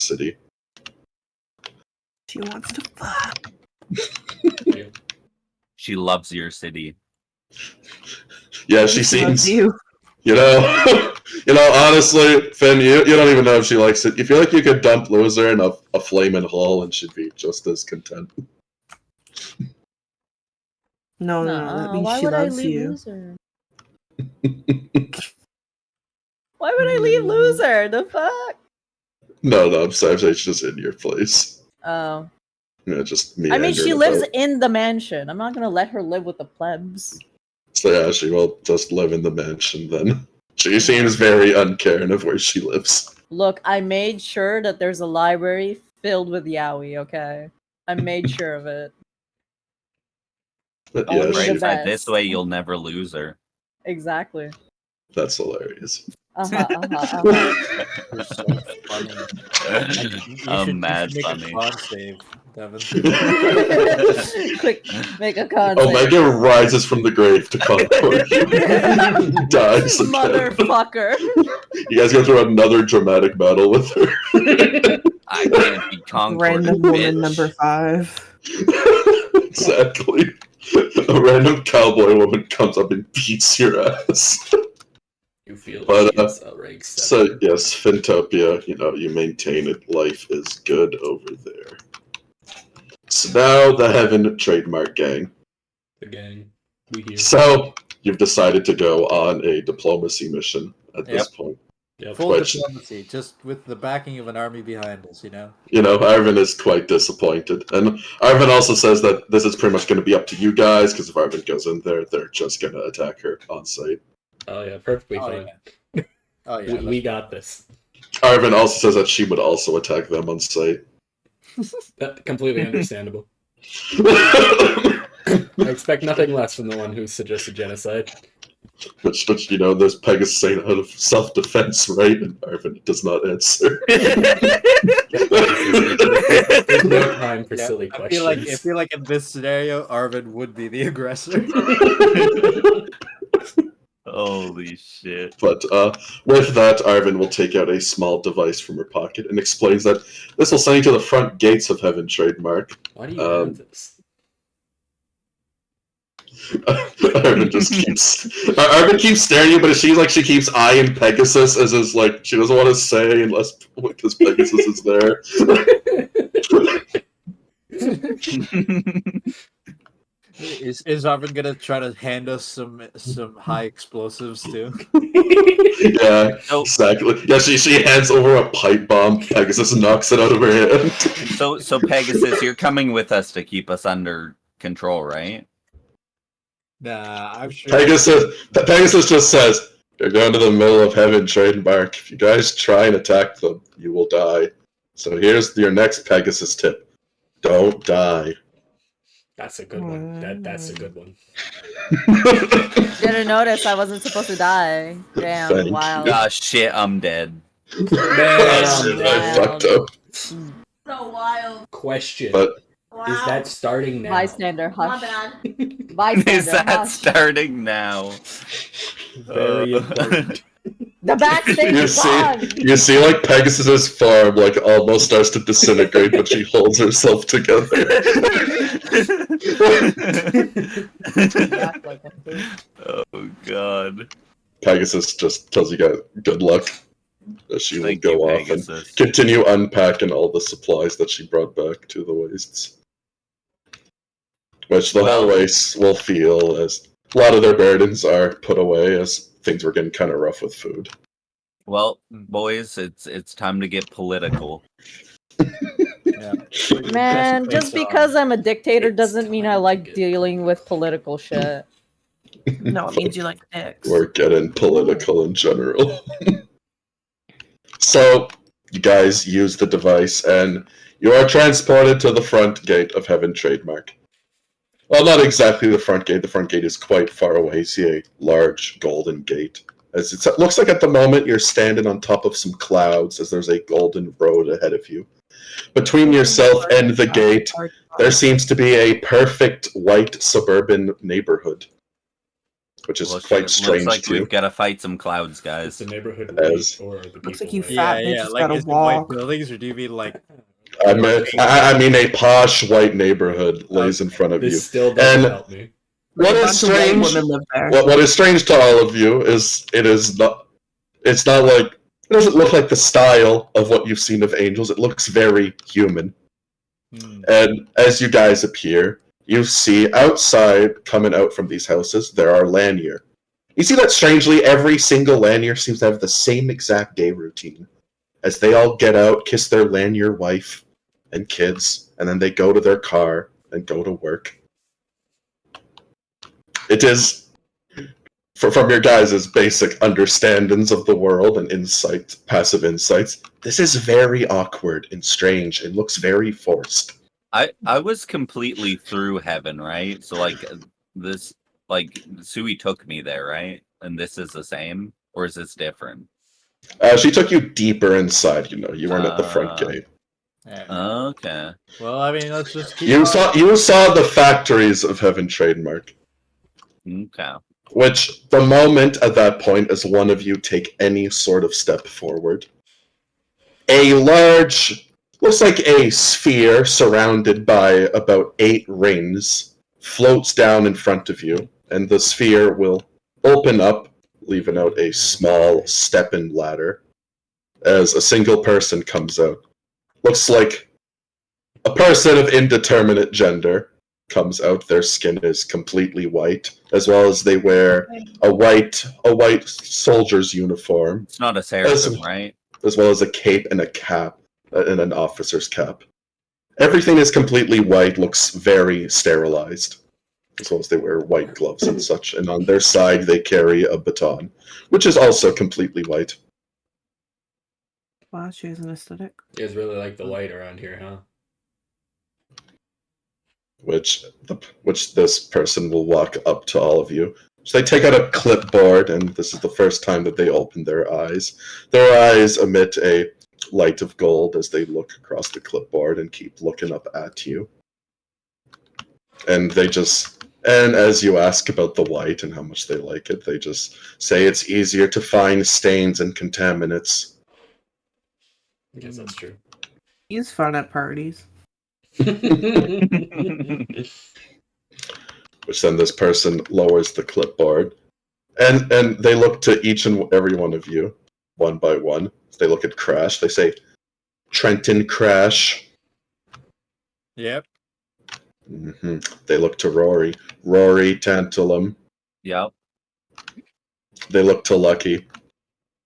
city. She wants to fuck. She loves your city. Yeah, she seems. You. You know, honestly, Finn, you don't even know if she likes it. You feel like you could dump Loser in a flaming hole and she'd be just as content. No, that means why she would I loves leave you. Loser? Why would I leave Loser? The fuck? No, I'm sorry, she's just in your place. Oh. Yeah, just me. I mean, she lives in the mansion. I'm not gonna let her live with the plebs. So yeah, she will just live in the mansion then. She seems very uncaring of where she lives. Look, I made sure that there's a library filled with yaoi, okay? I made sure of it. But Only yeah, the Right? best. This way you'll never lose her. Exactly. that's hilarious. You're so funny. You Mad should make funny. a con save, Devin. Quick, make a con save. Omega rises from the grave to conquer you. Dies again. Motherfucker. You guys go through another dramatic battle with her. I can't be conquered, Random woman bitch. number 5. Exactly. A random cowboy woman comes up and beats your ass. You feel But, she's a rank 7. So yes, Fintopia, you maintain it. Life is good over there. So now the Heaven trademark gang. The gang. We here. So you've decided to go on a diplomacy mission at this point. Yep. Full Which- diplomacy, just with the backing of an army behind us, you know? Arvin is quite disappointed. And Arvin also says that this is pretty much going to be up to you guys, because if Arvin goes in there, they're just going to attack her on site. Oh yeah, perfectly Oh, fine. yeah. Oh, yeah. We got this. Arvin also says that she would also attack them on site. That completely understandable. I expect nothing less from the one who suggested genocide. Which there's Pegasus saying out of self-defense, right? And Arvin does not answer. There's no time for silly I questions. feel like in this scenario, Arvin would be the aggressor. Holy shit. But with that, Arvin will take out a small device from her pocket and explains that this will send you to the front gates of Heaven trademark. Why do you have this? Arvin just keeps. Arvin keeps staring at you, but she keeps eyeing Pegasus as is like she doesn't want to say unless because Pegasus is there. Is Arvin gonna try to hand us some high explosives too? Yeah, So- exactly. Yeah, she hands over a pipe bomb. Pegasus knocks it out of her hand. So Pegasus, you're coming with us to keep us under control, right? Nah, I'm sure. Pegasus just says, "You're going to the middle of Heaven trademark. If you guys try and attack them, you will die. So here's your next Pegasus tip: don't die." That's a good one. That's a good one. Didn't notice I wasn't supposed to die. Damn, Thank you. wow. Ah, shit, I'm dead. That's Man, I fucked up. So wild. question. But Wow. Is that starting now? Bystander, My hush. bad. Bystander, Is that hush. starting now? Very important. The backstage you is on! see, like Pegasus's farm, almost starts to disintegrate, but she holds herself together. Oh god. Pegasus just tells you guys good luck. She will Thank go you, off and Pegasus. continue unpacking all the supplies that she brought back to the wastes. Which the whole race will feel as a lot of their burdens are put away as things were getting kind of rough with food. Well, boys, it's time to get political. Yeah. Man, just because I'm a dictator It's doesn't mean I time to like get- dealing with political shit. No, it means you like dicks. We're getting political in general. So, you guys use the device and you are transported to the front gate of Heaven trademark. Well, not exactly the front gate. The front gate is quite far away. You see a large golden gate. As it looks like at the moment you're standing on top of some clouds as there's a golden road ahead of you. Between yourself and the gate, there seems to be a perfect white suburban neighborhood. which is Well, quite shit, strange looks like too. we've got to fight some clouds, Is guys. the neighborhood As- white or are the people Looks like you white? fat Yeah, bitch yeah. just Like, gotta is the white walk. buildings, or do you mean like? I mean, a posh white neighborhood lays in front of you. This still doesn't And help me. what Like a is bunch of white strange? women live there. What is strange to all of you is it is not. It's not like it doesn't look like the style of what you've seen of angels. It looks very human. And as you guys appear, you see outside, coming out from these houses, there are Lanier. You see that strangely, every single Lanier seems to have the same exact day routine. As they all get out, kiss their Lanier wife and kids, and then they go to their car and go to work. It is, from your guys' basic understandings of the world and insight, passive insights, this is very awkward and strange. It looks very forced. I was completely through heaven, right? So like this, like Sui took me there, right? And this is the same, or is this different? She took you deeper inside. You weren't at the front gate. Okay. Well, I mean, let's just keep. You saw the factories of Heaven trademark. Okay. Which the moment at that point, as one of you take any sort of step forward, a large, looks like a sphere surrounded by about 8 rings, floats down in front of you, and the sphere will open up, leaving out a small step-in ladder, as a single person comes out. Looks like a person of indeterminate gender comes out. Their skin is completely white, as well as they wear a white soldier's uniform, It's not a seraphim, right? as well as a cape and a cap, and an officer's cap. Everything is completely white, looks very sterilized, as well as they wear white gloves and such. And on their side, they carry a baton, which is also completely white. Wow, she has an aesthetic. You guys really like the white around here, huh? Which this person will walk up to all of you. So they take out a clipboard, and this is the first time that they open their eyes. Their eyes emit a light of gold as they look across the clipboard and keep looking up at you. And as you ask about the white and how much they like it, they just say it's easier to find stains and contaminants. I guess that's true. He's fun at parties. Which then this person lowers the clipboard, and they look to each and every one of you, one by one. They look at Crash. They say, "Trenton Crash." Yep. Mm-hmm. They look to Rory. Rory Tantalum. Yep. They look to Lucky.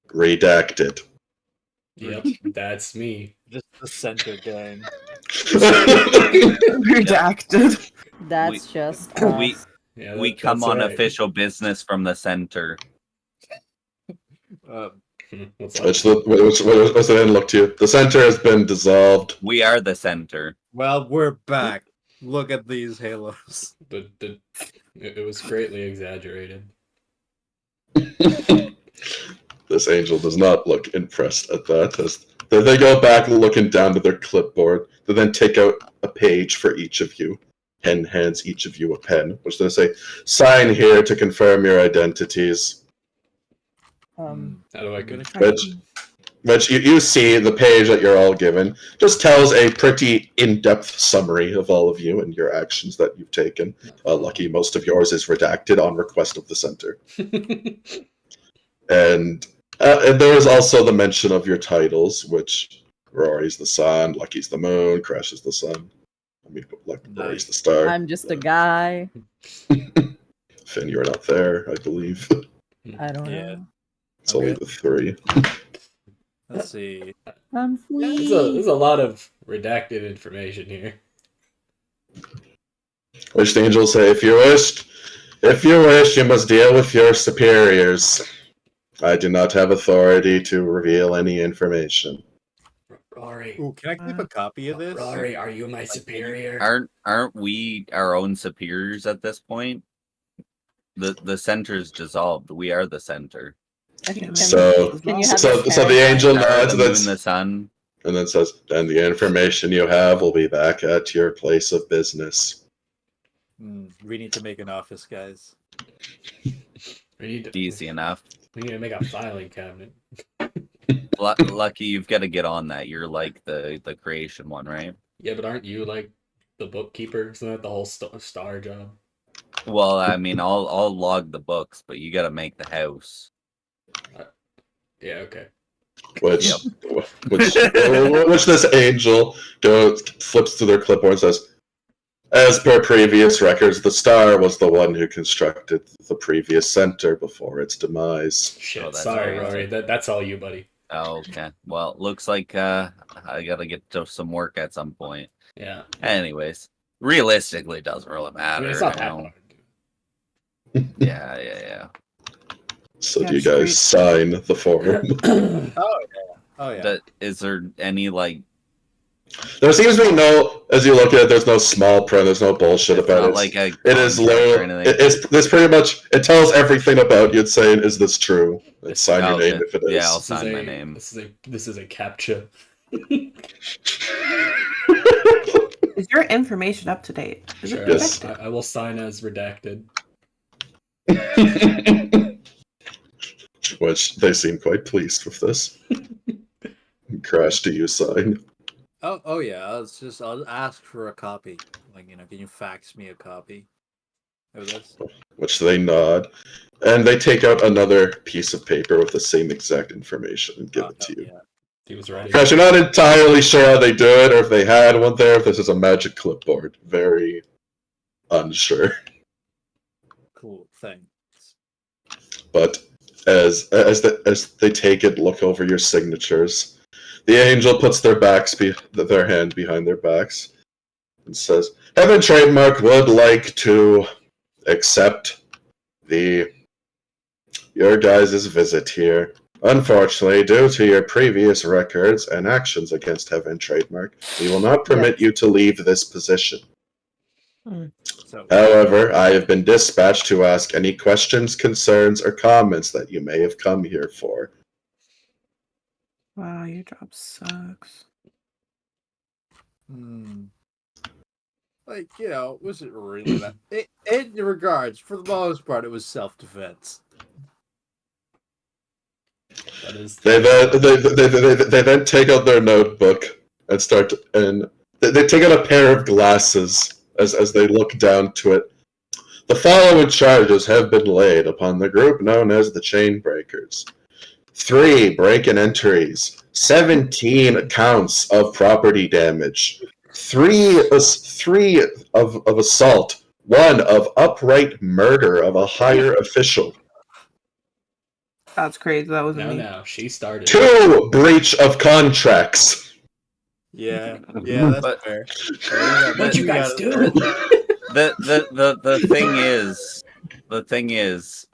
Redacted. Yep, that's me. Just the center gang. Redacted. That's just we us. Yeah, we come that's on right. official business from the center. What's up? Which the end look to you. The center has been dissolved. We are the center. Well, we're back. Look at these halos. It was greatly exaggerated. This angel does not look impressed at that. As they go back looking down to their clipboard. They then take out a page for each of you. And hands each of you a pen, which they say, "Sign here to confirm your identities." How do I confirm? Which you see the page that you're all given just tells a pretty in-depth summary of all of you and your actions that you've taken. Lucky, most of yours is redacted on request of the center. And there is also the mention of your titles, which Rory's the sun, Lucky's the moon, Crash is the sun. I mean, Rory's the star. I'm just a guy. Finn, you're not there, I believe. I don't Yeah. know. It's only the 3. Let's see. I'm free. There's a lot of redacted information here. Which the angels say, if you wish, you must deal with your superiors. I do not have authority to reveal any information. Rory. Ooh, can I keep a copy of this? Rory, are you my superior? Aren't we our own superiors at this point? The center's dissolved. We are the center. So Can you have So this the angel Star, nods the moon, and the sun. then says, "And the information you have will be back at your place of business." We need to make an office, guys. We need to, Easy enough. we need to make a filing cabinet. Lucky, you've got to get on that. You're like the creation one, right? Yeah, but aren't you like the bookkeeper? Isn't that the whole star job? Well, I mean, I'll log the books, but you got to make the house. Yeah, okay. Which this angel flips through their clipboard and says, as per previous records, the star was the one who constructed the previous center before its demise. Shit, Oh, that's sorry, right. Rory. That's all you, buddy. Oh, okay. Well, looks like I gotta get to some work at some point. Yeah. Anyways, realistically, it doesn't really I matter. mean, it's not you that know? hard. Yeah. So Yeah, do you it's guys great. sign the form? Oh yeah. Is there any like? There seems to be no, as you look at it, there's no small print, there's no bullshit It's about not it. like a It is contract or literally, anything? it's pretty much, it tells everything about you. It's saying, is this true? And sign your Okay. name if it is. Yeah, I'll This is sign my a- name. This is a captcha. Is your information up to date? Is Sure. it Yes. protected? I will sign as redacted. Which they seem quite pleased with this. Crash, do you sign? Oh yeah. I'll ask for a copy. Like, can you fax me a copy of this? Which they nod. And they take out another piece of paper with the same exact information and give it to you. Yeah. He was ready. Crash, you're not entirely sure how they do it, or if they had one there, if this is a magic clipboard. Very unsure. Cool. Thanks. But as they take it, look over your signatures, the angel puts their hand behind their backs and says, Heaven Trademark would like to accept your guys' visit here. Unfortunately, due to your previous records and actions against Heaven Trademark, we will not permit you to leave this position. So However, I have been dispatched to ask any questions, concerns, or comments that you may have come here for. Wow, your job sucks. Like, was it really that? In regards, for the most part, it was self-defense. That is. They then take out their notebook and they take out a pair of glasses as they look down to it. The following charges have been laid upon the group known as the Chainbreakers. 3 break-in entries, 17 counts of property damage, 3 of assault, 1 of upright murder of a higher official, That's crazy. That wasn't me. Now she started. 2 breach of contracts. Yeah, that's But- fair. What you guys do? The thing is,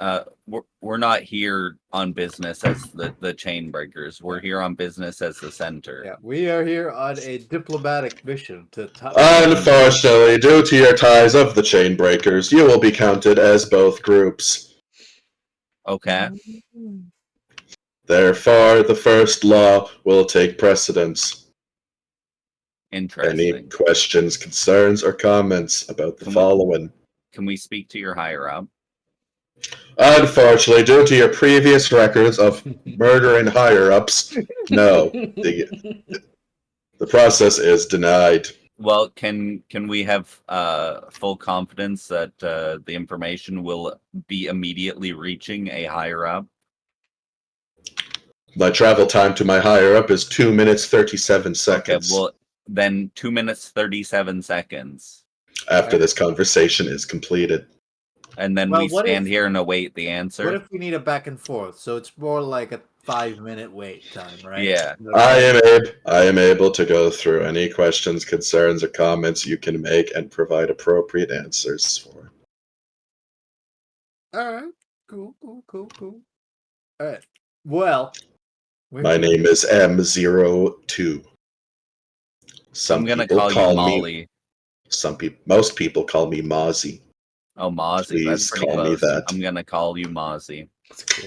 we're not here on business as the chain breakers. We're here on business as the center. Yeah, we are here on a diplomatic mission to. Unfortunately, due to your ties of the Chainbreakers, you will be counted as both groups. Okay. Therefore, the first law will take precedence. Interesting. Any questions, concerns, or comments about the following? Can we speak to your higher up? Unfortunately, due to your previous records of murdering higher-ups, no. The process is denied. Well, can we have full confidence that the information will be immediately reaching a higher up? My travel time to my higher-up is 2 minutes, 37 seconds. Okay, well, then 2 minutes, 37 seconds. After this conversation is completed. And then Well, we what stand if- here and await the answer. What if we need a back and forth? So it's more like a 5-minute wait time, right? Yeah. I am able to go through any questions, concerns, or comments you can make and provide appropriate answers for. All right. Cool. All right. Well, My name is M02. I'm gonna call you Molly. Most people call me Mozzie. Oh, Mozzie. Please That's pretty call me close. that. I'm gonna call you Mozzie.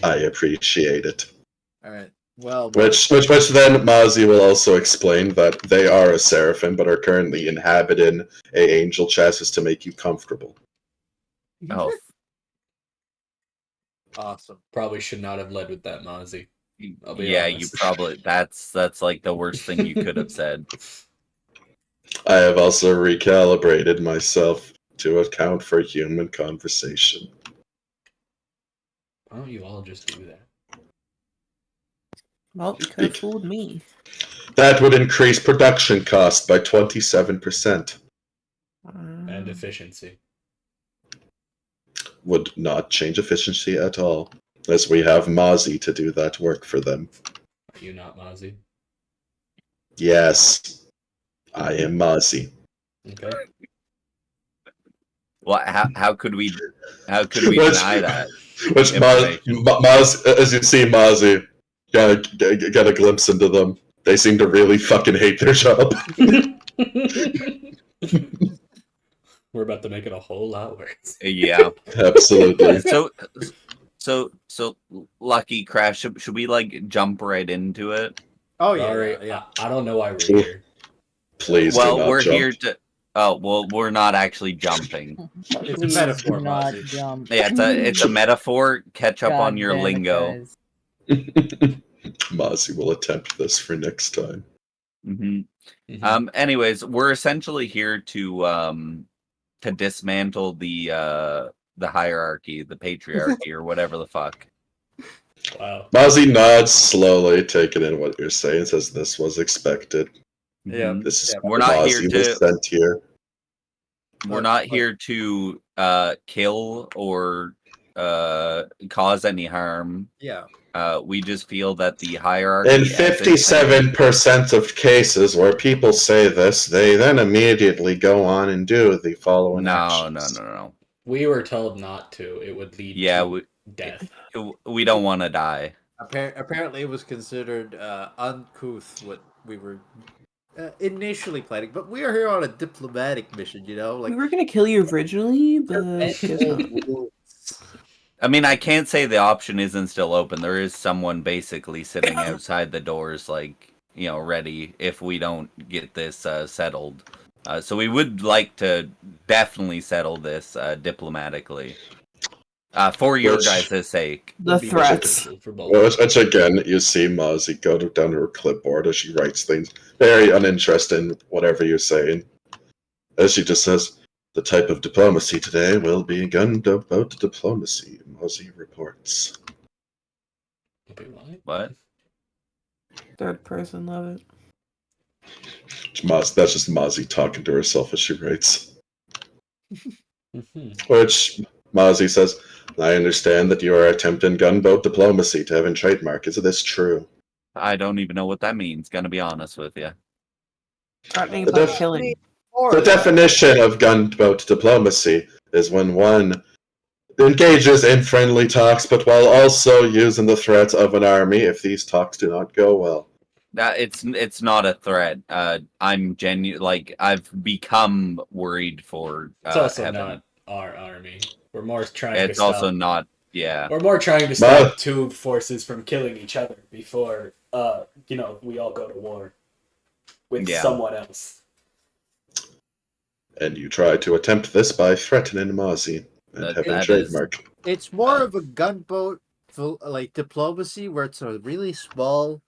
I appreciate it. All right. Well, Which then Mozzie will also explain that they are a seraphim, but are currently inhabiting a angel chassis to make you comfortable. Oh, Awesome. Probably should not have led with that, Mozzie. I'll be Yeah, honest. you probably that's like the worst thing you could have said. I have also recalibrated myself to account for human conversation. Why don't you all just do that? Well, you could have fooled me. That would increase production costs by 27%. And efficiency. Would not change efficiency at all, as we have Mozzie to do that work for them. Are you not Mozzie? Yes, I am Mozzie. Okay. Well, how could we deny that? Which Mozzie, as you see Mozzie, get a glimpse into them. They seem to really fucking hate their job. We're about to make it a whole lot worse. Yeah. Absolutely. So Lucky Crash, should we like jump right into it? Oh yeah, Sorry, yeah. I don't know why we're here. Please Well, do not we're jump. here to. Oh well, we're not actually jumping. It's a Please metaphor, do not Mozzie. jump. Yeah, it's a metaphor. Catch up on God your damn it, lingo. guys. Mozzie will attempt this for next time. hmm Mhm. Anyways, we're essentially here to dismantle the hierarchy, the patriarchy, or whatever the fuck. Wow. Mozzie nods slowly, taking in what you're saying, says this was expected. Yeah. Mhm. This is Yeah. why We're not here Mozzie to- was sent here. We're not here to kill or cause any harm. Yeah. We just feel that the hierarchy. In as it stands- 57% of cases where people say this, they then immediately go on and do the following No. actions. We were told not to. It would lead Yeah, to we death. don't want to die. Apparently, it was considered uncouth what we were initially planning, but we are here on a diplomatic mission. You know, like We were gonna kill you originally, but and guess not. I mean, I can't say the option isn't still open. There is someone basically sitting outside the doors, like, ready if we don't get this settled. So we would like to definitely settle this diplomatically. For your Which- guys' sake. The Would be threats. beneficial for both. Which again, you see Mozzie go down to her clipboard as she writes things, very uninterested in whatever you're saying. As she just says, the type of diplomacy today will be gunboat diplomacy, Mozzie reports. Wait, what? What? Third person, love it. That's just Mozzie talking to herself as she writes. Mhm. Which Mozzie says, I understand that you are attempting gunboat diplomacy to Heaven trademark. Is this true? I don't even know what that means, gonna be honest with you. Threatening The about def- killing. The definition of gunboat diplomacy is when one engages in friendly talks, but while also using the threat of an army if these talks do not go well. It's not a threat. I'm like, I've become worried for It's also Heaven. not our army. We're more trying It's to also stop. not. Yeah. We're more trying to stop two forces from killing each other before, we all go to war with Yeah. someone else. And you try to attempt this by threatening Mozzie and Heaven that is- trademark. it's more of a gunboat like diplomacy where it's a really small,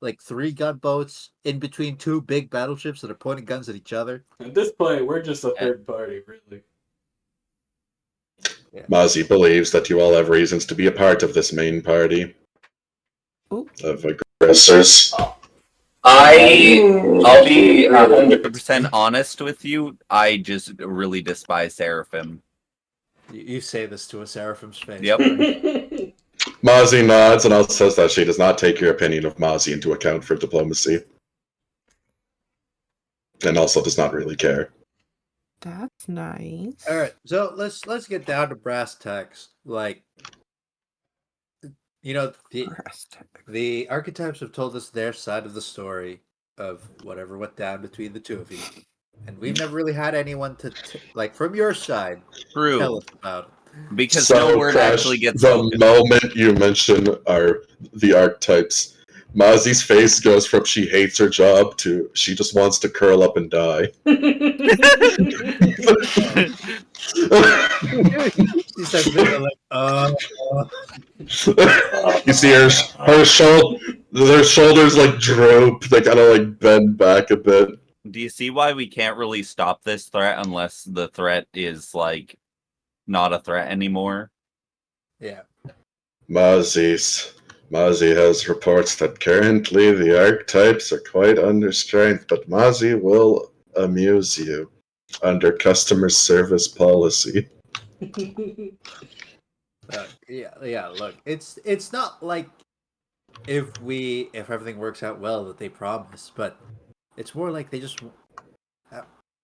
like 3 gunboats in between 2 big battleships that are pointing guns at each other. At this point, we're just a third party, really. Mozzie believes that you all have reasons to be a part of this main party Ooh. of aggressors. I'll be 100% honest with you. I just really despise Seraphim. You say this to a Seraphim's face. Yep. Mozzie nods and also says that she does not take your opinion of Mozzie into account for diplomacy. And also does not really care. That's nice. All right, so let's get down to brass tacks. Like, the archetypes have told us their side of the story of whatever went down between the two of you, and we've never really had anyone to like from your side tell True. us about it. Because So, no word Crash, actually gets the spoken. moment you mention the archetypes, Mozzie's face goes from she hates her job to she just wants to curl up and die. She says, like, You see her shoulders like droop. They kind of like bend back a bit. Do you see why we can't really stop this threat unless the threat is like not a threat anymore? yeah. Mozzie has reports that currently the archetypes are quite under strength, but Mozzie will amuse you under customer service policy. Yeah. Look, it's not like if everything works out well that they promise, but it's more like they just.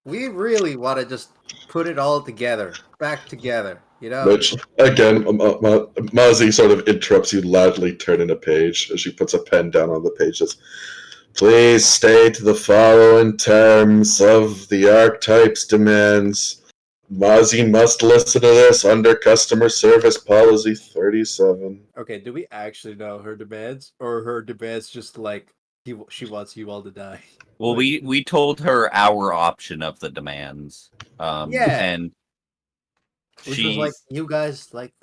We really want to just put it all together, back together, you know. Which, again, Mozzie sort of interrupts you, loudly turning a page as she puts a pen down on the pages. Please state the following terms of the archetype's demands. Mozzie must listen to this under Customer Service Policy 37. Okay, do we actually know her demands, or her demands just like she wants you all to die? Well, we told her our option of the demands. Yeah. And Which was like you guys like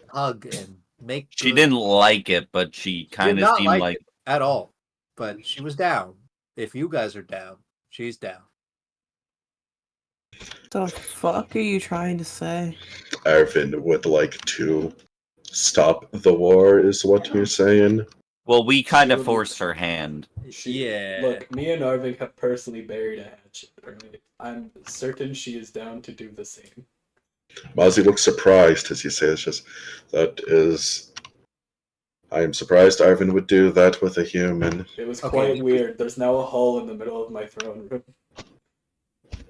hug and make. She didn't like it, but she kind of seemed like it at all. But she was down. If you guys are down, she's down. The fuck are you trying to say? Arvin would like to stop the war, is what you're saying? Well, we kind of forced her hand. Yeah. Look, me and Arvin have personally buried a hatchet. Right? I'm certain she is down to do the same. Mozzie looks surprised as you say it's just that is. I am surprised Arvin would do that with a human. It was quite weird. There's now a hole in the middle of my throne room.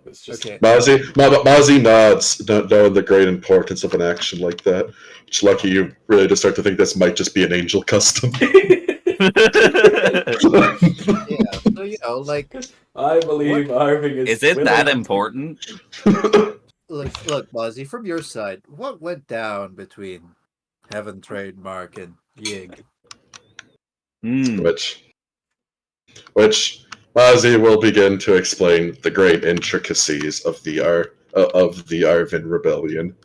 It's just Okay. Mozzie nods, not knowing the great importance of an action like that. It's lucky you really just start to think this might just be an angel custom. Yeah. So like I believe Arvin is. Is it that important? look, Mozzie, from your side, what went down between Heaven Trademark and Yig? Which Mozzie will begin to explain the great intricacies of the Arvin Rebellion,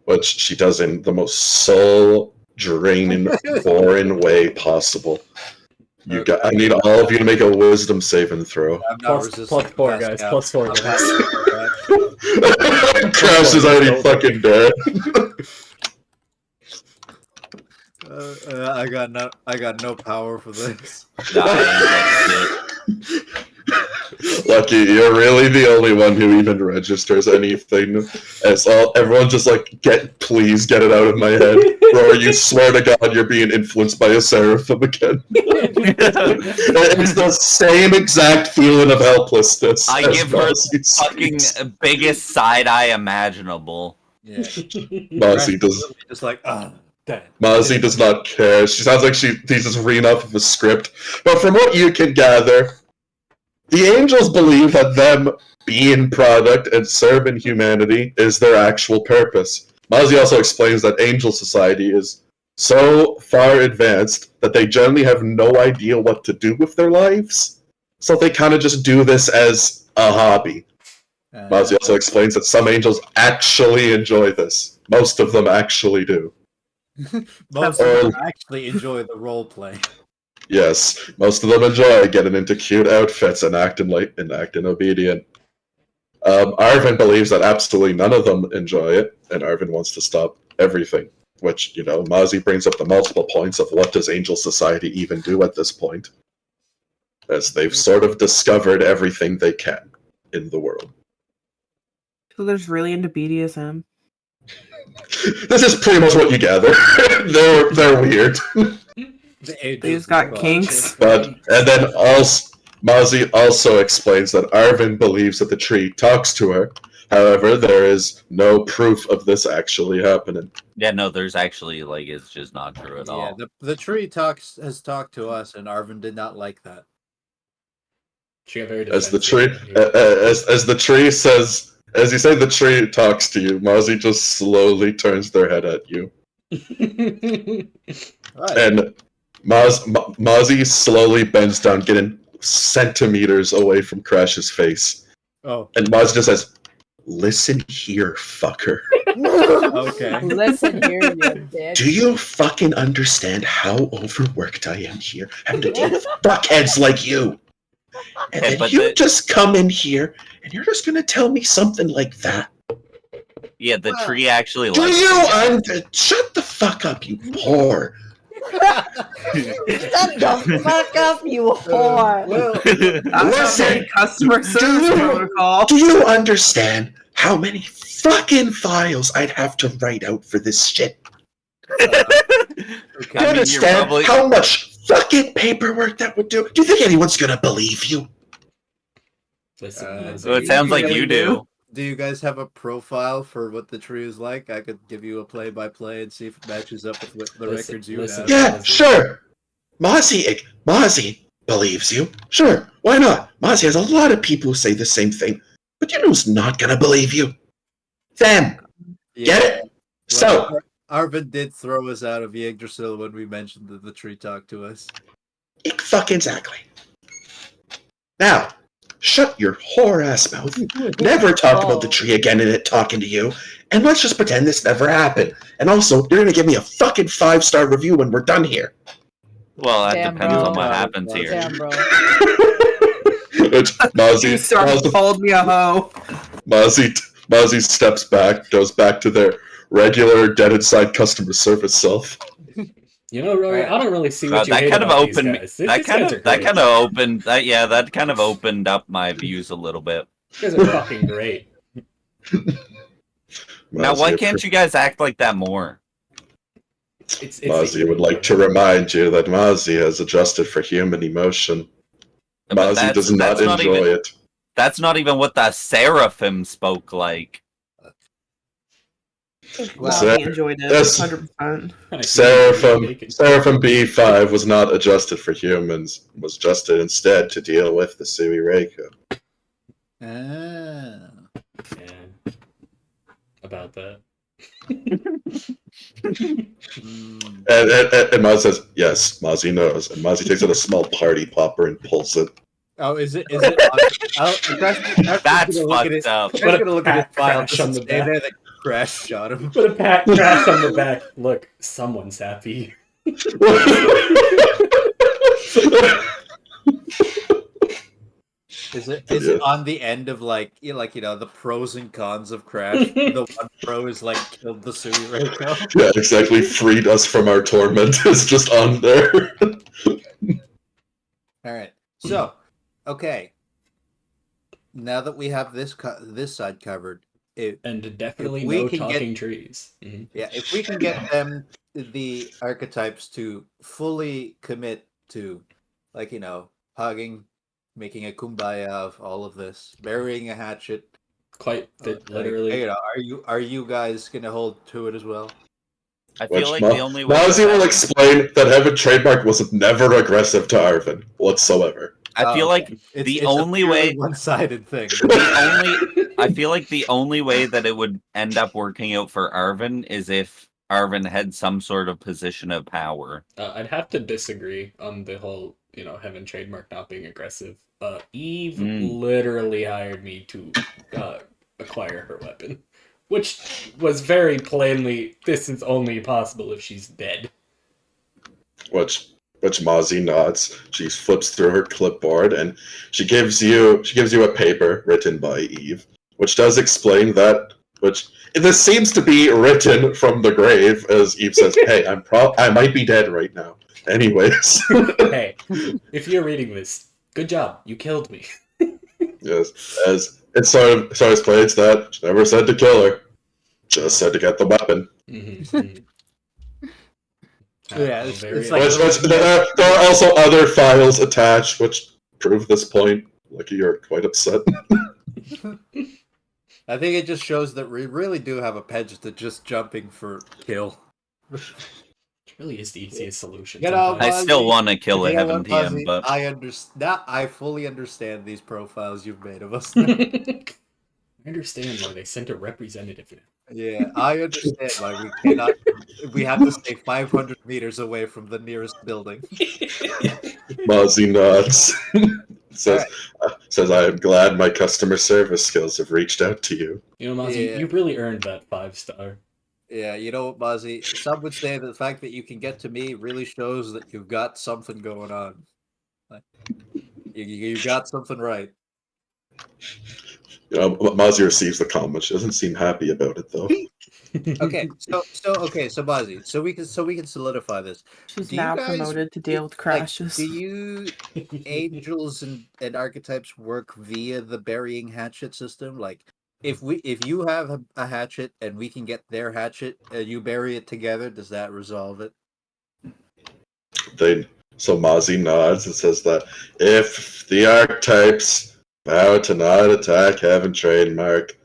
which she does in the most soul-draining, boring way possible. I need all of you to make a wisdom saving throw. I'm not plus 4, guys. Plus 4. Guys. Crash is already fucking dead. I got no power for this. Lucky, you're really the only one who even registers anything. Everyone just like, please get it out of my head. Or you swear to God you're being influenced by a seraphim again. It's the same exact feeling of helplessness. I give her the fucking biggest side eye imaginable. Yeah. Mozzie does. Just like, Mozzie does not care. She sounds like he's just reading off of a script. But from what you can gather, the angels believe that them being product and serving humanity is their actual purpose. Mozzie also explains that angel society is so far advanced that they generally have no idea what to do with their lives. So they kind of just do this as a hobby. Mozzie also explains that some angels actually enjoy this. Most of them actually do. Most of them actually enjoy the role play. Yes, most of them enjoy getting into cute outfits and acting obedient. Arvin believes that absolutely none of them enjoy it, and Arvin wants to stop everything. Which, Mozzie brings up the multiple points of what does Angel Society even do at this point, as they've sort of discovered everything they can in the world. So there's really into BDSM. This is pretty much what you gather. They're weird. They just got kinks. And then Mozzie also explains that Arvin believes that the tree talks to her. However, there is no proof of this actually happening. Yeah, no, there's actually it's just not true at all. Yeah, the tree has talked to us, and Arvin did not like that. She got very as the tree says, as you say, the tree talks to you. Mozzie just slowly turns their head at you. Right. And Mozzie slowly bends down, getting centimeters away from Crash's face. Oh, And Mozzie just says, "Listen here, fucker. okay. Listen here, you bitch. Do you fucking understand how overworked I am here? Having to deal with fuckheads like you. And then you just come in here and you're just gonna tell me something like that? Yeah, the tree actually Do likes you shut the fuck up, you whore. Shut the fuck up, you whore. Listen, customer service protocol. do you understand how many fucking files I'd have to write out for this shit? Do you understand how much fucking paperwork that would do? Do you think anyone's gonna believe you? Listen, So it sounds like you do. Do you guys have a profile for what the tree is like? I could give you a play-by-play and see if it matches up with what the records you have. Yeah, sure. Mozzie believes you. Sure, why not? Mozzie has a lot of people who say the same thing. But you know who's not gonna believe you? Them. Get it? So, Arvin did throw us out of Yggdrasil when we mentioned that the tree talked to us. fucking exactly. Now, shut your whore ass mouth. Never talk about the tree again and it talking to you. And let's just pretend this never happened. And also, you're gonna give me a fucking 5-star review when we're done here. Well, that Damn, depends bro. on what happens here. Damn, bro. Mozzie called me a hoe. Mozzie steps back, goes back to their regular dead inside customer service self. You know, Rory, I don't really see what you that hate kind of about these opened guys. that kind of opened up my views a little bit. You guys are fucking great. Now, why can't you guys act like that more? Mozzie would like to remind you that Mozzie has adjusted for human emotion. Mozzie does not enjoy it. That's not even what the Seraphim spoke like. Wow, he enjoyed it. 100%. Seraphim B5 was not adjusted for humans. Was adjusted instead to deal with the Sui Reiko. Ah. Yeah. About that. And Mozzie says, yes, Mozzie knows. And Mozzie takes out a small party popper and pulls it. Oh, is it? That's fucked up. I'm gonna look at his file. Crash on the back. There that Crash shot him. Put a crash on the back. Look, someone's happy. Is it on the end of like the pros and cons of Crash? The one pro is like killed the Sui Reiko. Yeah, exactly. Freed us from our torment is just on there. All right. So, okay. Now that we have this side covered, and definitely no talking trees. Mm-hmm. Yeah, if we can get them, the archetypes, to fully commit to, hugging, making a kumbaya of all of this, burying a hatchet. Quite literally. Are you guys gonna hold to it as well? I feel like the only way. Mozzie will explain that Heaven Trademark was never aggressive to Arvin whatsoever. I feel like the only way one-sided thing. I feel like the only way that it would end up working out for Arvin is if Arvin had some sort of position of power. I'd have to disagree on the whole, Heaven Trademark not being aggressive. Eve literally hired me to acquire her weapon, which was very plainly, this is only possible if she's dead. Which Mozzie nods. She flips through her clipboard and she gives you a paper written by Eve, which does explain that. This seems to be written from the grave, as Eve says, "Hey, I might be dead right now. Anyways." Hey, if you're reading this, good job. You killed me. Yes, as it sort of explains that she never said to kill her, just said to get the weapon. Mm-hmm. Yeah, it's there are also other files attached which prove this point. Lucky you're quite upset. I think it just shows that we really do have a penchant to just jumping for kill. It really is the easiest solution. I still want to kill a Heaven TM, but I fully understand these profiles you've made of us. I understand why they sent a representative. Yeah, I understand why we cannot. We have to stay 500 meters away from the nearest building. Mozzie nods. says, Alright. says, I am glad my customer service skills have reached out to you. You know, Mozzie, Yeah. you really earned that 5-star. Yeah, you know what, Mozzie? Some would say that the fact that you can get to me really shows that you've got something going on. Like, you got something right. You know, Mozzie receives the comment. She doesn't seem happy about it, though. Okay, so Mozzie, so we can solidify this. She's Do you now guys- promoted to deal with crashes. Do you angels and archetypes work via the burying hatchet system? Like, if you have a hatchet and we can get their hatchet, you bury it together, does that resolve it? So Mozzie nods and says that if the archetypes vow to not attack Heaven Trademark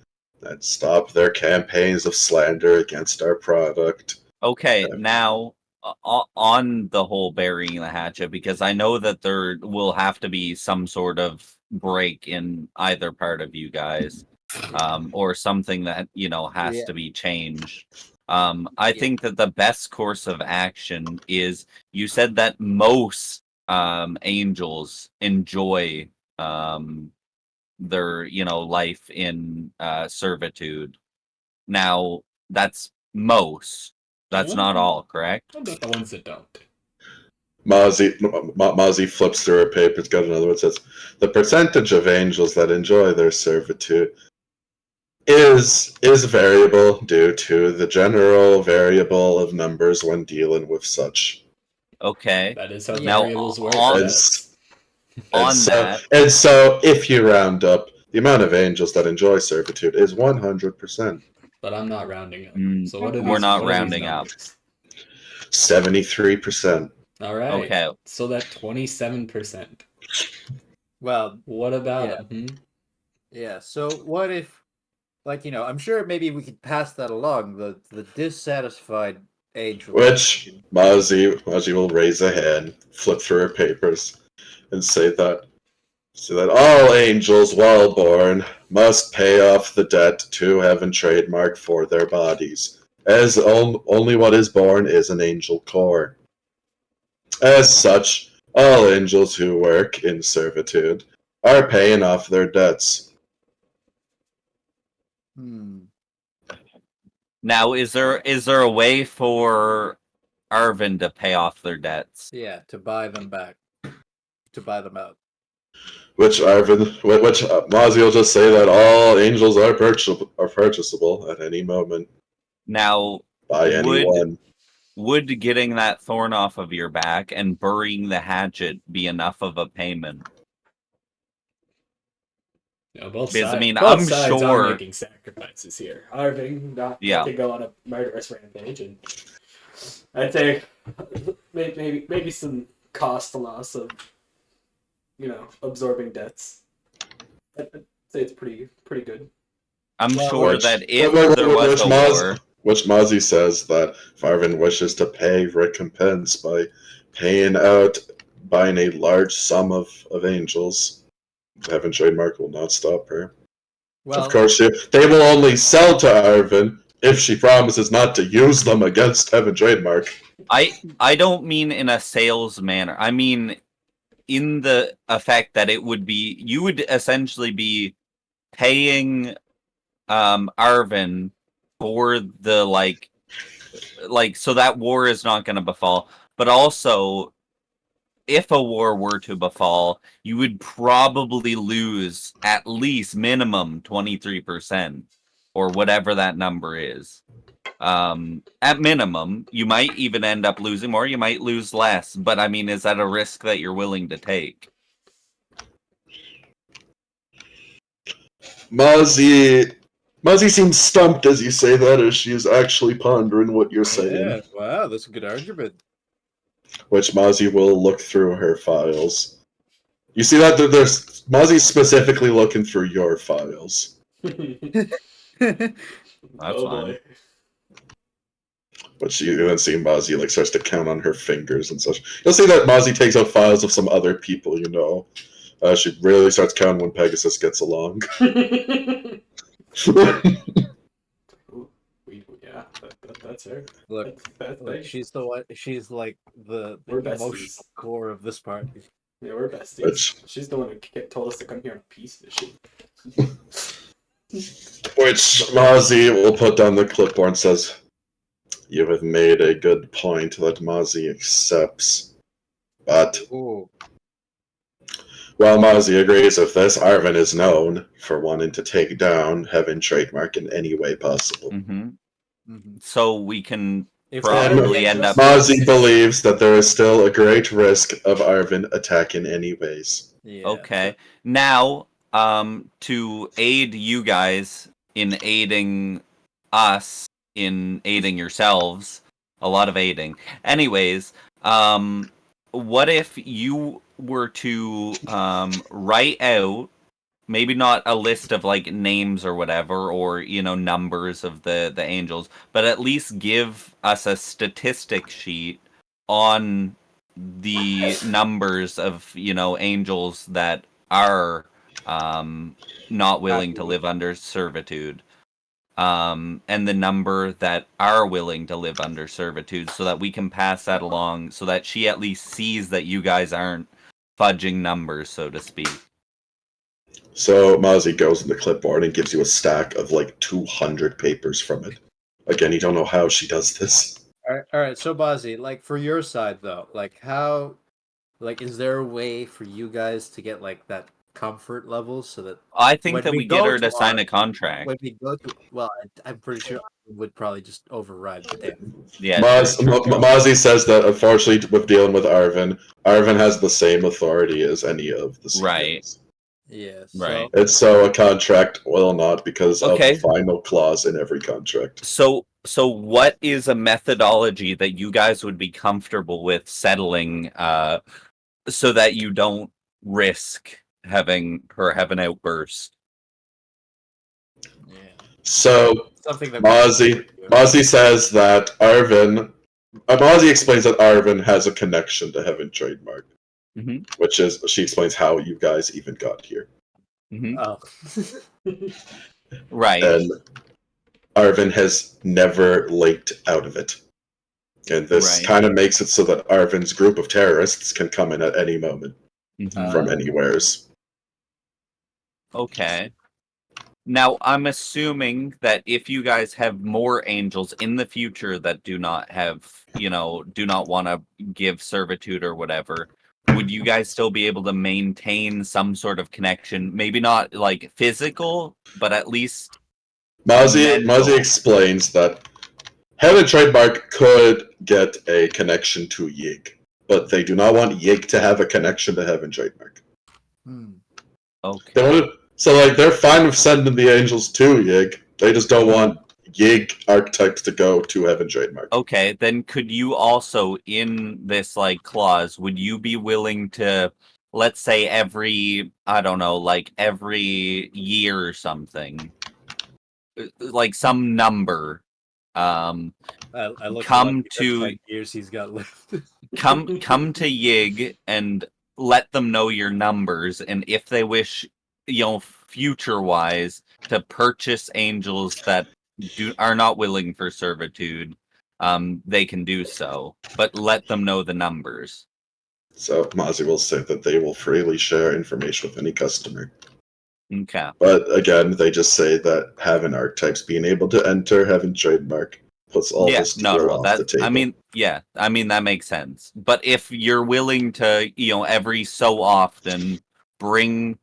and stop their campaigns of slander against our product. Okay, now on the whole burying the hatchet, because I know that there will have to be some sort of break in either part of you guys, or something that has Yeah. to be changed. I think that the best course of action is, you said that most angels enjoy their life in servitude. Now that's most. That's not all, correct? What about the ones that don't? Mozzie flips through her papers, got another one, says, the percentage of angels that enjoy their servitude is variable due to the general variable of numbers when dealing with such. Okay. That is how Now, variables work. on- Yes. And so if you round up, the amount of angels that enjoy servitude is 100%. But I'm not rounding up. Mm, So what are we're these, not what are these rounding up. numbers? 73%. All right. Okay. So that 27%. Well, What about Yeah. them? yeah. So what if, I'm sure maybe we could pass that along. The dissatisfied angel. Which Mozzie will raise a hand, flip through her papers, and say that all angels while born must pay off the debt to Heaven Trademark for their bodies, as only what is born is an angel core. As such, all angels who work in servitude are paying off their debts. Hmm. Now, is there a way for Arvin to pay off their debts? Yeah, to buy them back, to buy them out. Which Mozzie will just say that all angels are purchasable at any moment Now, by anyone. would getting that thorn off of your back and burying the hatchet be enough of a payment? Both Because, I sides, mean, both I'm sides sure- are making sacrifices here. Arving not Yeah. to go on a murderous rampage, and I'd say maybe some cost loss of absorbing debts. I'd say it's pretty good. I'm Well, sure which- that if which- there was a war, Which Mozzie says that Farvin wishes to pay recompense by buying a large sum of angels. Heaven Trademark will not stop her. Well, Of course, they will only sell to Arvin if she promises not to use them against Heaven Trademark. I don't mean in a sales manner. I mean in the effect that you would essentially be paying Arvin for the like so that war is not going to befall, but also if a war were to befall, you would probably lose at least minimum 23% or whatever that number is. At minimum, you might even end up losing more, you might lose less, but I mean, is that a risk that you're willing to take? Mozzie seems stumped as you say that, as she is actually pondering what you're saying. yeah, wow, that's a good argument. Which Mozzie will look through her files. You see that there's Mozzie's specifically looking through your files. That's Oh fine. boy. But you then see Mozzie starts to count on her fingers and such. You'll see that Mozzie takes out files of some other people, she really starts counting when Pegasus gets along. That's her. Look, That's look, she's the one. She's like the We're emotional besties. core of this party. Yeah, we're besties. Which- She's the one who told us to come here on a piece of shit. Which Mozzie will put down the clipboard and says, "You have made a good point that Mozzie accepts. But Ooh. while Mozzie agrees with this, Arvin is known for wanting to take down Heaven Trademark in any way possible. Hmm. Mhm. So we can If probably we end up. Mozzie believes that there is still a great risk of Arvin attacking anyways. Yeah. Okay. Now, to aid you guys in aiding us in aiding yourselves, a lot of aiding. Anyways, what if you were to write out maybe not a list of like names or whatever or numbers of the angels, but at least give us a statistic sheet on the numbers of angels that are not willing to live under servitude, and the number that are willing to live under servitude, so that we can pass that along, so that she at least sees that you guys aren't fudging numbers, so to speak. So Mozzie goes in the clipboard and gives you a stack of like 200 papers from it. Again, you don't know how she does this. All right. So, Bazzi, like for your side though, like how, like, is there a way for you guys to get like that comfort level so that I think when that we we get go her to to sign our- a contract. when we go to, well, I'm pretty sure I would probably just override the damn. Yeah, Mozzie says that unfortunately, with dealing with Arvin, Arvin has the same authority as any of the Right. CEOs. Yeah. Right. And so a contract will not because Okay. of the final clause in every contract. So what is a methodology that you guys would be comfortable with settling, so that you don't risk having her have an outburst? Yeah. So Something that Mozzie says that Arvin. Mozzie explains that Arvin has a connection to Heaven Trademark, Mhm. which is she explains how you guys even got here, Mhm. Oh. Right. and Arvin has never leaked out of it. And this Right. kind of makes it so that Arvin's group of terrorists can come in at any moment Mhm. from anywheres. Okay. Now, I'm assuming that if you guys have more angels in the future that do not want to give servitude or whatever, would you guys still be able to maintain some sort of connection? Maybe not like physical, but at least Mozzie mental. explains that Heaven Trademark could get a connection to Yig, but they do not want Yig to have a connection to Heaven Trademark. Hmm. Okay. They want to, so like they're fine with sending the angels to Yig. They just don't want Yig archetypes to go to Heaven Trademark. Okay, then could you also, in this like clause, would you be willing to, let's say every, I don't know, like every year or something, like some number, I look come lucky to- the 10 years he's got left. come to Yig and let them know your numbers, and if they wish, future wise, to purchase angels that are not willing for servitude, they can do so, but let them know the numbers. So Mozzie will say that they will freely share information with any customer. Okay. But again, they just say that having archetypes being able to enter Heaven Trademark puts all this deal off the table. I mean that makes sense. But if you're willing to, every so often bring,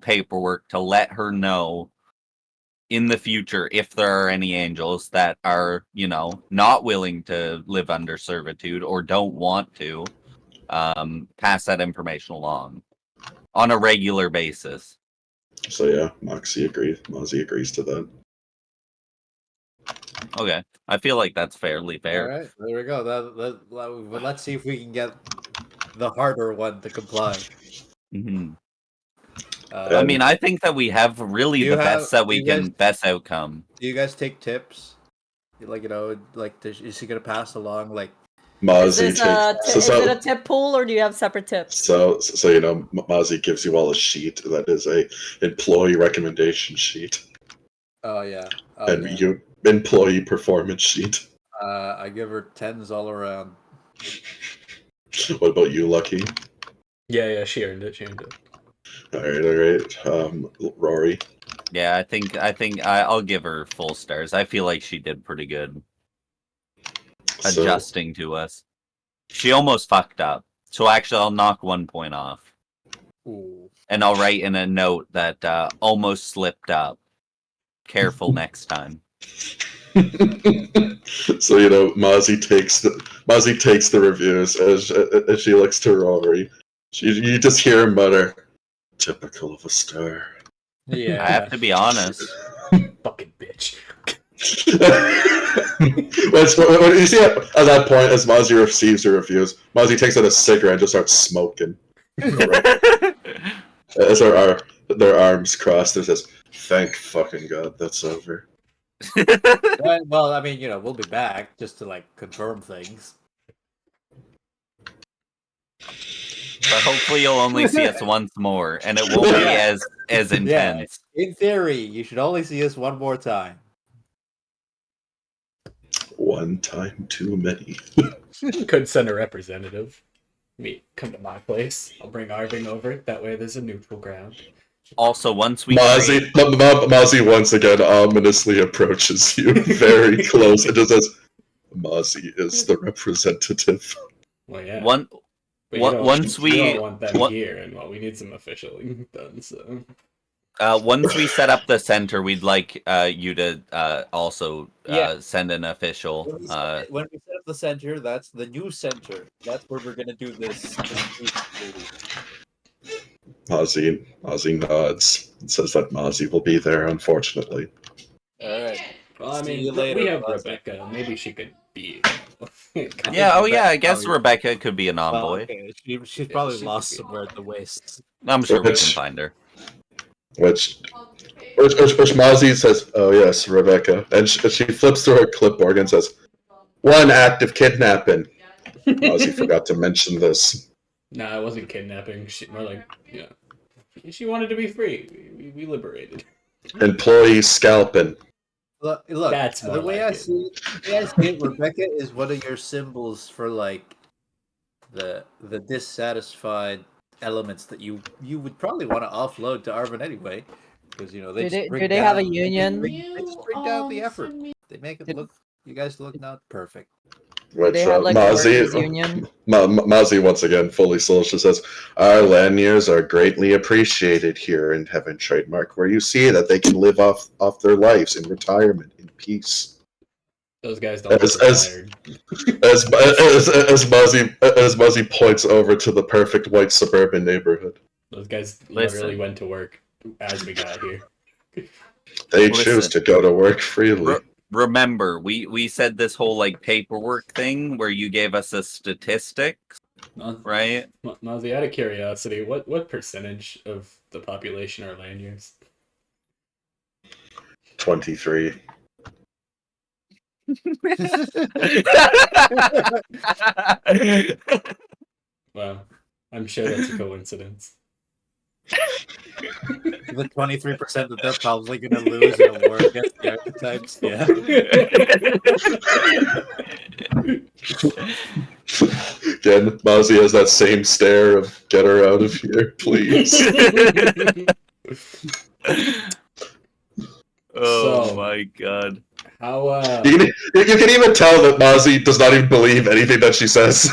paperwork to let her know in the future if there are any angels that are, not willing to live under servitude or don't want to, pass that information along on a regular basis. So yeah, Mozzie agrees to that. Okay, I feel like that's fairly fair. All right, there we go. Let's see if we can get the harder one to comply. Hmm. Uh, I mean, I think that we have really the best that we can, best outcome. Do you guys take tips? Like, is he gonna pass along like? Mozzie Is it a tip pool or do you have separate tips? So Mozzie gives you all a sheet that is a employee recommendation sheet, Oh yeah. and employee performance sheet. I give her 10s all around. What about you, Lucky? Yeah, she earned it. She earned it. All right. Rory. Yeah, I think I'll give her full stars. I feel like she did pretty good So, adjusting to us. She almost fucked up. So actually, I'll knock 1 point off. Ooh. And I'll write in a note that almost slipped up. Careful next time. so Mozzie takes the reviews as she looks to Rory. You just hear her mutter, "Typical of a star." Yeah. I have to be honest. Fucking bitch. When you see at that point, as Mozzie receives the reviews, Mozzie takes out a cigarette and just starts smoking. As their arms crossed, and says, "Thank fucking God that's over." Well, I mean, we'll be back just to like confirm things. But hopefully you'll only see us once more, and it won't be as intense. Yeah, in theory, you should only see us one more time. One time too many. Could send a representative. Come to my place. I'll bring Arving over. That way there's a neutral ground. Also, once we Mozzie once again ominously approaches you very close and just says, "Mozzie is the representative." Well, yeah. But once you we don't want them here, and we need some officialing done. So once we set up the center, we'd like you to also send an official. When we set up the center, that's the new center. That's where we're gonna do this. Mozzie nods and says that Mozzie will be there, unfortunately. All right. well, I See mean, you later, we have Mozzie. Rebecca. Maybe she could be. I guess Rebecca could be an envoy. Okay. She's probably she lost could be. somewhere in the wastes. I'm sure we Which- can find her. Which Mozzie says, "Oh yes, Rebecca," and she flips through her clipboard and says, "One act of kidnapping." Mozzie forgot to mention this. Nah, it wasn't kidnapping. More like, she wanted to be free. We liberated. Employee scalping. Look. That's more The way like I see it, Rebecca is one of your symbols for like the dissatisfied elements that you would probably want to offload to Arvin anyway, because Do they have a union? They just bring down the effort. They make it look. You guys look not perfect. Which They have like a workers' Mozzie, union. Mozzie once again fully social says, "Our lanyards are greatly appreciated here in Heaven Trademark, where you see that they can live off their lives in retirement in peace." Those guys don't As- look as- tired. As Mozzie points over to the perfect white suburban neighborhood. Those guys Listen. literally went to work as we got here. They Listen. choose to go to work freely. Remember, we said this whole like paperwork thing where you gave us a statistics, right? Mozzie, out of curiosity, what percentage of the population are lanyards? 23. Well, I'm sure that's a coincidence. The 23% that they're probably going to lose in a war against the archetypes. Yeah. Again, Mozzie has that same stare of "Get her out of here, please." Oh So- my god. How You can even tell that Mozzie does not even believe anything that she says.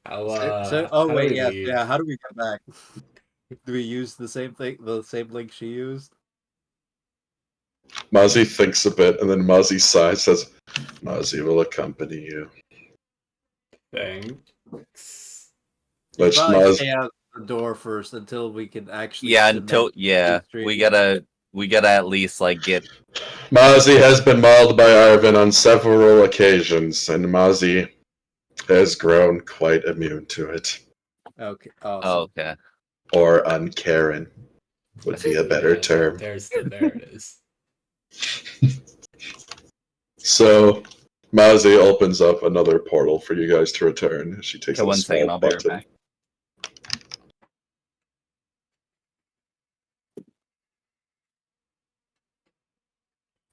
how how do we leave? Yeah. How do we get back? Do we use the same thing, the same link she used? Mozzie thinks a bit, and then Mozzie sighs, says, "Mozzie will accompany you." Thanks. Which Probably Mozzie, stay out the door first until we can actually. Yeah, cement the street. we gotta at least like get Mozzie has been mauled by Arvin on several occasions, and Mozzie has grown quite immune to it. Okay. Awesome. okay. Or uncaring would be a better Yeah, term. there it is. So Mozzie opens up another portal for you guys to return. She takes Okay, a one small second, I'll be right button. back.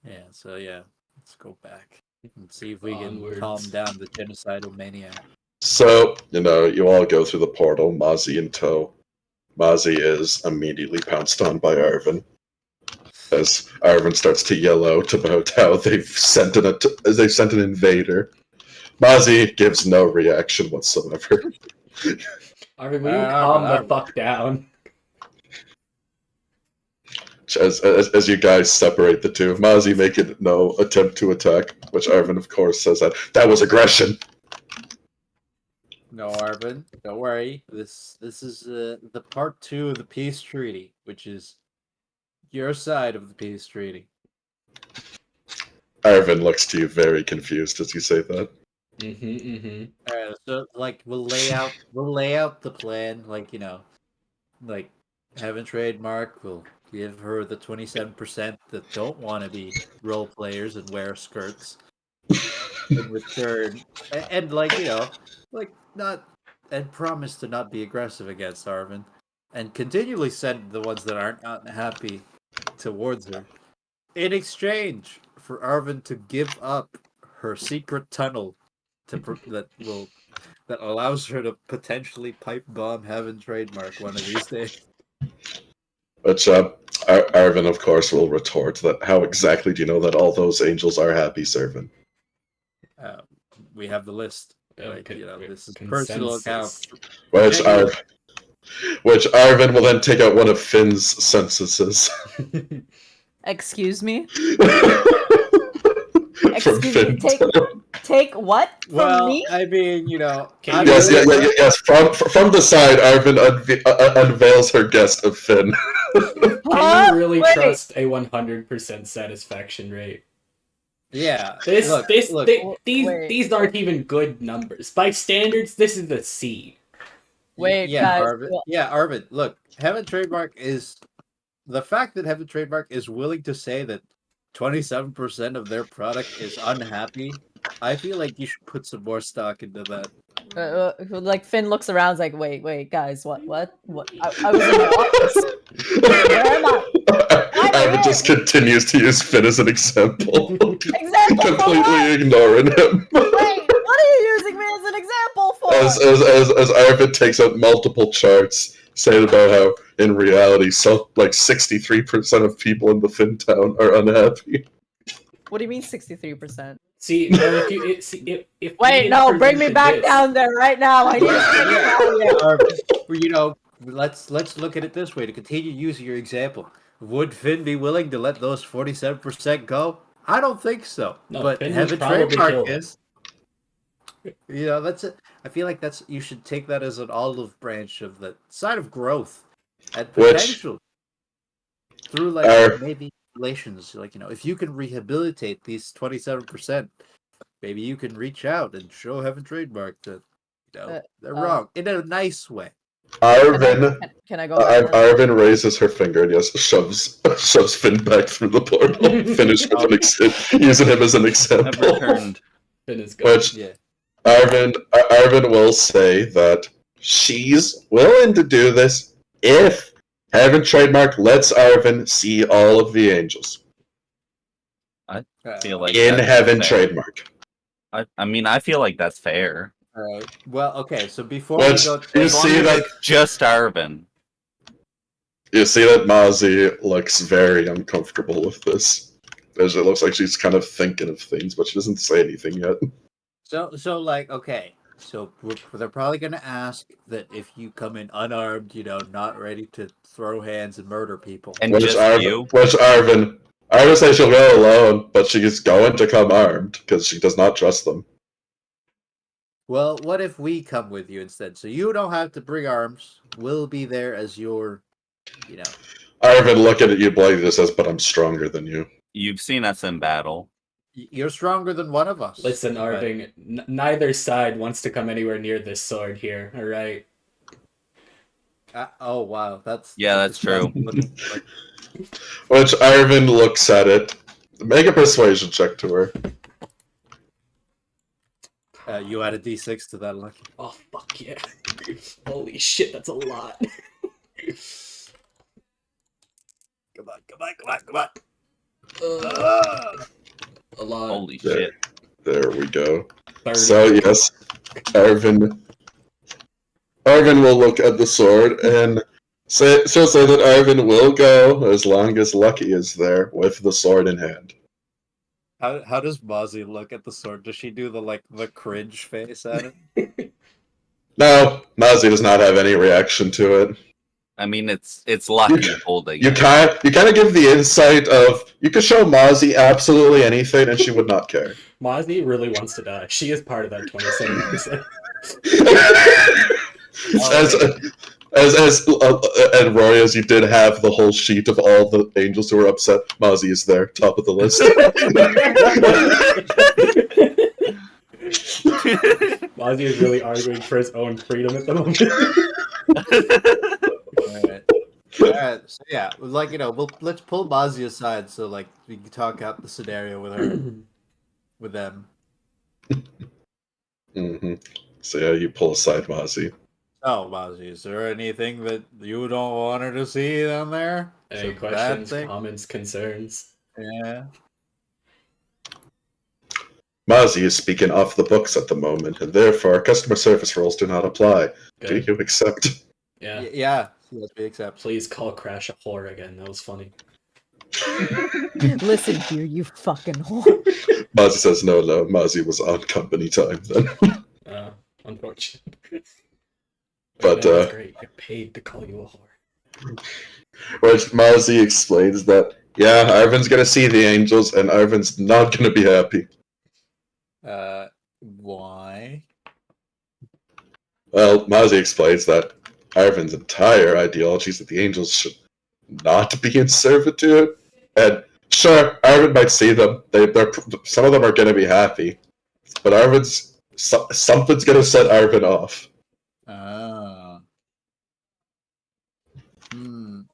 Yeah, so yeah, let's go back and see if we can Onwards. calm down the genocidal maniac. So, you all go through the portal, Mozzie in tow. Mozzie is immediately pounced on by Arvin, as Arvin starts to yell out about how they've sent an invader. Mozzie gives no reaction whatsoever. Arvin, will you Arvin, calm the Arvin. fuck down? As you guys separate the two, Mozzie making no attempt to attack, which Arvin, of course, says that was aggression. No, Arvin, don't worry. This is the part 2 of the peace treaty, which is your side of the peace treaty. Arvin looks to you very confused as you say that. So like we'll lay out the plan, like like Heaven Trademark will give her the 27% that don't want to be role players and wear skirts in return, and like like not and promise to not be aggressive against Arvin, and continually send the ones that aren't happy towards her, in exchange for Arvin to give up her secret tunnel that allows her to potentially pipe bomb Heaven Trademark one of these days. Which Arvin, of course, will retort that how exactly do you know that all those angels are happy, servant? We have the list. Oh, Like, con- this is personal account. Which Genuine. Arvin will then take out one of Finn's censuses. Excuse me? From Excuse Finn. me, take what from Well, me? I mean, Can I'm you- Yes. From the side, Arvin unveils her guest of Finn. Can Huh? you really Wait. trust a 100% satisfaction rate? Yeah. These Wait. these aren't even good numbers. By standards, this is a C. Wait, yeah, guys. Arvin. Yeah, Arvin. Look, Heaven Trademark is the fact that Heaven Trademark is willing to say that 27% of their product is unhappy. I feel like you should put some more stock into that. Like Finn looks around, like, wait, guys, what? I was in my office. Where am I? Arvin just continues to use Finn as an example, Example for completely what? ignoring him. Wait, what are you using me as an example for? As Arvin takes out multiple charts saying about how in reality, 63% of people in the Finn town are unhappy. What do you mean 63%? See, well, if we Wait, no, bring me presented back this- down there right now. I need to Arvin, let's look at it this way. To continue using your example, would Finn be willing to let those 47% go? I don't think so. No, but Finn would Heaven probably Trademark kill them. is. That's it. I feel like you should take that as an olive branch of the side of growth and potential through maybe relations. If you can rehabilitate these 27%, maybe you can reach out and show Heaven Trademark that they're wrong in a nice way. Arvin, Can I go back? Arvin raises her finger and shoves Finn back through the portal. Finish with using him as an example. I've returned. Finn is gone. Which Yeah. Arvin will say that she's willing to do this if Heaven Trademark lets Arvin see all of the angels I feel like in that's Heaven fair. Trademark. I mean, I feel like that's fair. All right. Well, okay. So before Which we go, you As long see as that it's just Arvin. you see that Mozzie looks very uncomfortable with this. As it looks like she's kind of thinking of things, but she doesn't say anything yet. so okay. So they're probably gonna ask that if you come in unarmed, not ready to throw hands and murder people. And just you. Which Arvin says she'll go alone, but she's going to come armed because she does not trust them. Well, what if we come with you instead? So you don't have to bring arms. We'll be there as your, Arvin looking at you blankly says, "But I'm stronger than you." You've seen us in battle. You're stronger than one of us. Listen, but- Arvin, neither side wants to come anywhere near this sword here, alright? Oh wow, that's true. Which Arvin looks at it. Make a persuasion check to her. You add a d6 to that, Lucky. Oh, fuck yeah. Holy shit, that's a lot. Come on. A lot. Holy There. shit. There we go. 30. So yes, Arvin will look at the sword and she'll say that Arvin will go as long as Lucky is there with the sword in hand. How does Mozzie look at the sword? Does she do the cringe face at it? No, Mozzie does not have any reaction to it. I mean, it's Lucky holding You it. kind of give the insight of you could show Mozzie absolutely anything and she would not care. Mozzie really wants to die. She is part of that 27%. And Rory, as you did have the whole sheet of all the angels who were upset, Mozzie is there, top of the list. Mozzie is really arguing for his own freedom at the moment. Alright, so yeah, let's pull Mozzie aside so we can talk out the scenario with her, with them. Mm-hmm. So yeah, you pull aside Mozzie. Oh, Mozzie, is there anything that you don't want her to see down there? Any It's a bad questions, thing? comments, concerns? Yeah. Mozzie is speaking off the books at the moment, and therefore customer service rules do not apply. Good. Do you accept? Yeah. Yeah. Yes, we accept. Please call Crash a whore again. That was funny. Listen here, you fucking whore. Mozzie says no. Mozzie was on company time then. Unfortunate. But, that's great. You're paid to call you a whore. Which Mozzie explains that, yeah, Arvin's gonna see the angels, and Arvin's not gonna be happy. Why? Well, Mozzie explains that Arvin's entire ideology is that the angels should not be in servitude, and sure, Arvin might see them. Some of them are gonna be happy, but something's gonna set Arvin off. Ah.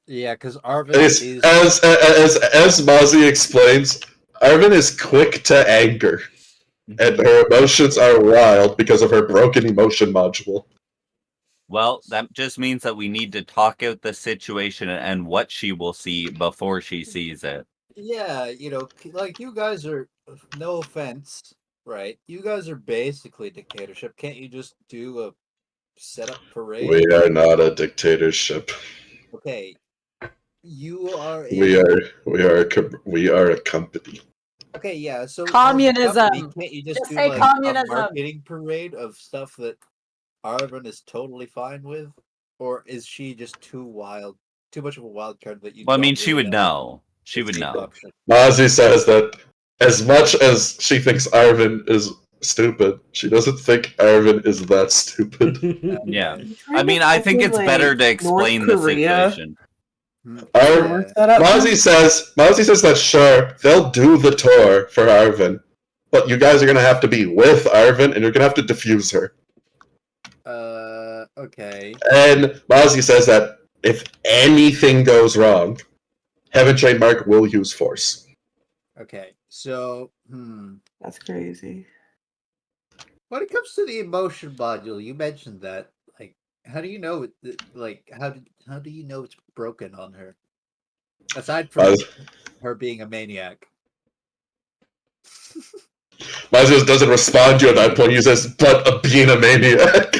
Yeah, because Arvin As is Mozzie explains, Arvin is quick to anger, and her emotions are wild because of her broken emotion module. Well, that just means that we need to talk out the situation and what she will see before she sees it. Yeah, you guys are, no offense, right? You guys are basically dictatorship. Can't you just do a setup parade? We are not a dictatorship. Okay. You are We are a company. Okay, yeah, so Communism. Can't you just Just do say a communism. marketing parade of stuff that Arvin is totally fine with? Or is she just too much of a wild card that you Well, I mean, don't she really would know. She it's would an know. option? Mozzie says that as much as she thinks Arvin is stupid, she doesn't think Arvin is that stupid. Yeah. You I trying mean, to I think fucking, it's better like, to explain the North Korea situation. tour setup? Mozzie says that sure, they'll do the tour for Arvin, but you guys are gonna have to be with Arvin, and you're gonna have to defuse her. Okay. And Mozzie says that if anything goes wrong, Heaven Trademark will use force. Okay. So, That's crazy. when it comes to the emotion module, you mentioned that. How do you know how do you know it's broken on her? Aside from her being a maniac. Mozzie doesn't respond to you at that point. He says, "But being a maniac."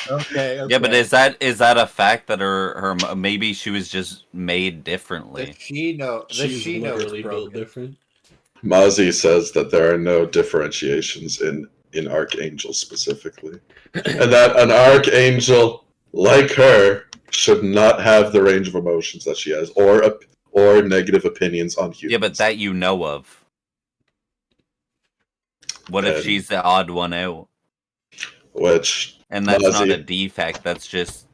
Okay. Yeah, but is that a fact that her maybe she was just made differently? Does she know? Does She's she know it's literally built broken? different. Mozzie says that there are no differentiations in Archangel specifically, and that an Archangel like her should not have the range of emotions that she has, or negative opinions on humans. Yeah, but that you know of. What if she's the odd one out? And that's not a defect. That's just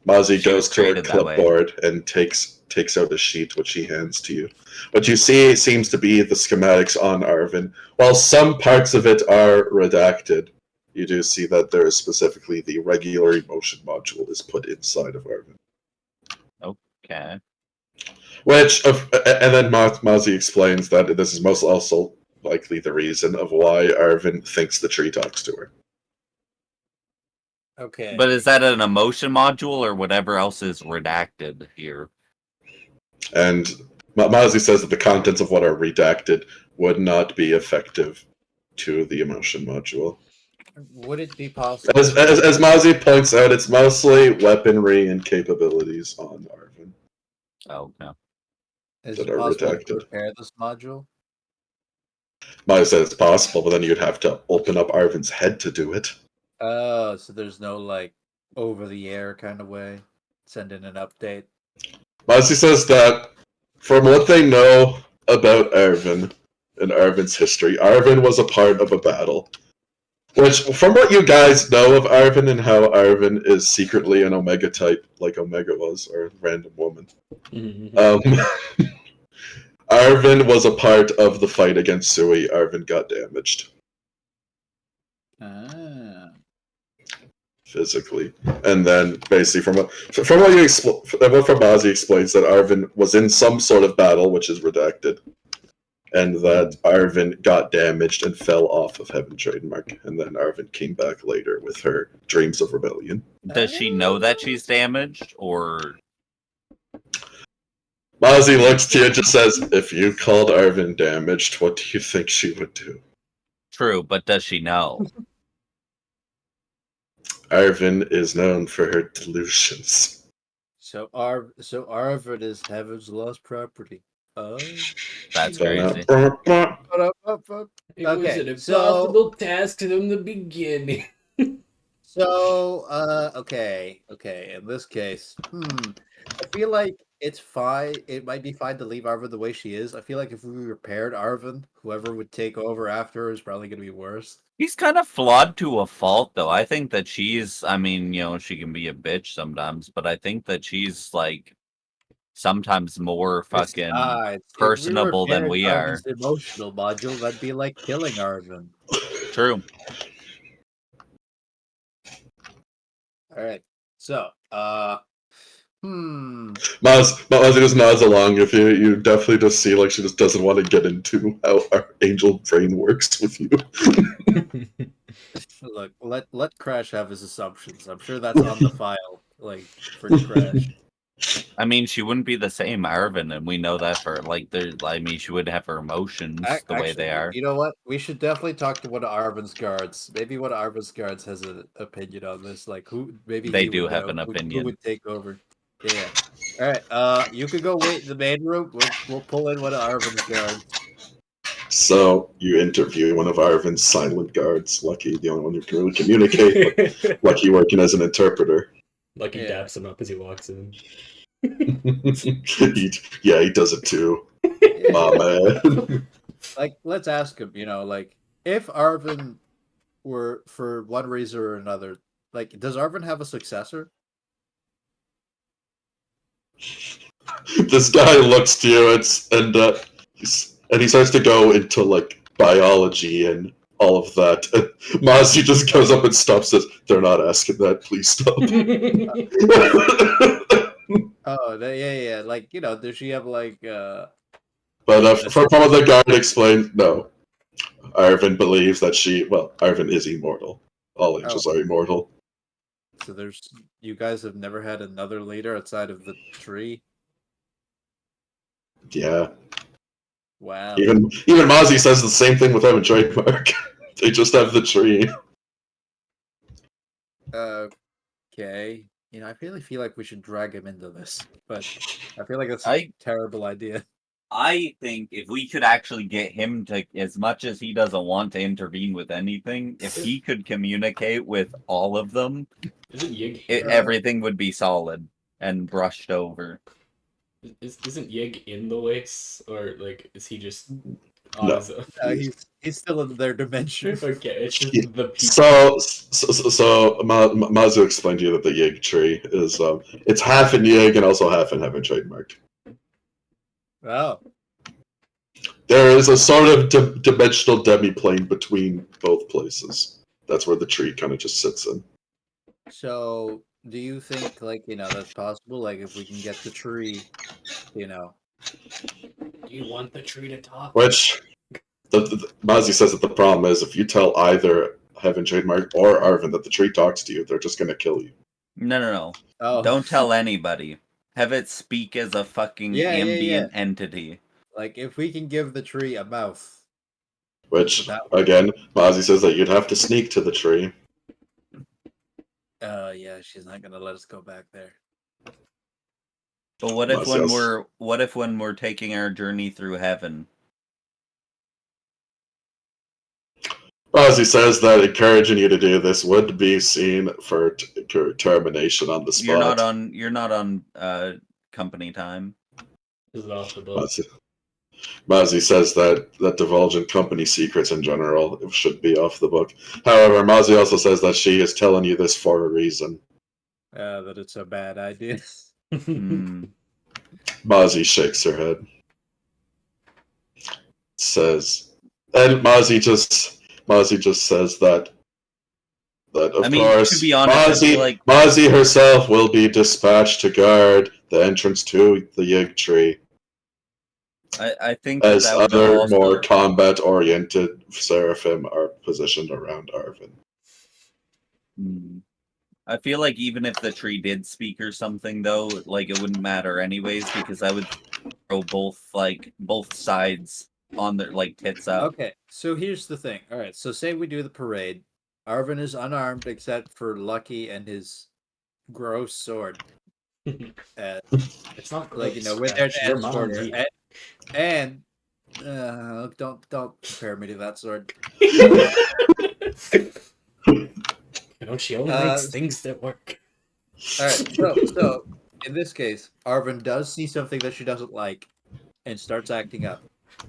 Mozzie goes to her clipboard and takes out a sheet which he hands to you. What you see seems to be the schematics on Arvin. While some parts of it are redacted, you do see that there is specifically the regular emotion module is put inside of Arvin. okay. And then Mozzie explains that this is most also likely the reason of why Arvin thinks the tree talks to her. Okay. But is that an emotion module or whatever else is redacted here? And Mozzie says that the contents of what are redacted would not be effective to the emotion module. Would it be possible? As Mozzie points out, it's mostly weaponry and capabilities on Arvin. Oh, no. Is that it are possible to redacted. repair this module? Mozzie said it's possible, but then you'd have to open up Arvin's head to do it. Oh, so there's no like over the air kind of way. Send in an update. Mozzie says that from what they know about Arvin and Arvin's history, Arvin was a part of a battle. Which, from what you guys know of Arvin and how Arvin is secretly an Omega type, like Omega was, or a random woman, Arvin was a part of the fight against Sui. Arvin got damaged physically, and then basically from what Mozzie explains that Arvin was in some sort of battle, which is redacted, and that Arvin got damaged and fell off of Heaven Trademark, and then Arvin came back later with her dreams of rebellion. Does she know that she's damaged, or... Mozzie looks to you and just says, if you called Arvin damaged, what do you think she would do? True, but does she know? Arvin is known for her delusions. So Arvid is Heaven's lost property. Oh, That's crazy. It was an impossible task from the beginning. So, okay. In this case, I feel like it's fine. It might be fine to leave Arvin the way she is. I feel like if we repaired Arvin, whoever would take over after her is probably going to be worse. He's kind of flawed to a fault, though. I think that she's, I mean, she can be a bitch sometimes, but I think that she's, like, sometimes more fucking personable than we are. Arvin's emotional module, that'd be like killing Arvin. True. Alright, so, Mozzie just nods along. If you definitely just see like she just doesn't want to get into how our angel brain works with you. Look, let Crash have his assumptions. I'm sure that's on the file, like, for Crash. I mean, she wouldn't be the same Arvin, and we know that for, like, she would have her emotions the way they are. You know what? We should definitely talk to one of Arvin's guards. Maybe one of Arvin's guards has an opinion on this. Like, who? Maybe they he do would have know an opinion. Who would take over? Yeah. All right. You could go wait in the main room. We'll pull in one of Arvin's guards. So you interview one of Arvin's silent guards. Lucky, the only one who can really communicate. Lucky working as an interpreter. Lucky daps him up as he walks in. he does it too. Man. Like, let's ask him. Like, if Arvin were for one reason or another, like, does Arvin have a successor? This guy looks to you and he starts to go into like biology and all of that. And Mozzie just goes up and stops us. They're not asking that. Please stop. Oh, yeah. Like, does she have like? But from what the guard explained, no. Arvin believes that Arvin is immortal. All angels are immortal. So you guys have never had another leader outside of the tree? Yeah. Wow. Even Mozzie says the same thing with Heaven Trademark. They just have the tree. Okay. I really feel like we should drag him into this, but I feel like that's a terrible idea. I think if we could actually get him to, as much as he doesn't want to intervene with anything, if he could communicate with all of them, everything would be solid and brushed over. Isn't Yig in the Wix, or like is he just on No. his own? He's still in their dimension. Okay, it's just the people. So Mazu explained to you that the Yig tree is it's half in Yig and also half in Heaven Trademark. Wow. There is a sort of dimensional demi-plane between both places. That's where the tree kind of just sits in. So, do you think, like, that's possible? Like, if we can get the tree, Do you want the tree to talk? Which, Mozzie says that the problem is if you tell either Heaven Trademark or Arvin that the tree talks to you, they're just going to kill you. No. Oh. Don't tell anybody. Have it speak as a fucking Yeah, yeah, ambient entity. Like if we can give the tree a mouth. Which, That- again, Mozzie says that you'd have to sneak to the tree. Yeah, she's not gonna let us go back there. But what if Mozzie when we're taking our journey through heaven? Mozzie says that encouraging you to do this would be seen for termination on the spot. You're not on company time. Is it off the book? Mozzie says that divulging company secrets in general should be off the book. However, Mozzie also says that she is telling you this for a reason. That it's a bad idea. Hmm. Mozzie shakes her head. Says, and Mozzie just says that of I mean, course, to be honest, I feel like Mozzie herself will be dispatched to guard the entrance to the Yig tree. I think As that would other also, more combat-oriented seraphim are positioned around Arvin. Hmm. I feel like even if the tree did speak or something, though, like it wouldn't matter anyways because I would throw both sides on their tits up. Okay, so here's the thing. All right, so say we do the parade. Arvin is unarmed except for Lucky and his gross sword. It's not Like gross. we're there to Your escort mom's her, here. and don't compare me to that sword. She only makes things that work. All right, so in this case, Arvin does see something that she doesn't like, and starts acting up.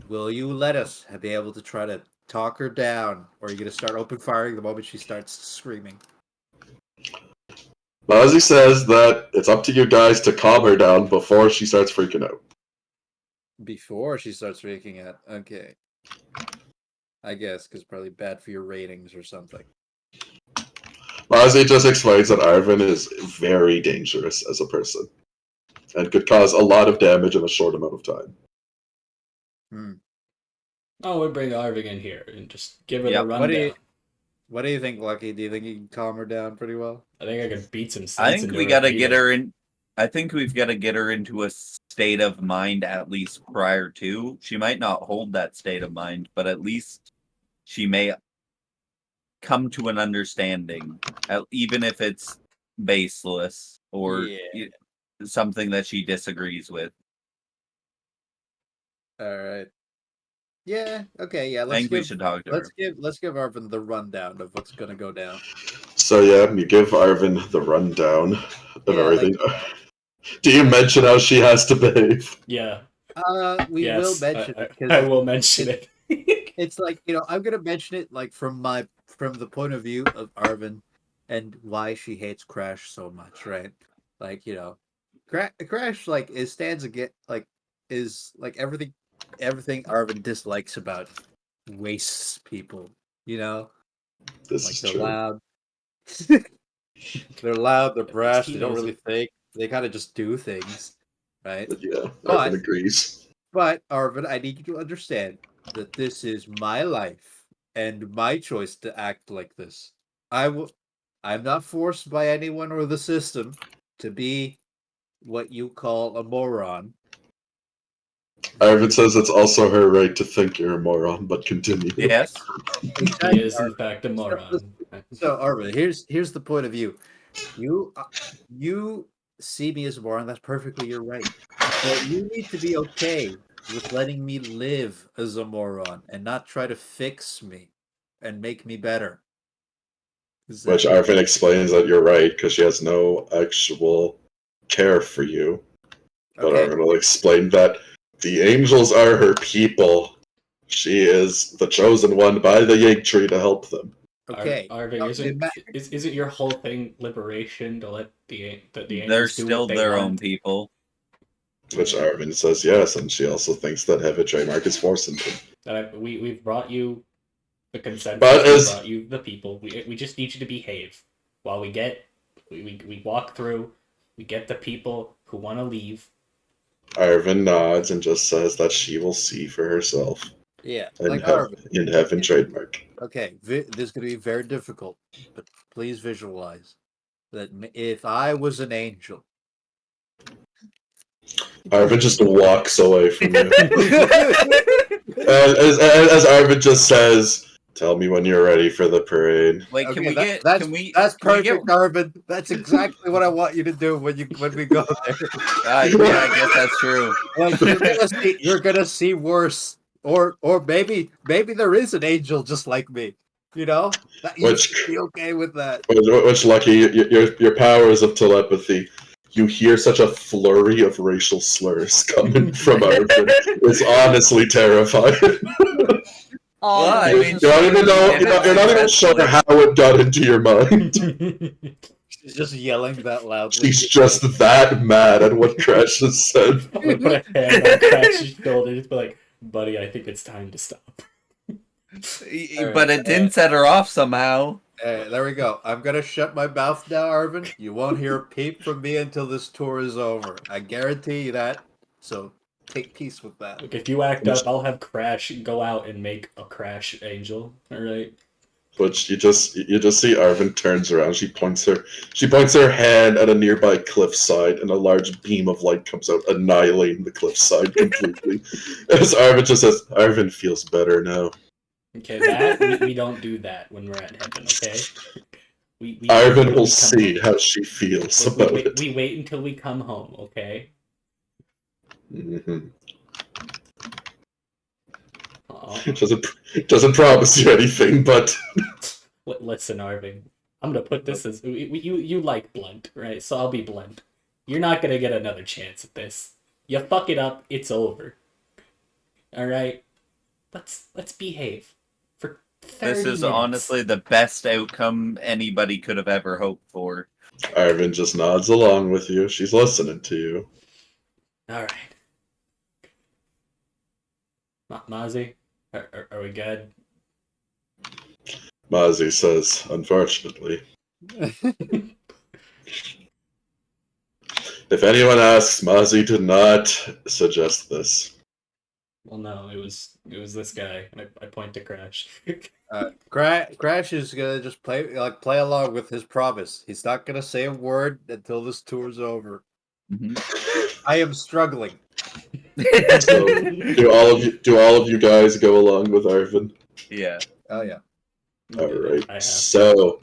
Will you let us be able to try to talk her down, or are you gonna start open firing the moment she starts screaming? Mozzie says that it's up to you guys to calm her down before she starts freaking out. Before she starts freaking out. Okay. I guess, because probably bad for your ratings or something. Mozzie just explains that Arvin is very dangerous as a person and could cause a lot of damage in a short amount of time. Oh, we'll bring Arvin in here and just give her Yep. the rundown. What do you think, Lucky? Do you think you can calm her down pretty well? I think I could beat some sense I think into we her gotta if get needed. her in. I think we've got to get her into a state of mind at least prior to. She might not hold that state of mind, but at least she may come to an understanding, even if it's baseless or Yeah. something that she disagrees with. All right. Yeah. Okay. Yeah. I think we should talk to her. Let's give Arvin the rundown of what's gonna go down. So yeah, you give Arvin the rundown of everything. Do you mention how she has to behave? Yeah. We will mention it because I will mention it. it's like I'm gonna mention it like from the point of view of Arvin and why she hates Crash so much, right? Like Crash stands against is like everything Arvin dislikes about wastes people. This Like is they're true. loud. They're loud. They're brash. He They don't knows really it. think. They kind of just do things, right? But yeah, But- Arvin agrees. But Arvin, I need you to understand that this is my life and my choice to act like this. I'm not forced by anyone or the system to be what you call a moron. Arvin says it's also her right to think you're a moron, but continue. Yes. He is in fact a moron. So Arvin, here's the point of view. You see me as a moron. That's perfectly your right. But you need to be okay with letting me live as a moron and not try to fix me and make me better. Which Arvin explains that you're right because she has no actual care for you. But Okay. Arvin will explain that the angels are her people. She is the chosen one by the Yig tree to help them. Okay. Arvin, Now, isn't your whole thing liberation to let the angels They're do still what they their want? own people. Which Arvin says yes, and she also thinks that Heaven Trademark is forcing them. We've brought you the consensus. But We brought you the people. We just need you to behave while we walk through. We get the people who want to leave. Arvin nods and just says that she will see for herself. Yeah, In, like Arvin. in Heaven Trademark. Okay, this is going to be very difficult, but please visualize that if I was an angel Arvin just walks away from you. As Arvin just says, "Tell me when you're ready for the parade." Wait, can Okay, we get? that's Can we? that's can we perfect, Arvin. That's exactly what I want you to do when we go there. Yeah, I guess that's true. Like you're gonna see worse, or maybe there is an angel just like me. You know, you Which- should be okay with that. Which, Lucky, your powers of telepathy, you hear such a flurry of racial slurs coming from Arvin. It's honestly terrifying. Oh, Well, I the mean, You don't even know. If it's You're not even sure successfully- how it got into your mind. She's just yelling that loudly. She's just that mad at what Crash has said. I'm gonna put a hand on Crash's shoulder and just be like, buddy, I think it's time to stop. But it didn't set her off somehow. Hey, there we go. I'm gonna shut my mouth now, Arvin. You won't hear a peep from me until this tour is over. I guarantee you that. So take peace with that. Look, if you act up, I'll have Crash go out and make a Crash angel. All right. But you just see Arvin turns around. She points her hand at a nearby cliffside, and a large beam of light comes out, annihilating the cliffside completely. As Arvin just says, "Arvin feels better now." Okay, that we don't do that when we're at heaven. Okay. We Arvin we will come see home. how she feels We about wait, it. we wait until we come home. Okay. Mhm. Aw. Doesn't promise you anything, but Listen, Arvin. I'm gonna put this as you like blunt, right? So I'll be blunt. You're not gonna get another chance at this. You fuck it up, it's over. All right. Let's behave for 30 This is minutes. honestly the best outcome anybody could have ever hoped for. Arvin just nods along with you. She's listening to you. All right. Mozzie, are we good? Mozzie says, "Unfortunately, if anyone asks, Mozzie did not suggest this." Well, no, it was this guy, and I point to Crash. Crash is gonna just play along with his promise. He's not gonna say a word until this tour's over. I am struggling. So, do all of you guys go along with Arvin? Yeah. Oh yeah. All I right. have. So,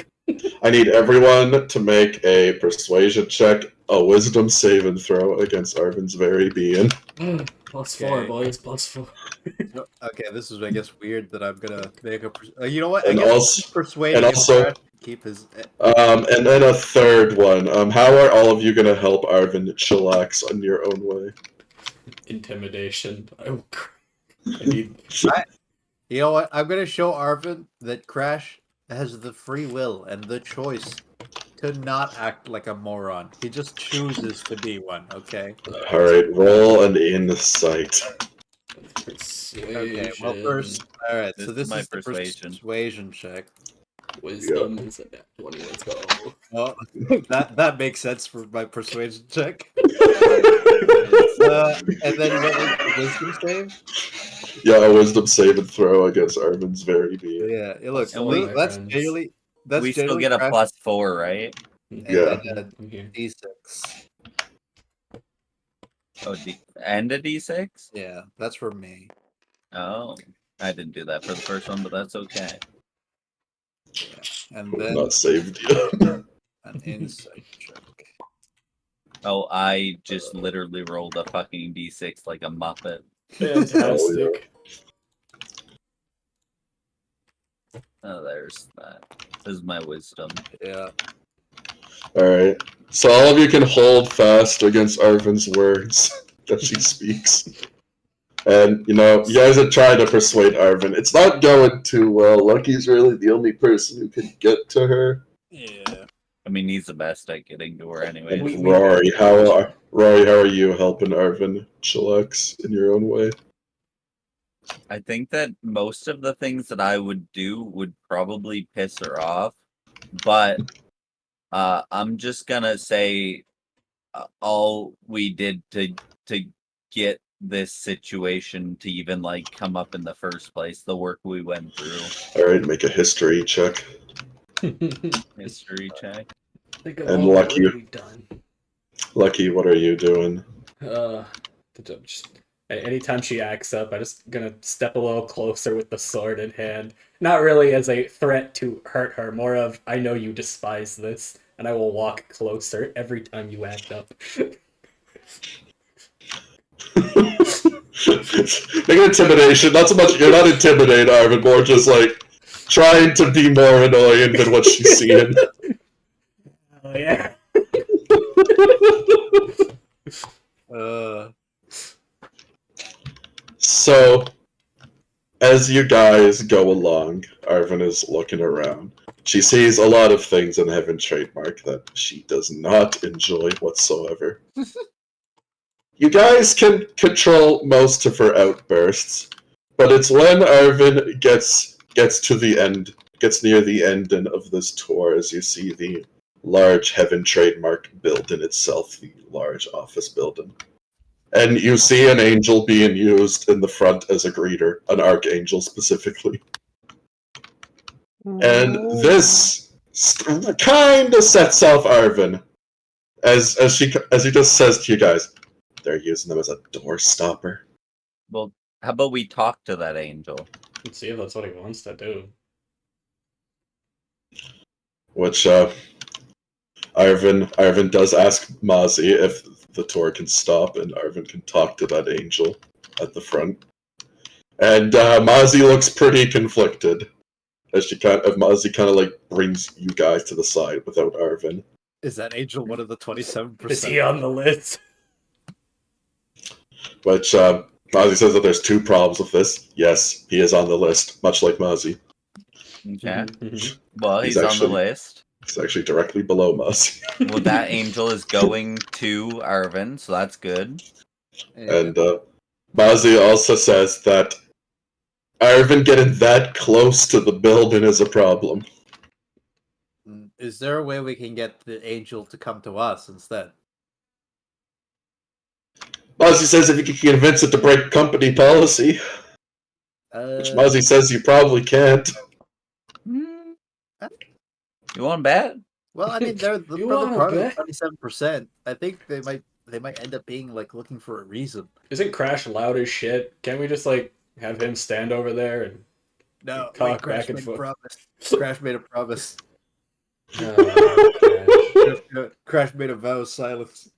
I need everyone to make a persuasion check, a wisdom save and throw against Arvin's very being. +4, Okay. boys, +4. Okay, this is I guess weird that I'm gonna make a. You know what? I And guess also- persuading and also- Crash to keep his. And then a third one. How are all of you gonna help Arvin chillax on your own way? Intimidation. I need. You know what? I'm gonna show Arvin that Crash has the free will and the choice to not act like a moron. He just chooses to be one. Okay. All right, roll an insight. Okay. Well, first, all right. This So is this my is the persuasion. persuasion check. Wisdom is a nat 20. Let's go. Oh, that makes sense for my persuasion check. And then what was the wisdom save? Yeah, a wisdom save and throw against Arvin's very being. Yeah, it looks. And we- That's generally. That's We still generally get a Crash- +4, right? Yeah. And I'm here. D6. Oh, and a D6? Yeah, that's for me. Oh, I didn't do that for the first one, but that's okay. And We're then not saved yet. an insight check. Oh, I just literally rolled a fucking D6 like a muppet. Fantastic. Oh, there's that. This is my wisdom. Yeah. Alright. So all of you can hold fast against Arvin's words that she speaks. And, you guys are trying to persuade Arvin. It's not going too well. Lucky's really the only person who can get to her. Yeah. I mean, he's the best at getting to her anyway. And Rory, how are you helping Arvin chillax in your own way? I think that most of the things that I would do would probably piss her off, but I'm just gonna say all we did to get this situation to even come up in the first place, the work we went through. Alright, make a history check. History check. Think of And all the Lucky. work we've done. Lucky, what are you doing? Anytime she acts up, I'm just gonna step a little closer with the sword in hand. Not really as a threat to hurt her, more of, I know you despise this, and I will walk closer every time you act up. Make an intimidation. Not so much, you're not intimidated, Arvin, more just like trying to be more annoying than what she's seeing. Oh, yeah. So, as you guys go along, Arvin is looking around. She sees a lot of things in Heaven Trademark that she does not enjoy whatsoever. You guys can control most of her outbursts, but it's when Arvin gets to the end, gets near the ending of this tour, as you see the large Heaven Trademark building itself, the large office building. And you see an angel being used in the front as a greeter, an archangel specifically. And this kind of sets off Arvin, as he just says to you guys, they're using them as a door stopper. Well, how about we talk to that angel? Let's see if that's what he wants to do. Which Arvin does ask Mozzie if the tour can stop, and Arvin can talk to that angel at the front. And Mozzie looks pretty conflicted as Mozzie kind of like brings you guys to the side without Arvin. Is that angel one of the 27%? Is he on the list? Which Mozzie says that there's two problems with this. Yes, he is on the list, much like Mozzie. Okay. Mhm. Well, he's on the list. He's actually directly below Mozzie. Well, that angel is going to Arvin, so that's good. And Mozzie also says that Arvin getting that close to the building is a problem. Is there a way we can get the angel to come to us instead? Mozzie says if you can convince it to break company policy, which Mozzie says you probably can't. You want to bet? Well, I mean, they're the You part wanna of bet? 27%. I think they might end up being like looking for a reason. Isn't Crash loud as shit? Can't we just like have him stand over there and No, talk wait, Crash back and made a forth? promise. Crash made a promise. Crash. Crash made a vow of silence.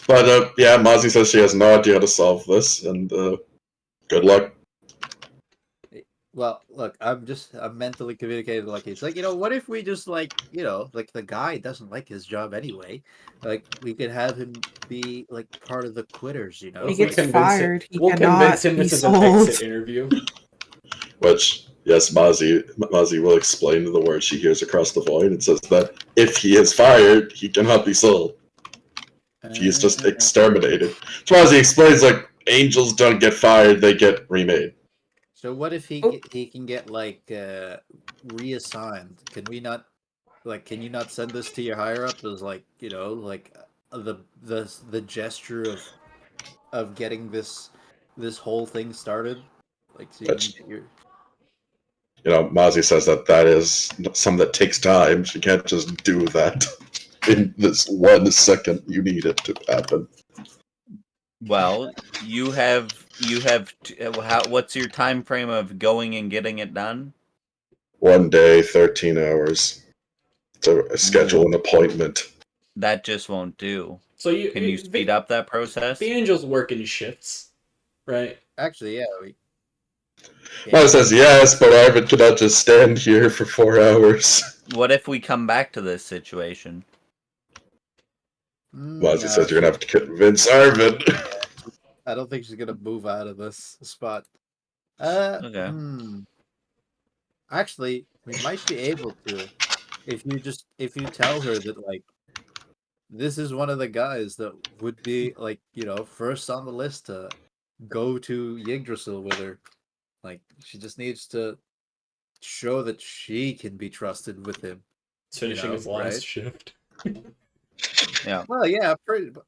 But yeah, Mozzie says she has no idea how to solve this, and good luck. Well, look, I'm mentally communicating like it's like, what if we just like, like the guy doesn't like his job anyway. Like we could have him be like part of the quitters, He We'll gets convince fired. He We'll cannot convince him be this is an sold. exit interview. Which, yes, Mozzie will explain the word she hears across the void and says that if he is fired, he cannot be sold. If he is just exterminated. So Mozzie explains, like, angels don't get fired, they get remade. So what if he can get like reassigned? Can we not can you not send this to your higher up as like, the gesture of getting this whole thing started? Like so Mozzie says that is something that takes time. She can't just do that in this 1 second you need it to happen. Well, you have. What's your time frame of going and getting it done? 1 day, 13 hours to schedule an appointment. That just won't do. So Can you speed up that process? The angels work in shifts, right? actually, yeah. Mozzie says yes, but Arvin cannot just stand here for 4 hours. What if we come back to this situation? Mozzie says you're gonna have to convince Arvin. I don't think she's gonna move out of this spot. Okay. Actually, we might be able to if you tell her that like this is one of the guys that would be like first on the list to go to Yggdrasil with her. Like she just needs to show that she can be trusted with him. It's finishing his last right? shift. Yeah. Well, yeah,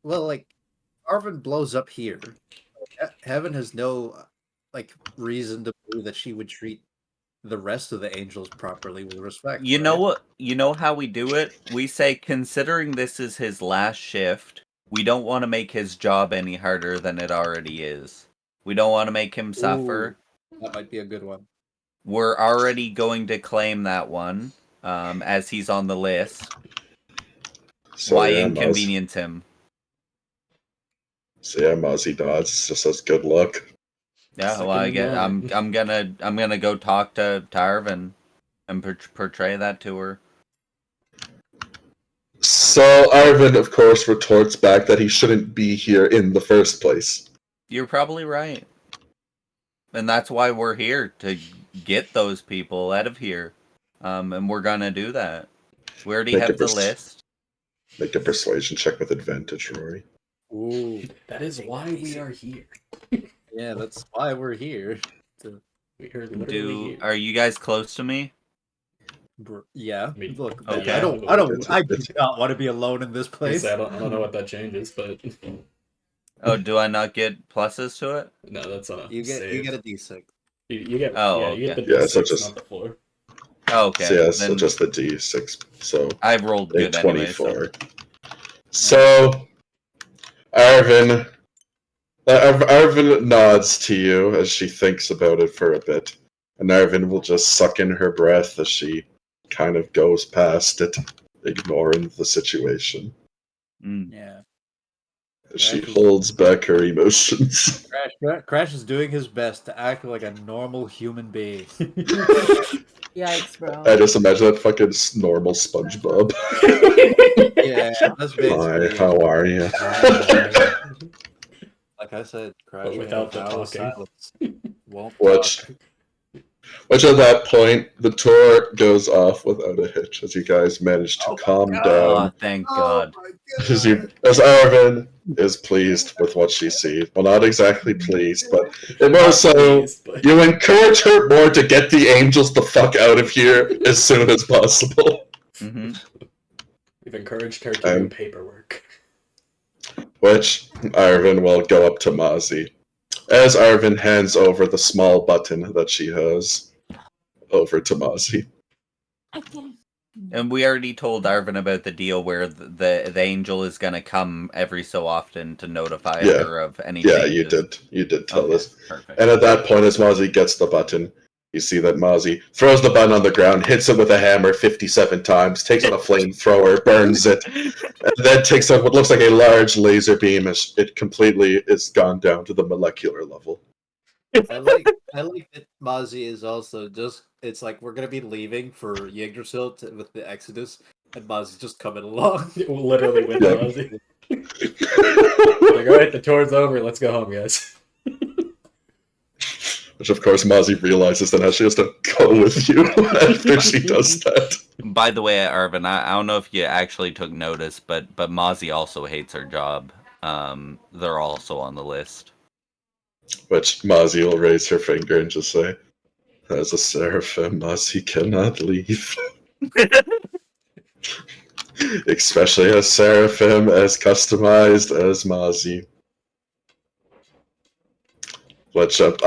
like Arvin blows up here. Heaven has no reason to believe that she would treat the rest of the angels properly with respect. You know what? You know how we do it? We say, considering this is his last shift, we don't want to make his job any harder than it already is. We don't want to make him suffer. Ooh, that might be a good one. We're already going to claim that one, as he's on the list. So Why yeah, inconvenience him? Mozzie nods. Just says good luck. Yeah, well, I get. I'm gonna go talk to Arvin and portray that to her. So Arvin, of course, retorts back that he shouldn't be here in the first place. You're probably right, and that's why we're here to get those people out of here. And we're gonna do that. We already Make a have the pers- list. Make a persuasion check with advantage, Rory. Ooh, That is why we are here. yeah, that's why we're here. We are literally here. Are you guys close to me? Yeah, I mean, look, okay. man, I do not want to be alone in this place. I don't know what that changes, but Oh, do I not get pluses to it? no, that's on a You get save. a D6. You get Oh, you get the Yeah, D6, so just- not the floor. Oh, okay. So yeah, Then so just the D6. So I've rolled a good anyway. So 24. So Arvin nods to you as she thinks about it for a bit, and Arvin will just suck in her breath as she kind of goes past it, ignoring the situation. Yeah. She holds back her emotions. Crash is doing his best to act like a normal human being. Yikes, bro. I just imagine that fucking normal SpongeBob. Yeah, that's basically. Hi, how are you? Like I said, Crash But without the vow of talking. silence. Won't Which- talk. Which at that point, the tour goes off without a hitch as you guys manage to calm oh, down. thank God. As Arvin is pleased with what she sees. Well, not exactly pleased, but more so, you encourage her more to get the angels the fuck out of here as soon as possible. Mm-hmm. We've encouraged her to do paperwork. Which Arvin will go up to Mozzie. As Arvin hands over the small button that she has over to Mozzie. And we already told Arvin about the deal where the angel is gonna come every so often to notify Yeah. her of any Yeah, changes. you did tell us. Perfect. And at that point, as Mozzie gets the button, you see that Mozzie throws the button on the ground, hits it with a hammer 57 times, takes out a flamethrower, burns it, and then takes out what looks like a large laser beam as it completely is gone down to the molecular level. I like that Mozzie is also just. It's like we're gonna be leaving for Yggdrasil with the Exodus, and Mozzie's just coming along. Literally with Yeah. Ozzy. Like, alright, the tour's over, let's go home, guys. Which, of course, Mozzie realizes that she has to go with you after she does that. By the way, Arvin, I don't know if you actually took notice, but Mozzie also hates her job. They're also on the list. Which Mozzie will raise her finger and just say, as a seraphim, Mozzie cannot leave. Especially a seraphim as customized as Mozzie. Which Arvin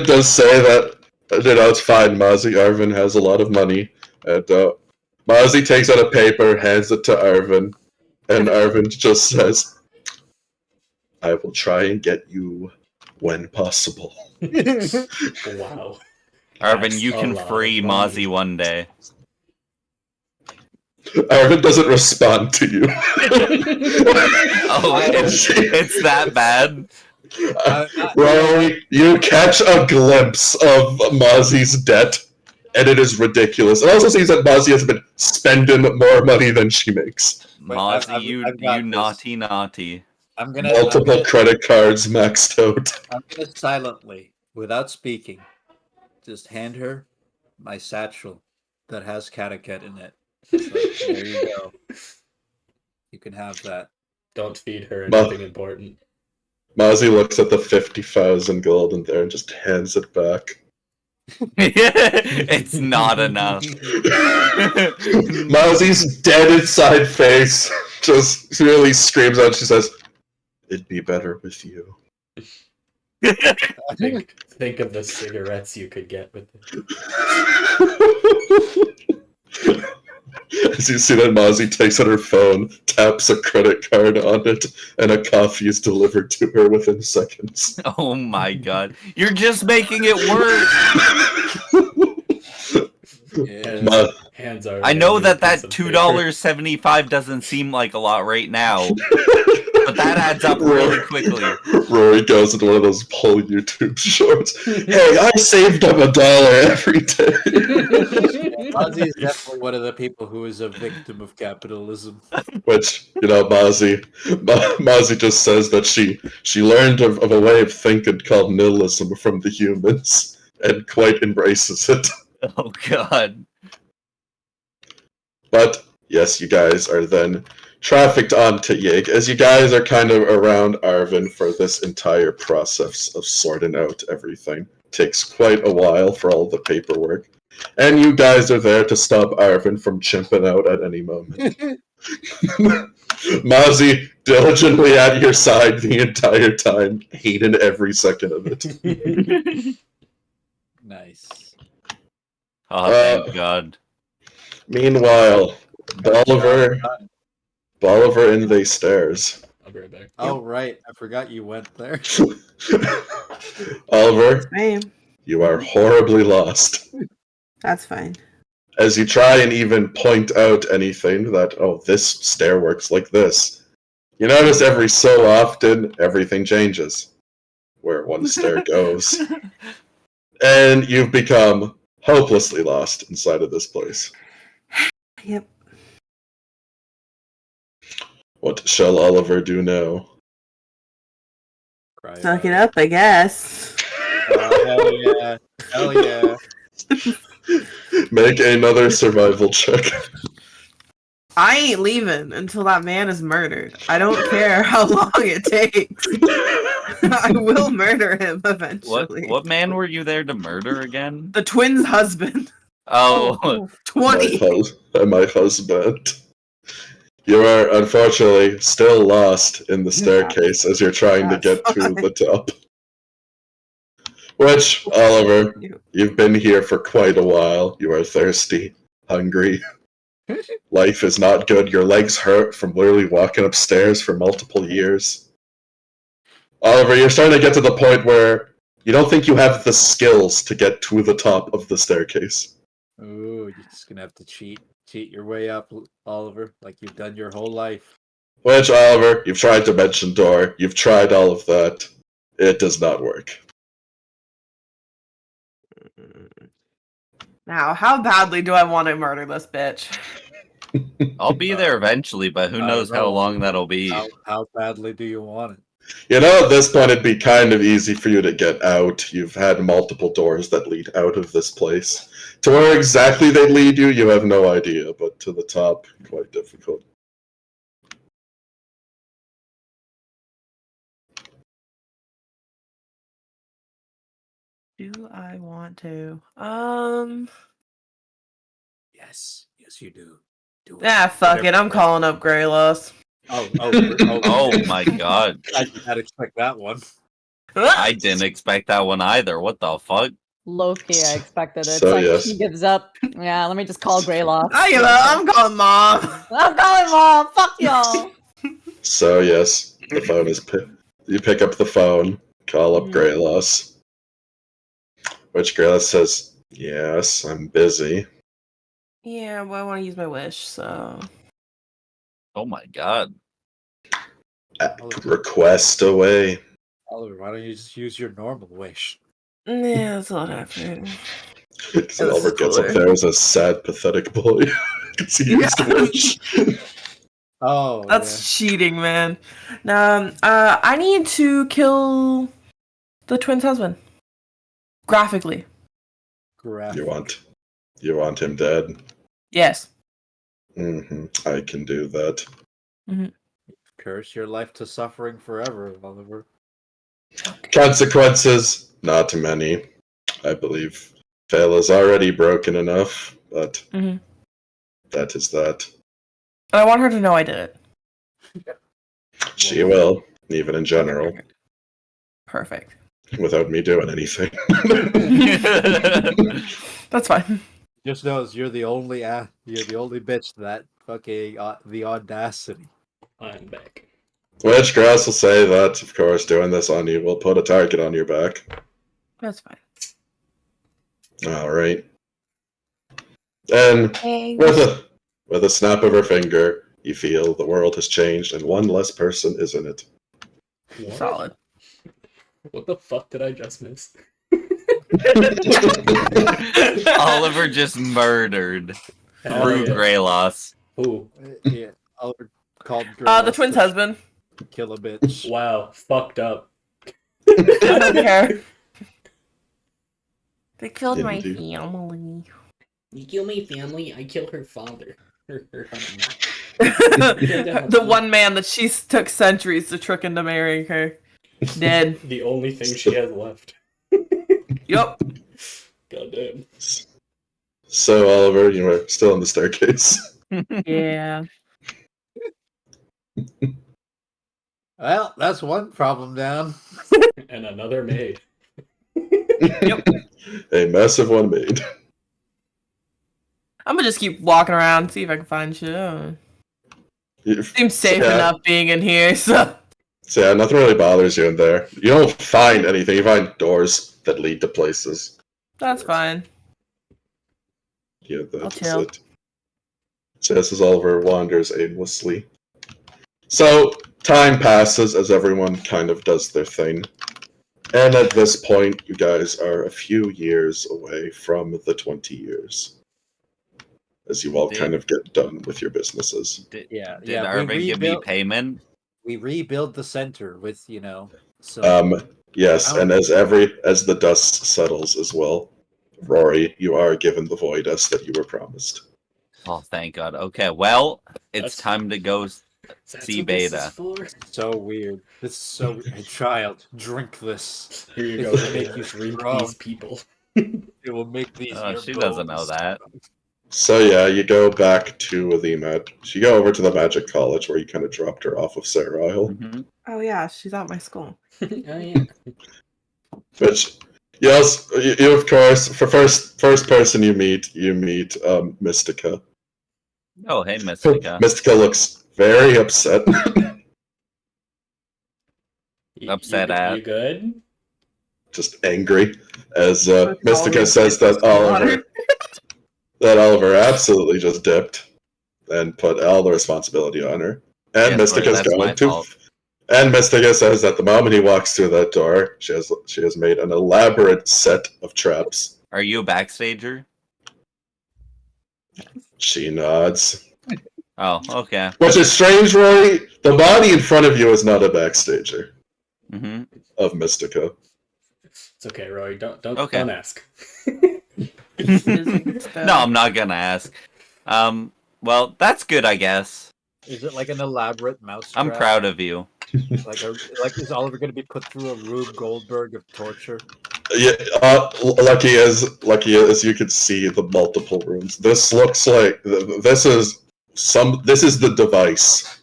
does say that, it's fine, Mozzie. Arvin has a lot of money. And Mozzie takes out a paper, hands it to Arvin, and Arvin just says, I will try and get you when possible. Wow. Arvin, That's you a can lot of free money. Mozzie one day. Arvin doesn't respond to you. Oh, it's that bad? Rory, you catch a glimpse of Mozzie's debt, and it is ridiculous. It also seems that Mozzie has been spending more money than she makes. Wait, Mozzie, I've got you this. naughty. I'm gonna Multiple credit cards maxed out. I'm gonna silently, without speaking, just hand her my satchel that has catechit in it. Just like, there you go. You can have that. Don't feed her Mo- anything important. Mozzie looks at the 50,000 gold in there and just hands it back. It's not enough. Mozzie's dead inside face just really screams out. She says, "It'd be better with you." Think of the cigarettes you could get with it. As you see that Mozzie takes out her phone, taps a credit card on it, and a coffee is delivered to her within seconds. Oh my god. You're just making it worse. Yeah. Ma- Hands are. I know that piece of paper. $2.75 doesn't seem like a lot right now, but that adds up really quickly. Rory goes into one of those whole YouTube shorts. Hey, I saved up $1 every day. Ozzy is definitely one of the people who is a victim of capitalism. Which, Mozzie just says that she learned of a way of thinking called nihilism from the humans and quite embraces it. Oh god. But yes, you guys are then trafficked onto Yig, as you guys are kind of around Arvin for this entire process of sorting out everything. Takes quite a while for all the paperwork. And you guys are there to stop Arvin from chimping out at any moment. Mozzie diligently at your side the entire time, hating every second of it. Nice. Oh, thank god. Meanwhile, Bolivar in the stairs. I'll be right back. Oh, right. I forgot you went there. Oliver, Same. you are horribly lost. That's fine. As you try and even point out anything that, this stair works like this, you notice every so often everything changes where one stair goes. And you've become hopelessly lost inside of this place. Yep. What shall Oliver do now? Cry Suck it about up, I guess. Hell yeah. Hell yeah. Make another survival check. I ain't leaving until that man is murdered. I don't care how long it takes. I will murder him eventually. What man were you there to murder again? The twins' husband. Oh, 20. My husband. You are unfortunately still lost in the staircase as you're trying to get to the top. Which, Oliver, you've been here for quite a while. You are thirsty, hungry. Life is not good. Your legs hurt from literally walking upstairs for multiple years. Oliver, you're starting to get to the point where you don't think you have the skills to get to the top of the staircase. Ooh, you're just gonna have to cheat your way up, Oliver, like you've done your whole life. Which, Oliver, you've tried Dimension Door. You've tried all of that. It does not work. Now, how badly do I want to murder this bitch? I'll be there eventually, but who knows how long that'll be. How badly do you want it? At this point, it'd be kind of easy for you to get out. You've had multiple doors that lead out of this place. To where exactly they lead you, you have no idea, but to the top, quite difficult. Do I want to? Yes, you do. Do it. Ah, fuck it. I'm calling up Greyloss. Oh my god. I did not expect that one. I didn't expect that one either. What the fuck? Low-key, I expected it. It's So, like yes. he gives up. Yeah, let me just call Greylock. I'm calling Mom. I'm calling Mom. Fuck y'all. So, yes, the phone is you pick up the phone, call up Greyloss. Which Greyloss says, yes, I'm busy. Yeah, well, I want to use my wish, so. Oh my god. Request away. Oliver, why don't you just use your normal wish? Yeah, that's all I have to do. Because Oliver gets up there as a sad, pathetic boy. Because he used to wish. Oh, That's cheating, man. Now, I need to kill the twins' husband. Graphically. yeah. You want him dead? Yes. I can do that. Curse your life to suffering forever, Oliver. Consequences? Not many. I believe Fail is already broken enough, but that is that. And I want her to know I did it. She will, even in general, Perfect. without me doing anything. That's fine. Just knows you're the only bitch that fucking the audacity. I'm back. Which Grass will say that, of course, doing this on you will put a target on your back. That's fine. Alright. And with a snap of her finger, you feel the world has changed and one less person is in it. What? Solid. What the fuck did I just miss? Oliver just murdered Hell through yeah. Greyloss. Ooh, Yeah, Oliver called The twins' husband. kill a bitch. wow, fucked up. I don't care. They killed my Indeed. family. You kill my family, I kill her father. Her husband. The one man that she took centuries to trick into marrying her. Dead. The only thing she has left. Yup. Goddamn. So, Oliver, you are still in the staircase. Yeah. Well, that's one problem down. And another maid. A massive one made. I'm gonna just keep walking around, see if I can find shit. Seems safe enough being in here, so. So yeah, nothing really bothers you in there. You don't find anything. You find doors that lead to places. That's fine. Yeah, I'll that's chill. it. Just as Oliver wanders aimlessly. So time passes as everyone kind of does their thing. And at this point, you guys are a few years away from the 20 years. As you all kind of get done with your businesses. Did Yeah, Irvin give me payment? We rebuild the center with, some Yes, and as the dust settles as well, Rory, you are given the Voidus that you were promised. Oh, thank God. Okay, well, it's That's- time to go That's see what this is Beta. for? so weird. This is so weird. Hey, child, drink this. Here you It go. will make you Drink strong. these people. It will make these. Oh, your she doesn't know bones that. strong. So yeah, you go back to you go over to the Magic College where you kind of dropped her off of Sarah Isle. Mhm. Oh yeah, she's at my school. Oh yeah. Which, yes, you of course, for first person you meet Mystica. Oh, hey, Mystica. Mystica looks very upset. Upset you, at. You good? Just angry as That's Mystica always says good that water. Oliver absolutely just dipped and put all the responsibility on her. And Yes, Rory, Mystica's that's my going to. fault. And Mystica says that the moment he walks through that door, she has made an elaborate set of traps. Are you a backstager? She nods. Oh, okay. Which is strange, Rory. The body in front of you is not a backstager Mm-hmm. of Mystica. It's okay, Roy. Don't Okay. don't ask. No, I'm not gonna ask. Well, that's good, I guess. Is it like an elaborate mouse? I'm proud of you. Like is Oliver going to be put through a Rube Goldberg of torture? Yeah, lucky as you could see the multiple rooms. This looks like this is the device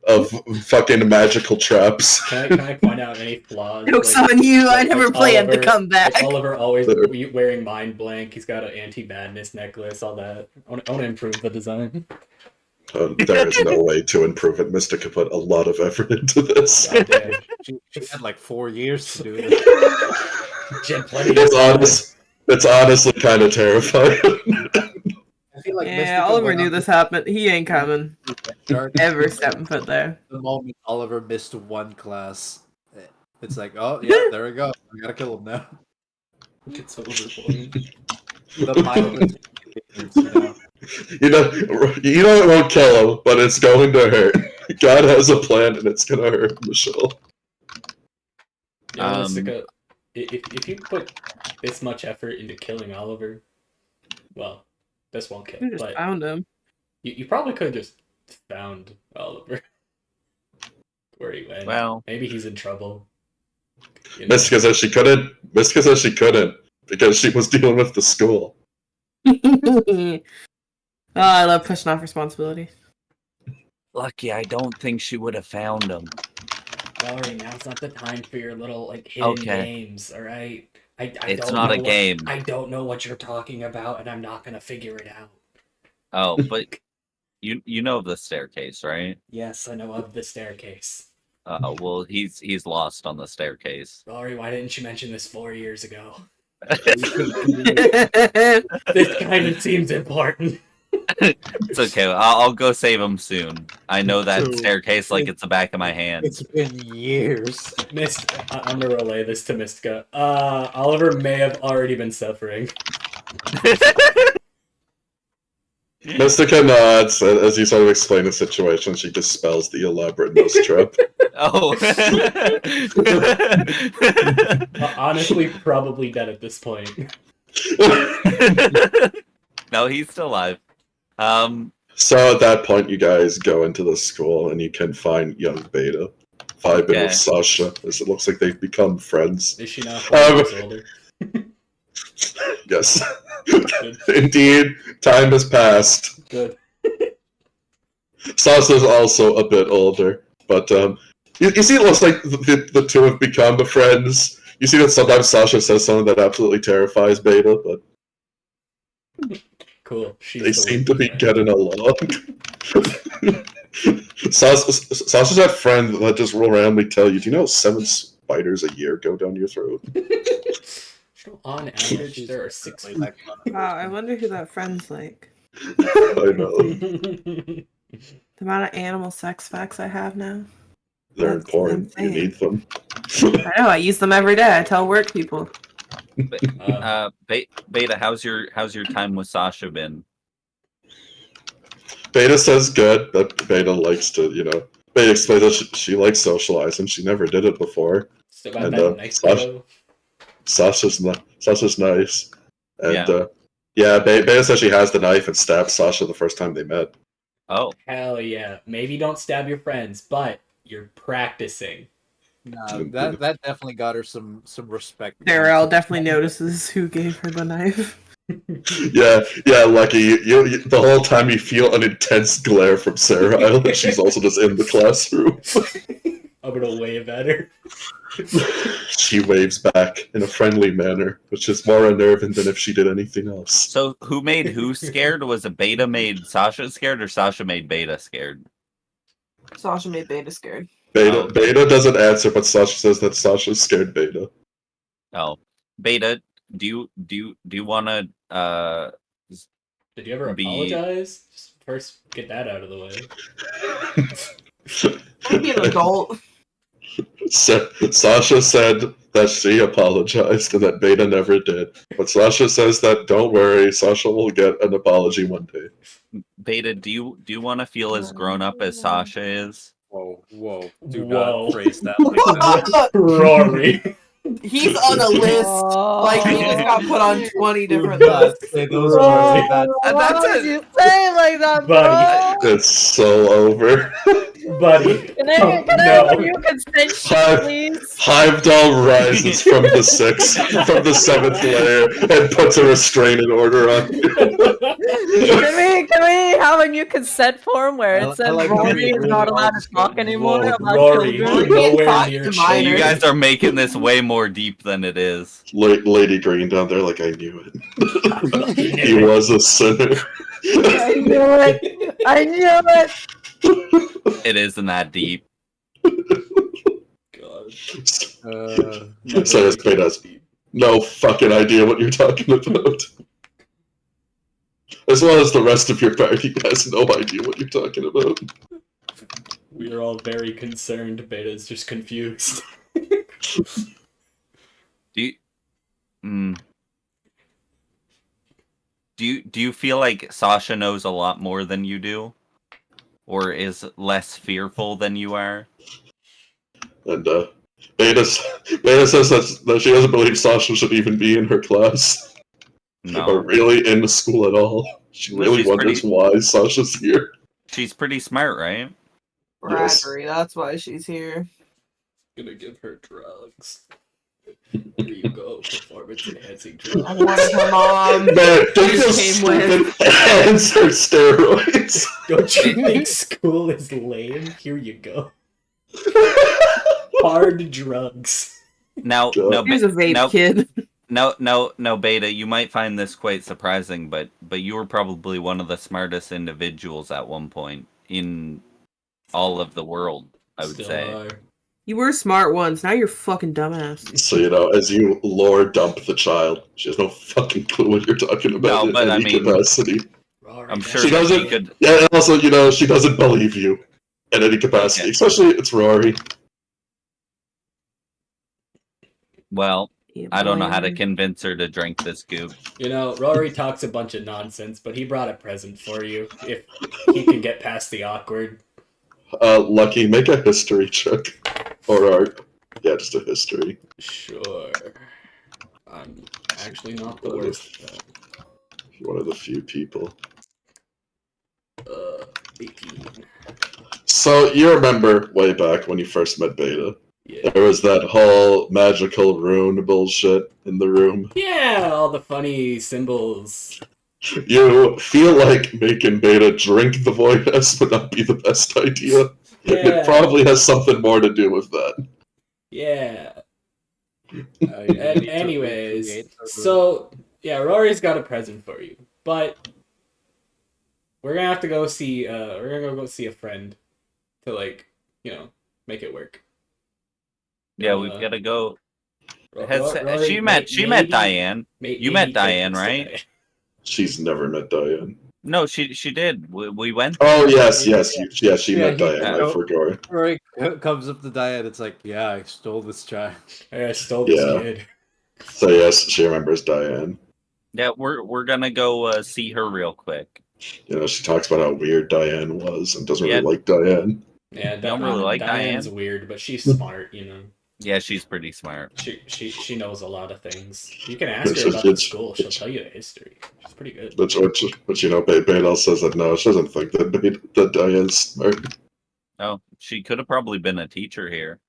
of fucking magical traps. Can I point out any flaws? Joke's on you, I like never planned to Oliver- come back. Like Oliver always wearing mind blank. He's got an anti-madness necklace, all that. I want to improve the design. There is no way to improve it. Mystica put a lot of effort into this. Goddamn. She had like 4 years to do it. She had plenty of time. It's honestly kind of terrifying. I feel like Yeah, Mystica Oliver went knew on this happened. He ain't coming. dark Ever stepping foot there. the moment Oliver missed one class. It's like, oh yeah, there we go. We gotta kill him now. It's over for him. The mildest inconvenience, You know it won't kill him, but it's going to hurt. God has a plan, and it's gonna hurt Michelle. Yeah, Mystica, if you put this much effort into killing Oliver, well, this won't kill. You just But found him. you probably could have just found Oliver where he went. Well, Maybe he's in trouble. You know? Mystica says she couldn't. Mystica says she couldn't because she was dealing with the school. Oh, I love pushing off responsibility. Lucky, I don't think she would have found him. Sorry, now's not the time for your little hidden Okay. games. All right, It's don't not know a game. I don't know what you're talking about, and I'm not gonna figure it out. Oh, but you know the staircase, right? Yes, I know of the staircase. Well, he's lost on the staircase. Rory, why didn't you mention this 4 years ago? It's This kind of seems important. It's okay. I'll go save him soon. I know that So, staircase like it's the back of my hand. It's been years. I'm gonna relay this to Mystica. Oliver may have already been suffering. Mystica nods as you sort of explain the situation. She dispels the elaborate nose trap. Oh. Honestly, probably dead at this point. No, he's still alive. So at that point, you guys go into the school and you can find young Beta vibing Okay. with Sasha, as it looks like they've become friends. Is she now 4 years older? Yes, Good. indeed, time has passed. Good. Sasha's also a bit older, but you see, it looks like the two have become friends. You see that sometimes Sasha says something that absolutely terrifies Beta, but Cool. She's they the seem weak to be friend. getting along. Sasha's that friend that just will randomly tell you, do you know 7 spiders a year go down your throat? On average, there are 6 wow, I wonder who that friend's like. I know. The amount of animal sex facts I have now. They're That's important. You insane. need them. I know, I use them every day. I tell work people. Beta, how's your time with Sasha been? Beta says good, but Beta likes to, Beta explains that she likes socializing. She never did it before. It's about And, that nice Sasha- though. Sasha's nice. And, Beta says she has the knife and stabbed Sasha the first time they met. Oh, Hell yeah. Maybe don't stab your friends, but you're practicing. No, that definitely got her some respect. Darrell definitely notices who gave her the knife. Yeah, Lucky. You the whole time you feel an intense glare from Sarah Isle, and she's also just in the classroom. I'm gonna wave at her. She waves back in a friendly manner, which is more unnerving than if she did anything else. so who made who scared? Was it Beta made Sasha scared, or Sasha made Beta scared? Sasha made Beta scared. Beta doesn't answer, but Sasha says that Sasha scared Beta. Oh, Beta, do you want to Did you ever Be- apologize? Just first get that out of the way. I'm being an adult. Sasha said that she apologized and that Beta never did. But Sasha says that don't worry, Sasha will get an apology one day. Beta? Do you want to feel as grown up as Sasha is? Whoa. Do Whoa. not phrase that like that. Rory. He's on a list. Like he just got put on 20 different lists. Say those words like that. That's Why would it. you say it like that, Buddy. bro? It's so over. Buddy. Can I have you consent sheet, please? Heimdall rises from the from the 7th layer, and puts a restraining order on you. Can we have a new consent form where I it says like how Rory we is really not all allowed to just talk go, anymore whoa. about Rory, children? nowhere Talk near to children. minors. You guys are making this way more deep than it is. Lady Green down there, like, I knew it. He was a sinner. I knew it. I knew it. It isn't that deep. God. So it's Beta has no fucking idea what you're talking about. As well as the rest of your party has no idea what you're talking about. We are all very concerned. Beta's just confused. Do you, do you feel like Sasha knows a lot more than you do? Or is less fearful than you are? And Beta says that she doesn't believe Sasha should even be in her class. Or No. really in the school at all. She No, really she's wonders why Sasha's here. She's pretty smart, right? Yes. Bribery, that's why she's here. Gonna give her drugs. Here you go, performance enhancing drugs. I wanted her mom. Man, don't She just came with- stupid answer steroids. Don't you think school is lame? Here you go. Hard drugs. Now, God. now, Here's a vape now, kid. No, Beta. You might find this quite surprising, but you were probably one of the smartest individuals at one point in all of the world. I would Still say. are. You were smart once. Now you're fucking dumbass. So, as you lore dump the child, she has no fucking clue what you're talking about No, but in I any mean, capacity. Rory, I'm that's sure She that doesn't. he could. Yeah, and also, she doesn't believe you in any capacity. Okay. Especially, it's Rory. Well, Yeah, I don't know how to boy. convince her to drink this goop. Rory talks a bunch of nonsense, but he brought a present for you if he can get past the awkward. Lucky, make a history check. Or art. Yeah, just a history. Sure. I'm actually not the worst at that. One of the few people. 18. So, you remember way back when you first met Beta. Yeah. There was that whole magical rune bullshit in the room. Yeah, all the funny symbols. You feel like making Beta drink the Void S would not be the best idea. It Yeah. probably has something more to do with that. Yeah. You need to Anyways, recreate the room. so yeah, Rory's got a present for you, but we're gonna have to go see. We're gonna go see a friend to make it work. Yeah, we've got to go. Rory She met maybe- Diane. You met maybe Diane, take us to right? Diane. She's never met Diane. No, she did. We went. Oh, yes, she Yeah, met he- Diane, I forgot. Rory comes up to Diane. It's like, yeah, I stole this child. I stole this Yeah. kid. So, yes, she remembers Diane. Yeah, we're gonna go see her real quick. She talks about how weird Diane was and doesn't Yeah. really like Diane. Yeah, You don't really like Diane's Diane? weird, but she's smart. Yeah, she's pretty smart. She knows a lot of things. You can ask It's- her about the it's- school. She'll tell you the history. She's pretty good. But Beta says that no, she doesn't think that Diane's smart. Oh, she could have probably been a teacher here.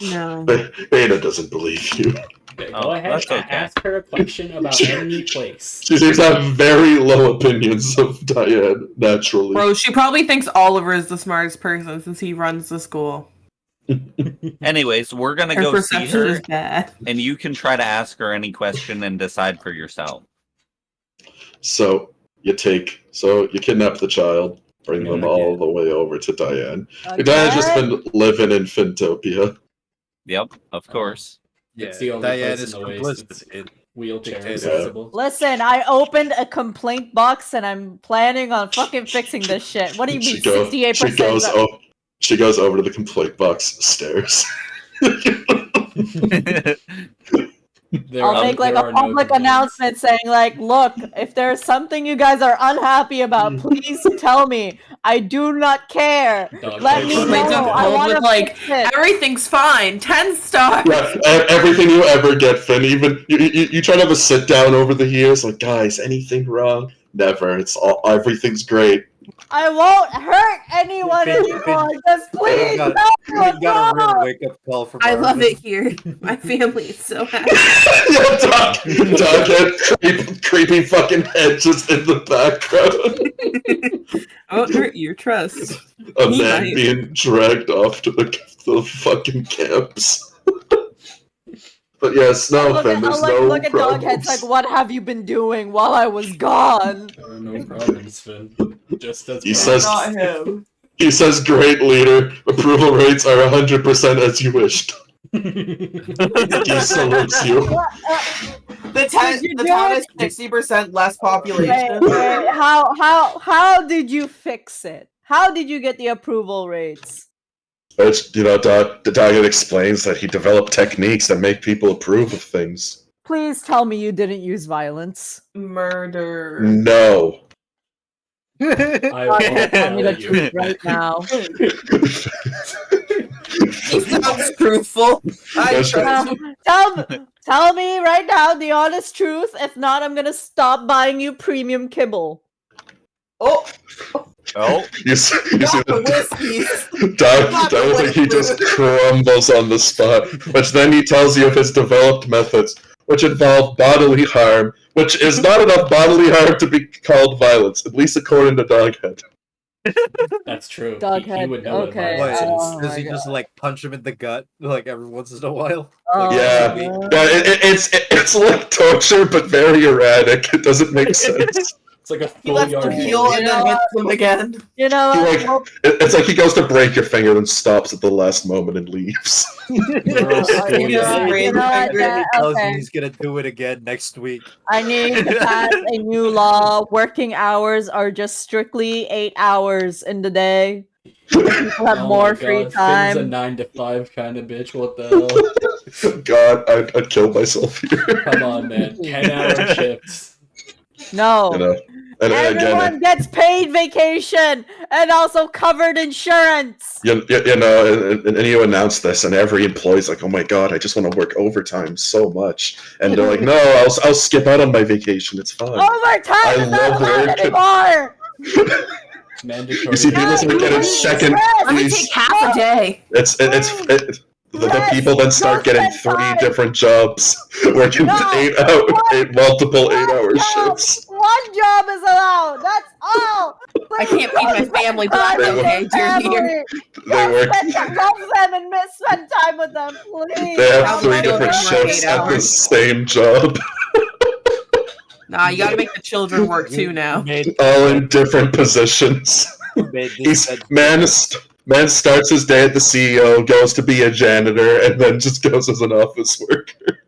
No. Beta doesn't believe you. Okay, Oh, go ahead that's and okay. ask her a question about any place. She seems to have very low opinions of Diane, naturally. Bro, she probably thinks Oliver is the smartest person since he runs the school. Anyways, we're gonna Her go see perception her, is bad. and you can try to ask her any question and decide for yourself. So you kidnap the child, bring them Yeah. all the way over to Diane. Diane's just been living in Fintopia. Yep, of course. It's the only Diane place is in the West complicit that's in wheelchair dictator. accessible. Listen, I opened a complaint box and I'm planning on fucking fixing this shit. What do you mean, 68%? She goes over to the complaint box stairs. I'll make like a public announcement saying like, look, if there's something you guys are unhappy about, please tell me. I do not care. Let me know. Like, I want to like, fix it. everything's fine. 10 stars. Yeah, everything you ever get, Finn. Even you try to have a sit down over the years, like, guys, anything wrong? Never. Everything's great. I won't hurt anyone anymore. Just please got no. a real wake-up call from I love Marvin. it here. My family is so happy. Doc had creepy fucking head just in the background. I won't hurt your trust. A He man might. being dragged off to the fucking camps. But yes, no, Finn, there's no Look at problems. Doghead's like, what have you been doing while I was gone? No problems, Finn. Just as He problems. says- Not him. He says, great leader, approval rates are 100% as you wished. He salutes you. The Did you do town it? is 60% less population. Wait, how did you fix it? How did you get the approval rates? It's, Doggett explains that he developed techniques that make people approve of things. Please tell me you didn't use violence. Murder. No. I Tell won't me the tell truth you. right now. He sounds truthful. I trust him. Tell me right now the honest truth. If not, I'm gonna stop buying you premium kibble. Oh, Oh, You see not the that whiskeys. Doug, I think he just crumbles on the spot, which then he tells you of his developed methods, which involve bodily harm, which is not enough bodily harm to be called violence, at least according to Doghead. That's true. He Doghead, would know okay. what violence is. Oh Does my he just God. like punch him in the gut like every once in a while? Oh, Like, Yeah. maybe? Yeah, it's like torture, but very erratic. It doesn't make sense. It's like a He lets full them yard heal bully. and then hits them again. You know He, what? like, Well, it's like he goes to break your finger and stops at the last moment and leaves. Girl, school you yard. know, you know what? Yeah, He tells you Okay. he's gonna do it again next week. I need to pass a new law. Working hours are just strictly 8 hours in the day. People have Oh more my free God, Finn's a time. 9 to 5 kind of bitch. What the hell? God, I'd kill myself here. Come on, man. 10-hour shifts. No. You know, and Everyone again, gets paid vacation and also covered insurance. you know, and you announce this, and every employee's like, "Oh my God, I just want to work overtime so much," and they're like, "No, I'll skip out on my vacation. It's fine." Overtime I is not love allowed working. anymore. Mandatory. You see, people Guys, start getting please second. rest. Let me Please, take half a day. the people then start Don't getting spend 3 time. different jobs, working No, multiple one 8-hour job. shifts. One job is allowed. That's all. I can't feed my family, but Time that's with okay, your dear. family. They work. Love them and spend time with them, please. They have How 3 the different children work shifts 8 at the hours. same job, Nah, you gotta make the children work too now. all in different positions. Man starts his day at the CEO, goes to be a janitor, and then just goes as an office worker.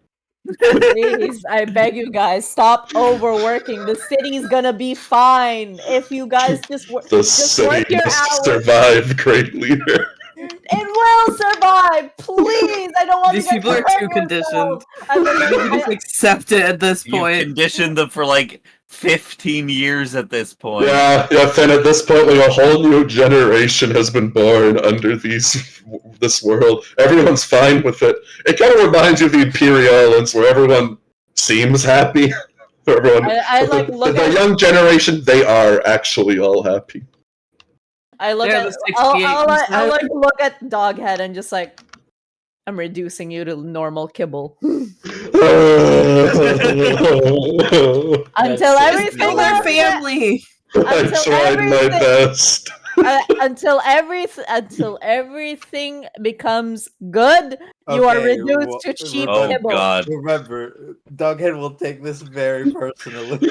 Please, I beg you guys, stop overworking. The city's gonna be fine if you guys just work. The Just work city your must hours. survive, great leader. It will survive. Please, I don't want These to get people are hurt too conditioned. And then You just accept it at this You've point. conditioned them for like 15 years at this point. Yeah, Finn, at this point, like, a whole new generation has been born under this world. Everyone's fine with it. It kind of reminds you of the Imperial Islands, where everyone seems happy. Everyone, I like look the at young generation, they are actually all happy. I look They're at the I 68%. like to look at Doghead and just like I'm reducing you to normal kibble until That's everything Kill their else- family. I Until tried my everything- best. until everything becomes good. You are Okay, reduced to cheap Oh kibble. God. Remember, Doghead will take this very personally.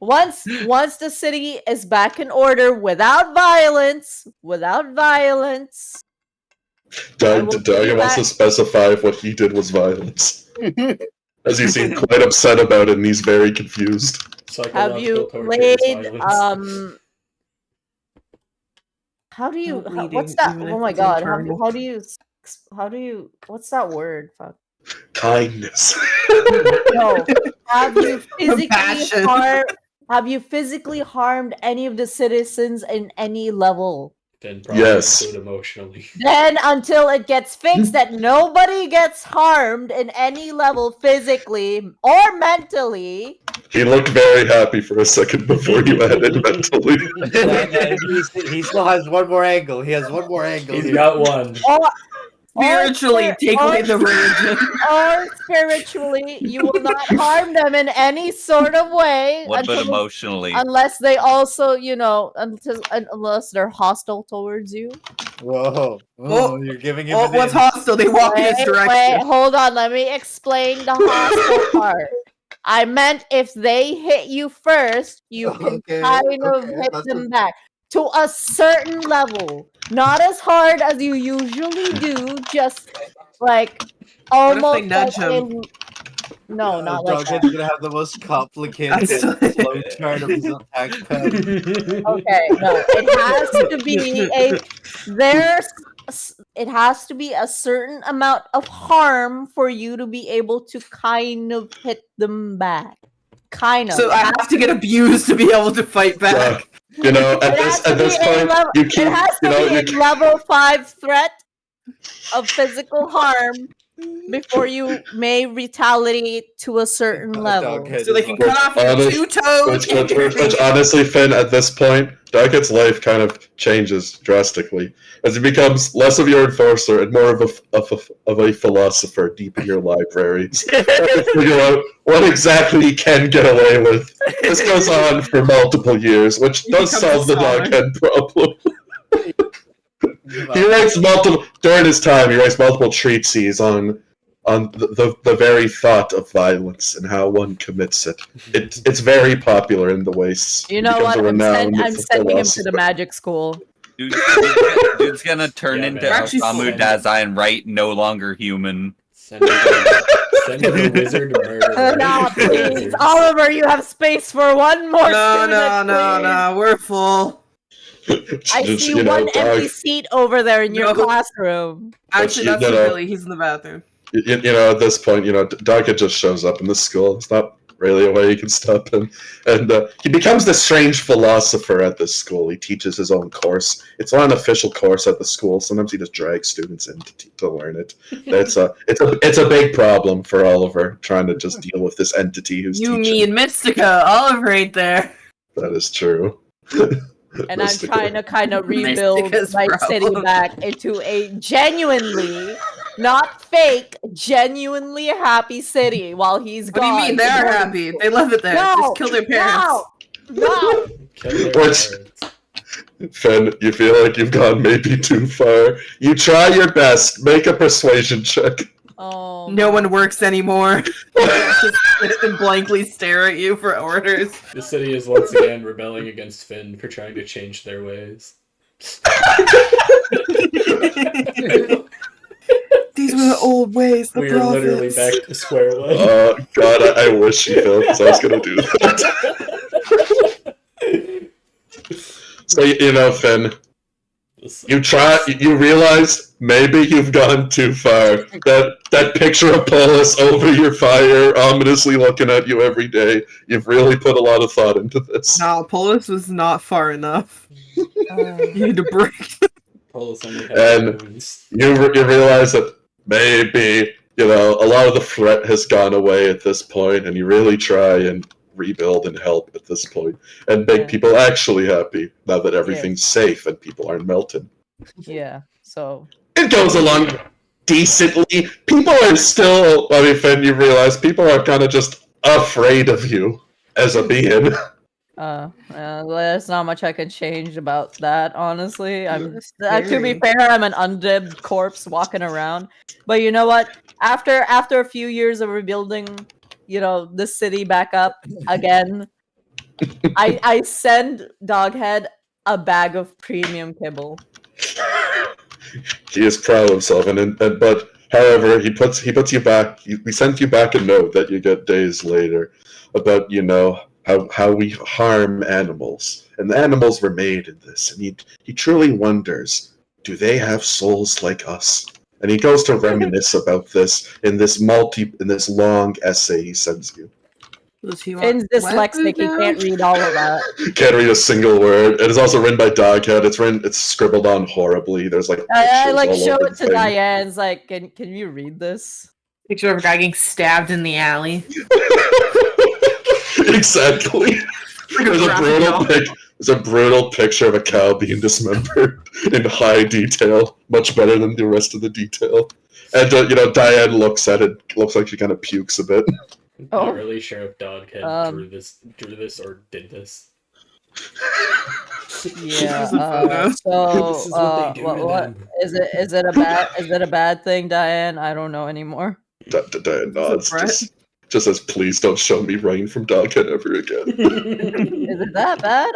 Once the city is back in order without violence, I will give Daria you wants to back- specify if what he did was violence. As you seem quite upset about it, and he's very confused. have you Psychological torture played is violence. how do you Not what's bleeding, that? even Oh if my it's god, internal. how do you what's that word? Fuck. Kindness. No. Have you Compassion. physically harmed any of the citizens in any level? Then probably Yes. include emotionally. Then until it gets fixed that nobody gets harmed in any level physically or mentally. He looked very happy for a second before you added mentally. He still has one more angle. He has one more angle. He's here. got one. Spiritually, take away the religion. Or spiritually, you will not harm them in any sort of way What about until- emotionally? unless they also, unless they're hostile towards you. Whoa! Oh, You're giving him. Oh, an what's in. hostile? They walk in his direction. Hold on, let me explain the hostile part. I meant if they hit you first, you can Okay, kind of okay, hit that's them back to a certain level. Not as hard as you usually do, just like almost nudge like him? no, not like that. Doghead's gonna have the most complicated That's- flow chart of his attack pad. Okay, no, it has to be it has to be a certain amount of harm for you to be able to kind of hit them back. Kind of. So I have to get abused to be able to fight back. You know, It has to at this be a point, level- you keep, it has to you know, be you a level 5 threat of physical harm before you may retaliate to a certain level. Doghead So they is can like- cut off your Honest- 2 toes. Which honestly, Finn, at this point, Doghead's life kind of changes drastically as he becomes less of your enforcer and more of a philosopher deep in your libraries. Figure out what exactly he can get away with. This goes on for multiple years, which He does becomes solve the a scholar. Doghead problem. He writes multiple during his time. He writes multiple treatises on the very thought of violence and how one commits it. It's very popular in the wastes. You He know becomes what? a I'm renowned sending him to philosopher. the magic school. Dude's gonna turn Yeah, into man. Actually, Osamu Dazai and write No Longer Human. Send the wizard murderer. No, please, Oliver, you have space for one more student. please. We're full. I Just, see you know, one empty seat over there in your No. classroom. Actually, you that's know- Billy. He's in the bathroom. you know, at this point, you know, Doghead just shows up in the school. It's not really a way you can stop him. And he becomes this strange philosopher at this school. He teaches his own course. It's not an official course at the school. Sometimes he just drags students in to learn it. It's a big problem for Oliver, trying to just deal with this entity who's You, teaching. me, and Mystica. Oliver ain't there. That is true. And I'm trying to kind of rebuild Mystica's my city problem. back into a genuinely, not fake, genuinely happy city while he's What do gone. you mean? They are happy. They love it there. No, Just kill their parents. No! Kill their What's- parents. Finn, you feel like you've gone maybe too far. You try your best. Make a persuasion check. Oh, No one works anymore. Just sit and blankly stare at you for orders. The city is once again rebelling against Finn for trying to change their ways. These were the old ways. The We are literally back to square one. God, I wish you felt because I was going to do that. So, you know, Finn, you realize maybe you've gone too far. That picture of Paulus over your fire, ominously looking at you every day, you've really put a lot of thought into this. No, Polis was not far enough. You had to break. Paulus only had And- wounds. You realize that maybe, you know, a lot of the threat has gone away at this point, and you really try and rebuild and help at this point, and make Yeah. people actually happy now that everything's safe and people aren't melted. yeah. So It goes along decently. People are still, I mean, Finn, you realize people are kind of just afraid of you as a being. there's not much I can change about that, honestly. To be fair, I'm an undead corpse walking around. But you know what? After a few years of rebuilding, you know, the city back up again, I send Doghead a bag of premium kibble. He is proud of himself, but however, he puts you back. We sent you back a note that you get days later about, you know, how we harm animals, and the animals were made in this, and he truly wonders, do they have souls like us? And he goes to reminisce about this in this long essay he sends you. Does he want Finn's wet dyslexic, food he now? can't read all of that. Can't read a single word. It is also written by Doghead. It's scribbled on horribly. There's like I pictures like all show over it the to thing. Diane's like, can you read this? Picture of a guy getting stabbed in the alley. Exactly. There's a brutal picture of a cow being dismembered in high detail, much better than the rest of the detail. And you know, Diane looks at it, looks like she kind of pukes a bit. Oh. Not really sure if Doghead drew this or did this. Yeah. This is a photo. So This is what they do to what them. is it a bad thing, Diane? I don't know anymore. Diane nods, Brett? just says, "Please don't show me rain from Doghead ever again." Is it that bad?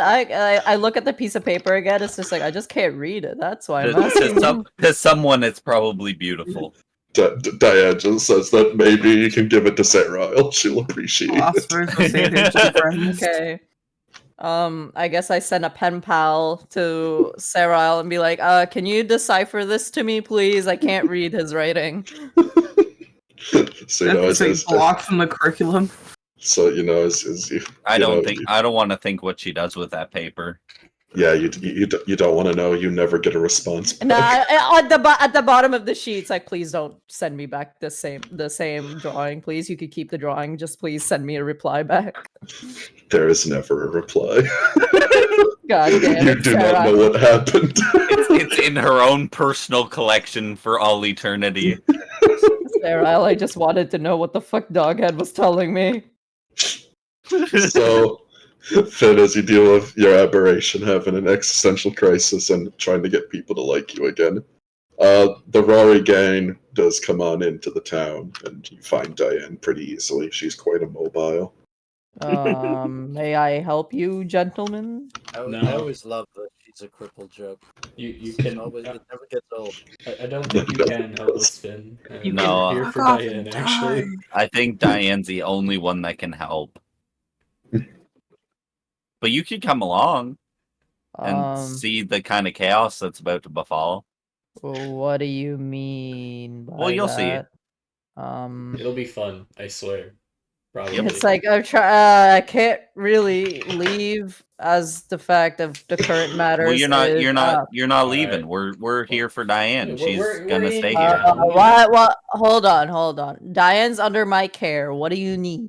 I look at the piece of paper again. It's just like I just can't read it. That's why I'm asking. To someone, it's probably beautiful. Diane just says that maybe you can give it to Sarah. She'll appreciate it. Philosophers will say they're two friends. Okay. I guess I send a pen pal to Sarah and be like, can you decipher this to me, please? I can't read his writing. So you know, That's like blocked from the curriculum. so you know, as you, I you know, don't want to think what she does with that paper. Yeah, you don't want to know. You never get a response back. Nah, at the bottom of the sheet, it's like, please don't send me back the same drawing, please. You could keep the drawing. Just please send me a reply back. There is never a reply. God damn You it, do not Sarah. know what happened. It's in her own personal collection for all eternity. Sarah, I just wanted to know what the fuck Doghead was telling me. So, Finn, as you deal with your aberration, having an existential crisis and trying to get people to like you again, the Rory gang does come on into the town, and you find Diane pretty easily. She's quite immobile. May I help you, gentlemen? I always love that she's a crippled joke. You can. It never gets old. I don't think you can help us, Finn. You We're can here for fuck off Diane, and actually. die. I think Diane's the only one that can help. But you could come along and see the kind of chaos that's about to befall. What do you mean by Well, you'll see. that? It'll be fun, I swear. Probably. It's like I can't really leave as the fact of the current matters. Well, you're not leaving. Alright. We're here for Diane. Yeah, She's we're gonna in stay here. here. What? Hold on. Diane's under my care. What do you need?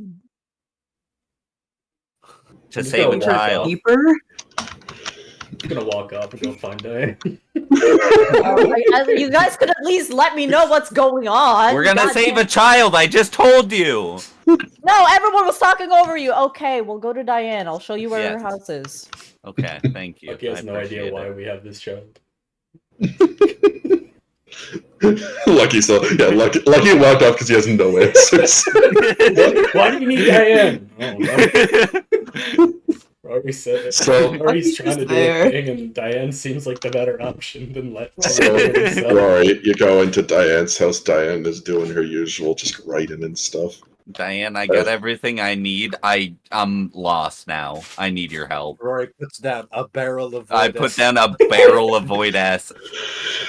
To Just save go a walk child. Deeper? I'm gonna walk up and go find Diane. You guys could at least let me know what's going on. We're gonna God save damn- a child. I just told you. No, everyone was talking over you. Okay, we'll go to Diane. I'll show you where her Yes. house is. Okay, thank you. Lucky has I no idea appreciate why it. we have this child. Lucky Lucky walked off because he has no answers. Why do you need Diane? Oh, Rory said it. So- Rory's trying to do There. a thing, and Diane seems like the better option than let So, Rory do it himself. Rory, you go into Diane's house. Diane is doing her usual, just writing and stuff. Diane, I got everything I need. I'm lost now. I need your help. Rory puts down a barrel of. I Void put S. down a barrel of void ass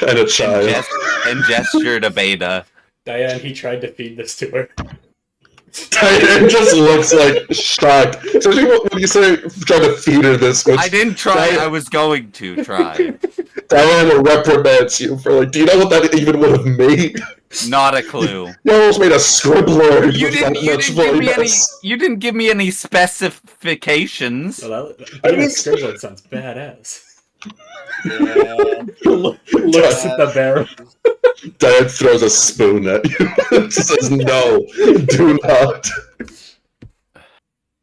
And a child. and gesture to Beta. Diane, he tried to feed this to her. Diane just looks like shocked. Especially when you say trying to feed her this, which I didn't try. Diane- I was going to try. Diane reprimands you for like, do you know what that even would have made? Not a clue. You almost made a scribbler. You with didn't. that You much didn't give me any. voidness. You didn't give me any specifications. Well, being a scribbler sounds badass. Yeah. Looks at the barrel. Diane throws a spoon at you. She says, "No, do not."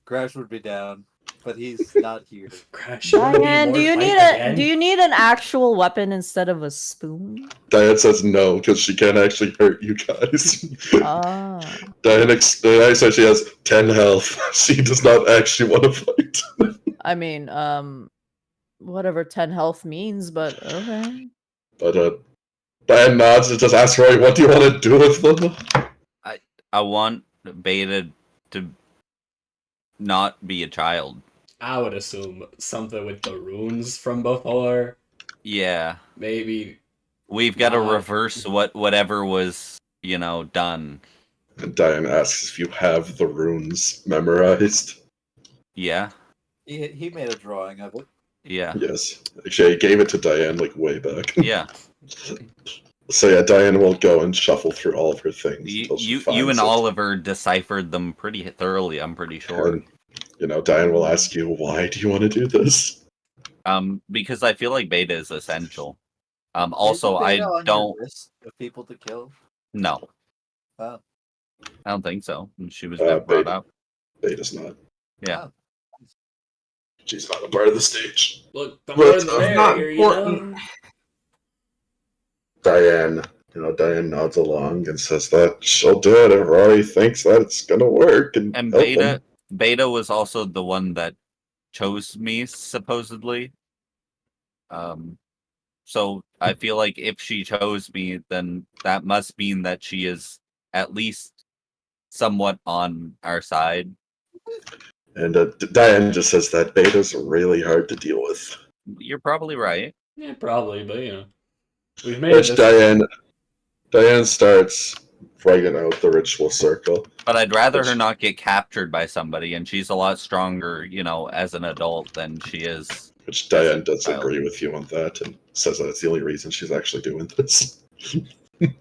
Crash would be down, but he's not here. Crash. Diane, do you need an actual weapon instead of a spoon? Diane says no because she can't actually hurt you guys. Ah. Diane says she has 10 health. She does not actually want to fight. I mean, whatever 10 health means, but okay. But Diane nods and just asks Roy, "What do you want to do with them?" I want Beta to not be a child. I would assume something with the runes from before. Yeah. Maybe. We've got to reverse whatever was, done. And Diane asks if you have the runes memorized. Yeah. He made a drawing of it. Yeah. Yes. Actually, I gave it to Diane like way back. Yeah. So yeah, Diane will go and shuffle through all of her things. until she You finds and it. Oliver deciphered them pretty thoroughly, I'm pretty sure. And, Diane will ask you, "Why do you want to do this?" Because I feel like Beta is essential. Also, Isn't I Beta on your don't. list of people to kill. No. Oh. I don't think so. She was Uh, brought Beta. up. Beta's not. Yeah. She's not a part of the stage. Look, the But more the it's not merrier, important. Diane, Diane nods along and says that she'll do it if Rory thinks that it's gonna work. And And help him. Beta was also the one that chose me, supposedly. So I feel like if she chose me, then that must mean that she is at least somewhat on our side. And Diane just says that Beta's really hard to deal with. You're probably right. Yeah, probably, but we've made Which this. Diane starts writing out the ritual circle. But I'd rather her not get captured by somebody, and she's a lot stronger, as an adult than she is Which Diane does agree with you on that and says that it's the only reason she's actually doing this. I'm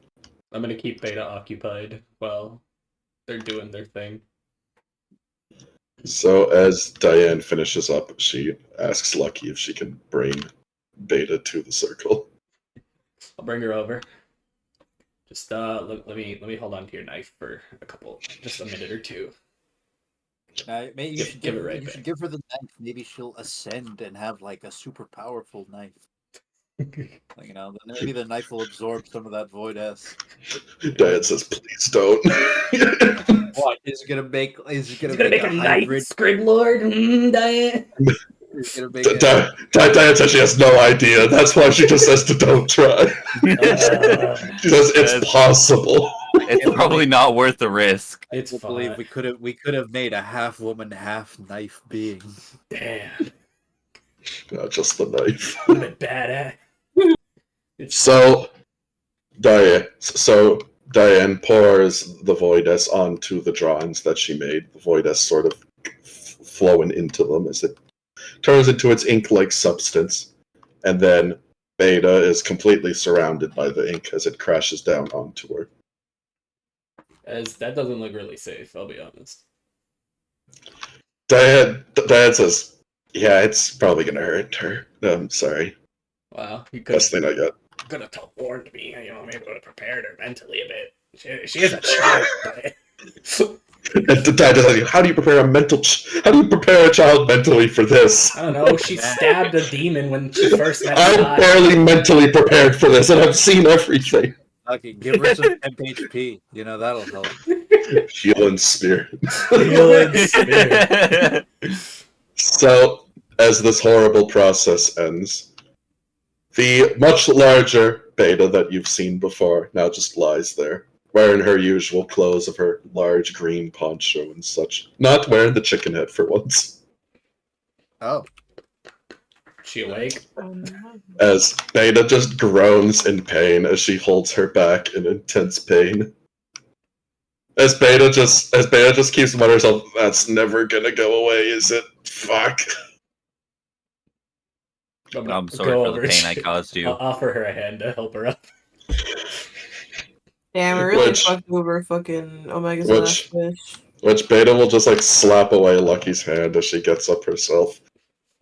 gonna keep Beta occupied while they're doing their thing. So as Diane finishes up, she asks Lucky if she can bring Beta to the circle. I'll bring her over. Just let me hold on to your knife for just a minute or two. Maybe you should give it right you back. should give her the knife. Maybe she'll ascend and have like a super powerful knife. Like, you know, maybe the knife will absorb some of that void S. Diane says, "Please don't." What is it gonna make? Is it gonna make a a hybrid? Scrib Lord, Diane. Is it gonna make a... Diane says she has no idea. That's why she just says to don't try. She says it's possible. It's probably not worth the risk. It's I believe we could have made a half woman, half knife being. Damn. Not just the knife. Would have been badass. So Diane pours the Voidess onto the drawings that she made. The Voidess sort of flowing into them as it turns into its ink-like substance. And then Beta is completely surrounded by the ink as it crashes down onto her. As that doesn't look really safe, I'll be honest. Diane says, "Yeah, it's probably gonna hurt her. I'm sorry." Wow, you Best thing I got. could have warned me. You know, maybe would have prepared her mentally a bit. She is a child. And Diane says, how do you prepare a child mentally for this? I don't know. She stabbed a demon when she first met I'm barely mentally prepared for this, and I've seen everything. Okay, give her some temp HP. You know, that'll help. Healing spirit. Healing spirit. So, as this horrible process ends, the much larger Beta that you've seen before now just lies there, wearing her usual clothes of her large green poncho and such. Not wearing the chicken head for once. Oh. She awake? As Beta just groans in pain as she holds her back in intense pain. As Beta just keeps muttering herself, "That's never gonna go away, is it? Fuck." I'm sorry for the pain I caused you. I'll offer her a hand to help her up. Damn, I really fucked over fucking Omega's last fish. Which Beta will just like slap away Lucky's hand as she gets up herself.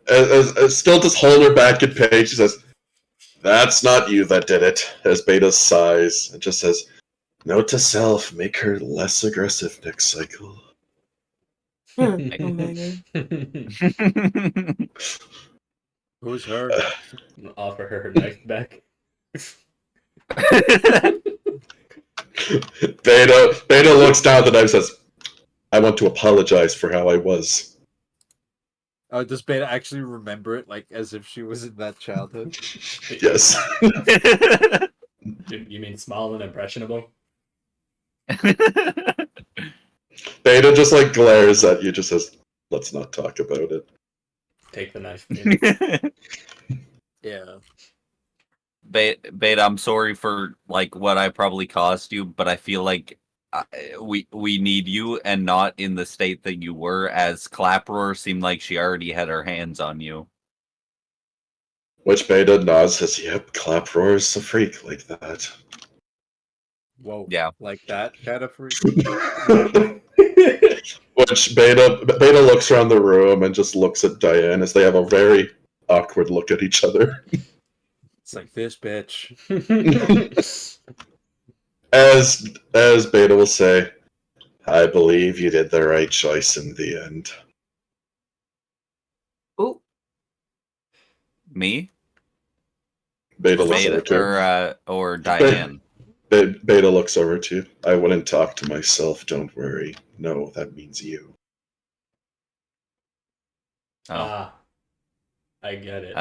As still just hold her back in pain, she says, "That's not you that did it." As Beta sighs and just says, "Note to self, make her less aggressive next cycle." Omega. Who's her? Offer her knife back. Beta looks down at the knife and says, "I want to apologize for how I was." Oh, does Beta actually remember it, like, as if she was in that childhood? Yes. You mean small and impressionable? Beta just, like, glares at you, just says, "Let's not talk about it." Take the knife. Yeah. Beta, I'm sorry for, like, what I probably caused you, but I feel like we need you, and not in the state that you were, as Claproar seemed like she already had her hands on you. Which Beta nods, says, "Yep, Claproar's a freak like that." Whoa. Yeah. Like that kind of freak? Which Beta looks around the room and just looks at Diane as they have a very awkward look at each other. It's like, this bitch. As Beta will say, "I believe you did the right choice in the end." Ooh. Me? Beta looks over to you. Or Diane? Beta looks over to you. "I wouldn't talk to myself, don't worry. No, that means you." Oh. I get it.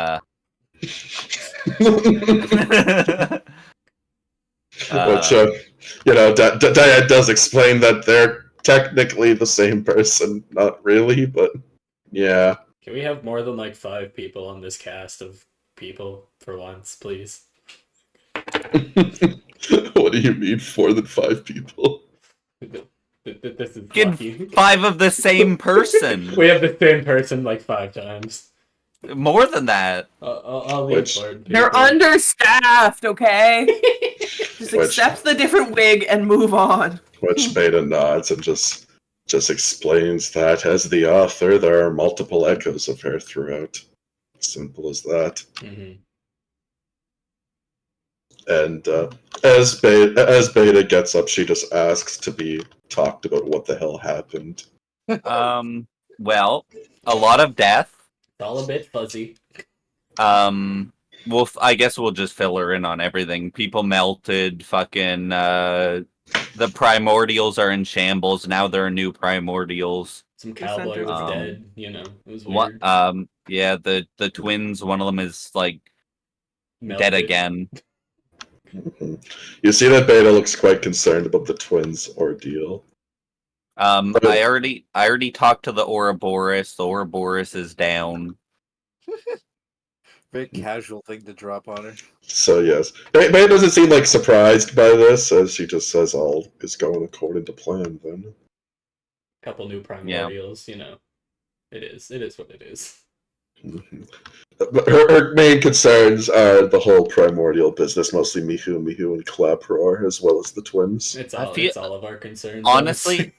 Which, Diane does explain that they're technically the same person. Not really, but yeah. Can we have more than like 5 people on this cast of people for once, please? What do you mean, more than 5 people? This is Get lucky. 5 of the same person. We have the same person like 5 times. More than that. I'll leave Which- for it. They're understaffed, okay? Just Which- accept the different wig and move on. Which Beta nods and just explains that as the author, there are multiple echoes of her throughout. Simple as that. Mhm. And as Beta gets up, she just asks to be talked about what the hell happened. Well, a lot of death. It's all a bit fuzzy. I guess we'll just fill her in on everything. People melted. Fucking the primordials are in shambles now. There are new primordials. Some cowboy was Um, dead. You know, it was weird. What? Yeah, the twins. One of them is like dead Melted. again. Mhm. You see that Beta looks quite concerned about the twins' ordeal. I already talked to the Ouroboros. The Ouroboros is down. Very casual thing to drop on her. So yes, Beta doesn't seem like surprised by this, as she just says all is going according to plan. Then. Couple new primordials. You know, it is what it is. Mhm. But her main concerns are the whole primordial business, mostly Mihu, and Claproar, as well as the twins. It's I all feel- it's all of our concerns. Honestly,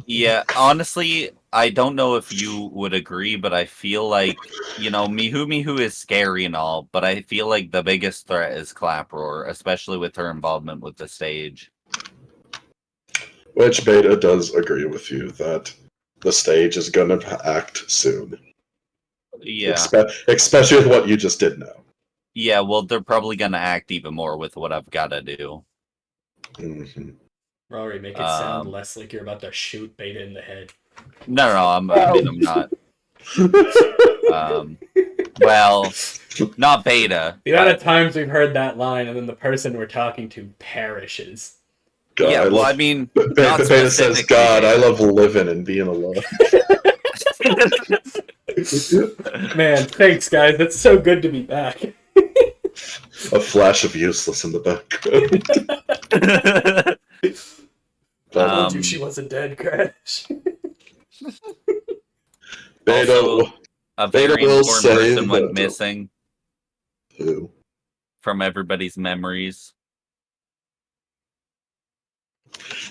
yeah, honestly, I don't know if you would agree, but I feel like, Mihu is scary and all, but I feel like the biggest threat is Claproar, especially with her involvement with the stage. Which Beta does agree with you that the stage is going to act soon. Yeah. Especially with what you just did now. Yeah, well, they're probably gonna act even more with what I've gotta do. Mhm. Rory, make it sound Um, less like you're about to shoot Beta in the head. No, I'm not. Well, not Beta. The amount but- of times we've heard that line, and then the person we're talking to perishes. God, yeah, I well, love- I mean, Beta not says, specifically God, I Beta." love living and being alive. Man, thanks guys. That's so good to be back. A flash of useless in the background. I told you Um, she wasn't dead, Crash. Beta, Also, a Beta very will important say person went that- missing who? from everybody's memories.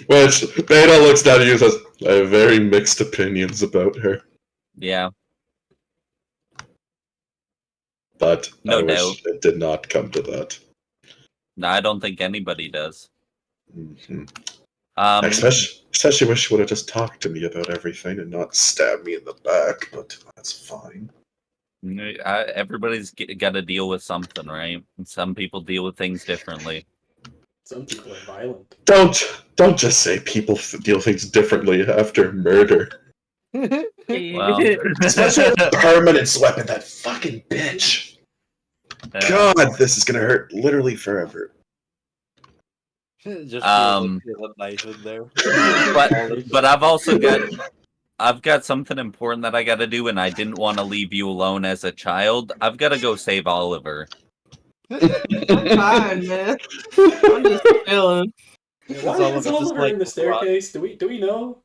Which Beta looks down at you and says, I have very mixed opinions about her. Yeah, But No I wish it did not come to that. no, I don't think anybody does. Mhm. Um, Especially wish she would have just talked to me about everything and not stabbed me in the back, but that's fine. Everybody's got to deal with something, right? And some people deal with things differently. Some people are violent. Don't just say people deal things differently after murder. Well, Especially with a permanence weapon, that fucking bitch. God, this is gonna hurt literally forever. Just Um, feel a knife in there. but I've got something important that I got to do, and I didn't want to leave you alone as a child. I've got to go save Oliver. Fine, man. I'm just chilling. Why is Oliver in the staircase? Do we know?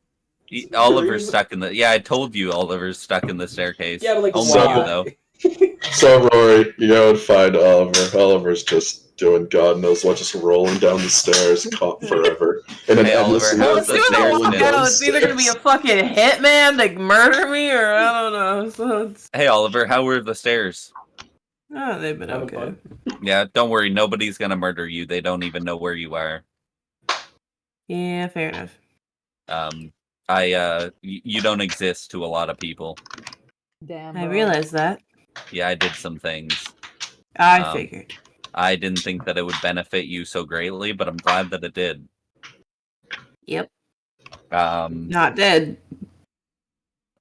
Oliver's stuck in the. Yeah, I told you Oliver's stuck in the staircase. Yeah, but like Only why? you though. So Rory, you go and find Oliver. Oliver's just doing God knows what, just rolling down the stairs, caught forever. In an Hey, endless Oliver, loop how's Let's the see of what the stairs rolling fuck been? down out. It's either gonna be a stairs. fucking hitman to murder me, or I don't know. So it's, Hey Oliver, how were the stairs? oh, they've been Having okay. fun? Yeah, don't worry, nobody's gonna murder you. They don't even know where you are. Yeah, fair enough. You don't exist to a lot of people. Damn. I bro. realized that. Yeah, I did some things. I Um, figured. I didn't think that it would benefit you so greatly, but I'm glad that it did. Yep. Um, Not dead.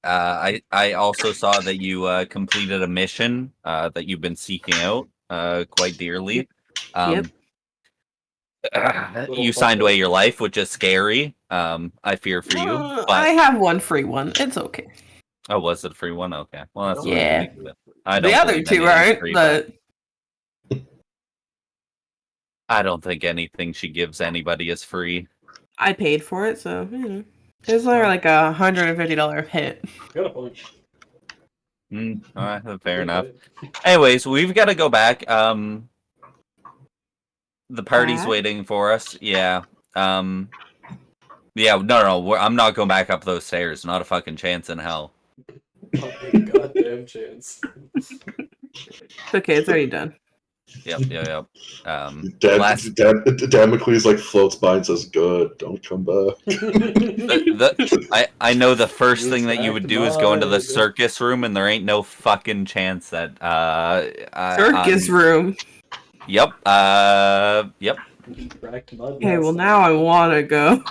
I also saw that you completed a mission that you've been seeking out quite dearly. You signed away your life, which is scary. I fear for you. But I have one free one. It's okay. oh, was it a free one? Okay. Well, that's what Yeah. I think of it. I don't The other believe two anything's aren't, free, but I don't think anything she gives anybody is free. I paid for it, so you know. It's like $150 hit. Got a point. Alright, fair enough. Anyways, we've got to go back. The party's Back? waiting for us. Yeah. Yeah, no, I'm not going back up those stairs. Not a fucking chance in hell. Not a goddamn chance. It's okay, it's already done. Yep. Last Damocles like floats by and says, "Good, don't come back." I know the first thing that you Respect would do is go into the mine. circus room, and there ain't no fucking chance that Circus room. Yep. Cracked mud Okay, well last now I wanna go.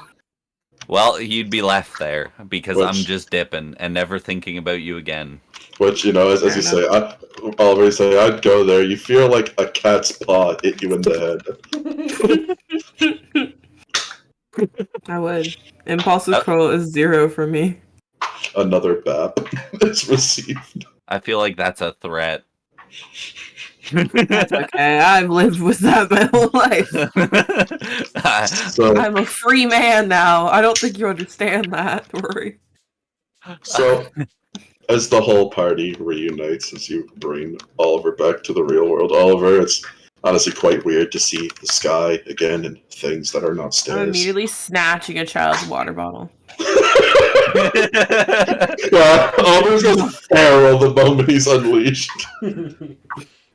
Well, you'd be left there because Which- I'm just dipping and never thinking about you again. Which, you know, as you Fair say, I'll already say, I'd go there. You feel like a cat's paw hit you in the head. I would. Impulsive control is 0 for me. Another BAP is received. I feel like that's a threat. That's okay. I've lived with that my whole life. So, I'm a free man now. I don't think you understand that, Rory. so as the whole party reunites, as you bring Oliver back to the real world, Oliver, it's honestly quite weird to see the sky again and things that are not I'm stairs. immediately snatching a child's water bottle. Yeah, Oliver's goes feral the moment he's unleashed.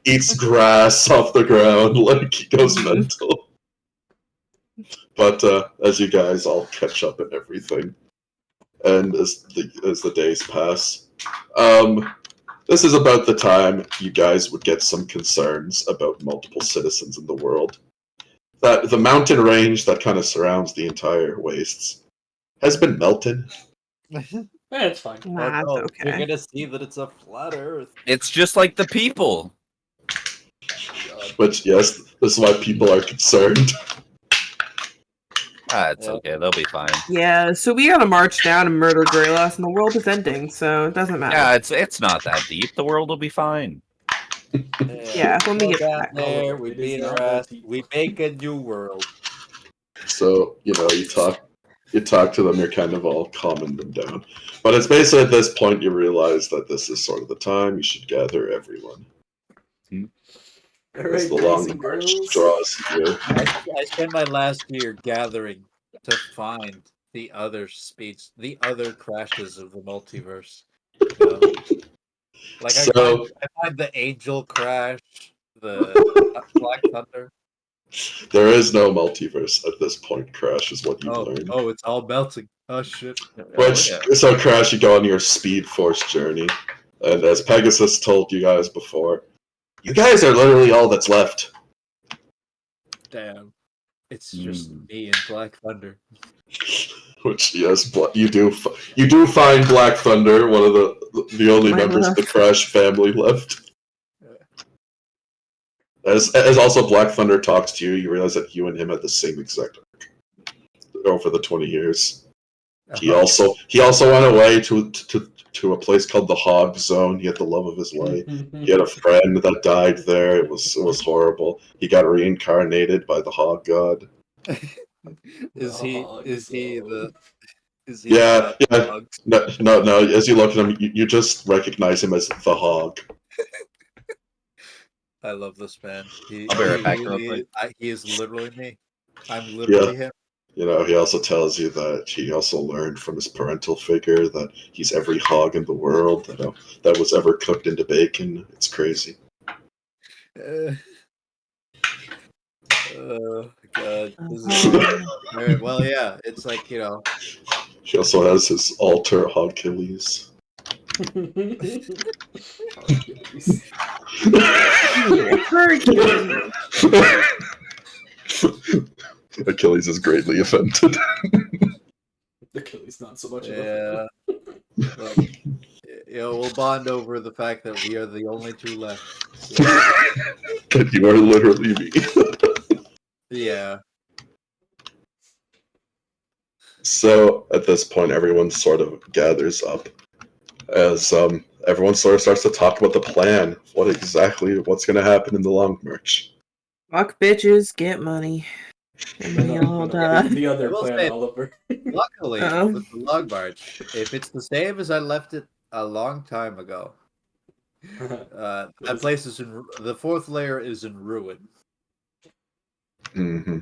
Eats grass off the ground, like he goes mental. But as you guys all catch up and everything, and as the days pass, this is about the time you guys would get some concerns about multiple citizens in the world. That the mountain range that kind of surrounds the entire wastes has been melted. It's fine. Nah, it's You're okay. gonna see that it's a flat Earth. It's just like the people. But yes, this is why people are concerned. It's okay. They'll be fine. Yeah, so we gotta march down and murder Greyloss, and the world is ending, so it doesn't matter. Yeah, it's not that deep. The world will be fine. Yeah, when we Go get down back. there, we It is beat not our ass. that deep. We make a new world. So, you know, you talk to them, you're kind of all calming them down. But it's basically at this point you realize that this is sort of the time you should gather everyone. As Alright, the long boys and march girls. draws you. I spent my last year gathering to find the other speeds, the other crashes of the multiverse. You know? Like So- I find the Angel crash, the Black Thunder. There is no multiverse at this point, Crash, is what you've learned. Oh, it's all melting. Oh shit. Which, so Crash, you go on your Speed Force journey. And as Pegasus told you guys before, you guys are literally all that's left. Damn. It's just me and Black Thunder. Which, yes, you do find Black Thunder, one of the only My members of the left. Crash family left. As also Black Thunder talks to you, you realize that you and him had the same exact arc over the 20 years. He also went away to a place called the Hog Zone. He had the love of his life. He had a friend that died there. It was horrible. He got reincarnated by the Hog God. Is he the Yeah. hog? No. As you look at him, you just recognize him as the Hog. I love this man. I'll be right back real quick. He is literally me. I'm literally him. You know, he also tells you that he also learned from his parental figure that he's every hog in the world that was ever cooked into bacon. It's crazy. Oh God. Alright, well, yeah, it's like, you know. He also has his alter Hogkilles. Achilles is greatly offended. Achilles not so much. Yeah. Like, you know, we'll bond over the fact that we are the only two left. So, That you are literally me. yeah. So at this point, everyone sort of gathers up as everyone sort of starts to talk about the plan. What's going to happen in the Long March? Fuck bitches, get money. And then you'll all die. The other I will plan, say- Oliver. Luckily, Uh-oh. with the Long March, if it's the same as I left it a long time ago, That place is the fourth layer is in ruin. Mm-hmm.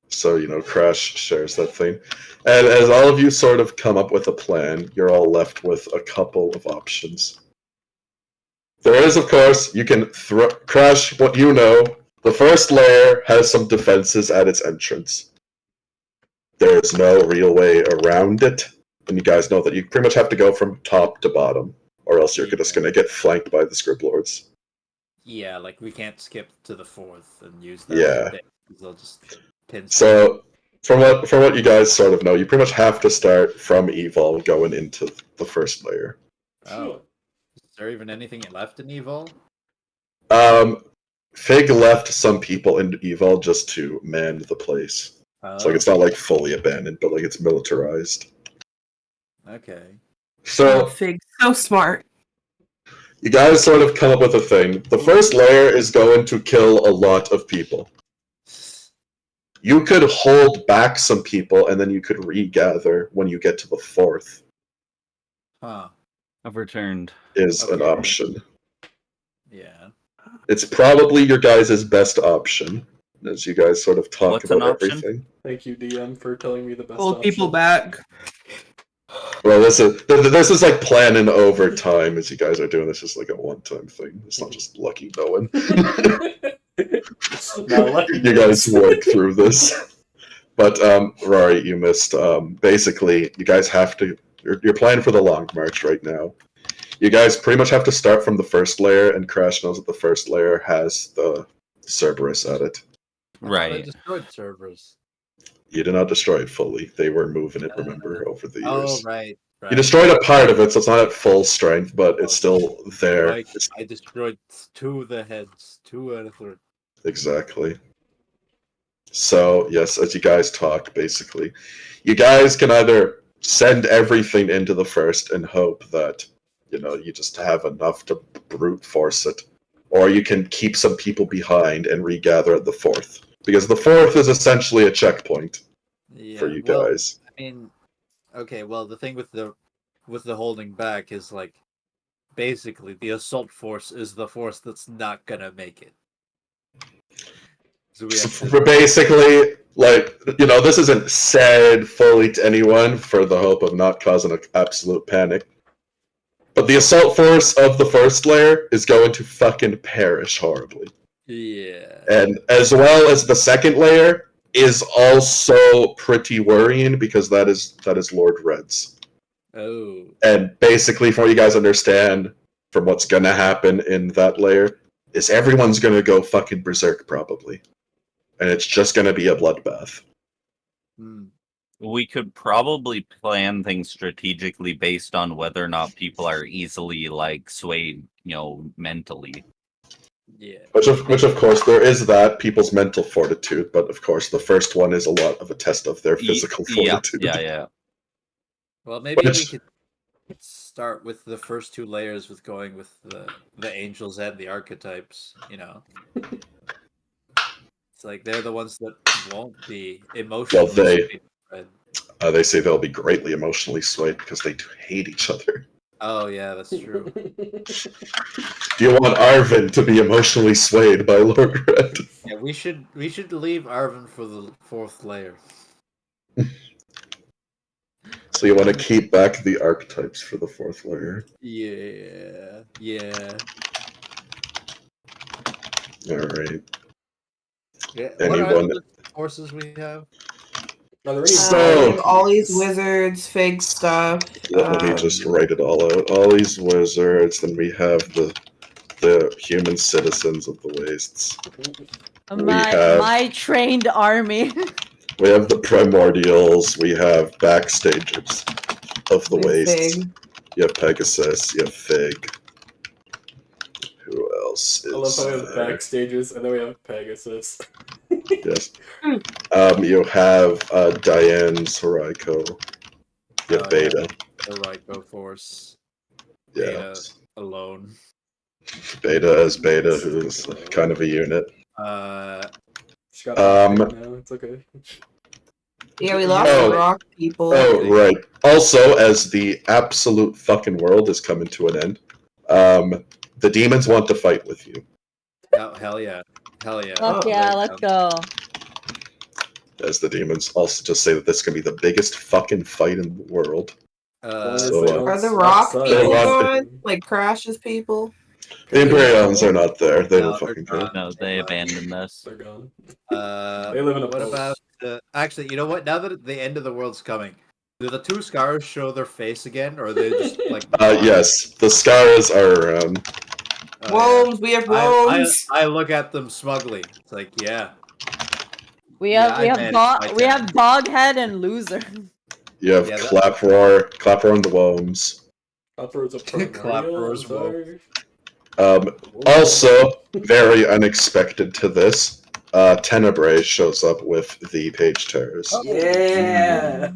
So, Crash shares that thing. And as all of you sort of come up with a plan, you're all left with a couple of options. There is, of course, you can Crash what you know. The first layer has some defenses at its entrance. There is no real way around it. And you guys know that you pretty much have to go from top to bottom, or else you're just going to get flanked by the Scribblords. Yeah, like we can't skip to the fourth and use that. Yeah. They'll just pin. So, from what you guys sort of know, you pretty much have to start from Evil going into the first layer. Oh. Is there even anything left in Evil? Fig left some people in Evil just to man the place. Oh. So it's not like fully abandoned, but like it's militarized. Okay. So Fig's so smart. you guys sort of come up with a thing. The first layer is going to kill a lot of people. You could hold back some people, and then you could regather when you get to the fourth. Huh. I've returned. Is an option. Yeah. It's probably your guys' best option, as you guys sort of talk What's an about option? everything. Thank you, DM, for telling me the best Hold people option. back. Well, this is like planning over time as you guys are doing this. Is like a one-time thing. It's not just lucky knowing. You guys work through this. But Rory, you missed. Basically, you guys have to. You're planning for the long march right now. You guys pretty much have to start from the first layer, and Crash knows that the first layer has the Cerberus at it. Right. I destroyed Cerberus. You did not destroy it fully. They were moving it, remember, over the years. Oh, right. You destroyed a part of it, so it's not at full strength, but it's still there. I destroyed 2 of the heads, 2 out of 3. Exactly. So, yes, as you guys talk, basically, you guys can either send everything into the first and hope that, you just have enough to brute force it, or you can keep some people behind and regather at the fourth. Because the fourth is essentially a checkpoint for you guys. I mean, okay, well, the thing with the holding back is, like, basically, the assault force is the force that's not gonna make it. So we have to... Basically, like, this isn't said fully to anyone for the hope of not causing an absolute panic. But the assault force of the first layer is going to fucking perish horribly. Yeah. And as well as the second layer is also pretty worrying because that is Lord Red's. Oh. And basically, from what you guys understand, from what's gonna happen in that layer, is everyone's gonna go fucking berserk probably. And it's just gonna be a bloodbath. We could probably plan things strategically based on whether or not people are easily swayed, mentally. Yeah. Which of course there is that people's mental fortitude, but of course the first one is a lot of a test of their physical fortitude. Yeah. Well, maybe we could start with the first 2 layers with going with the angels and the archetypes, It's like they're the ones that won't be emotionally swayed. They say they'll be greatly emotionally swayed because they do hate each other. Oh yeah, that's true. Do you want Arvin to be emotionally swayed by Lord Red? Yeah, we should leave Arvin for the 4th layer. So you want to keep back the archetypes for the 4th layer? Yeah. Alright. Yeah. Anyone? What are the forces we have? So all these wizards, Fig stuff. let me just write it all out. All these wizards, then we have the human citizens of the wastes. My trained army. We have the primordials. We have backstagers of the wastes. Fig. You have Pegasus. You have Fig. Who else is I love how we have there? backstages and then we have Pegasus. Yes. You have Diane's Horaiko. You have Beta. The Horaiko force. Yeah. Beta alone. Beta as Beta, who's kind of a unit. She got now. It's okay. Yeah, we lost the rock people. Oh, right. Also, as the absolute fucking world is coming to an end, The demons want to fight with you. Oh, hell yeah. Hell yeah. Fuck Oh, yeah, there you let's go. go. As the demons also just say that this can be the biggest fucking fight in the world. So, Are the rock Outside. people want- going? Like Crash's people? The Imperials are not there. They No, don't fucking they're care. not. No, they abandoned us. They're gone. They live in a What boat. about... actually, you know what? Now that the end of the world's coming, do the two scars show their face again, or are they just like... Yes, the scars are around. Oh, yeah. Worms, we have I worms! I look at them smugly. It's like, yeah. We Yeah, have I we have managed my we have time. Doghead and Loser. You have Yeah, Claproar and the Worms. Upwards of Clapper's sorry. Also, very unexpected to this, Tenebrae shows up with the Page Terrors. Yeah.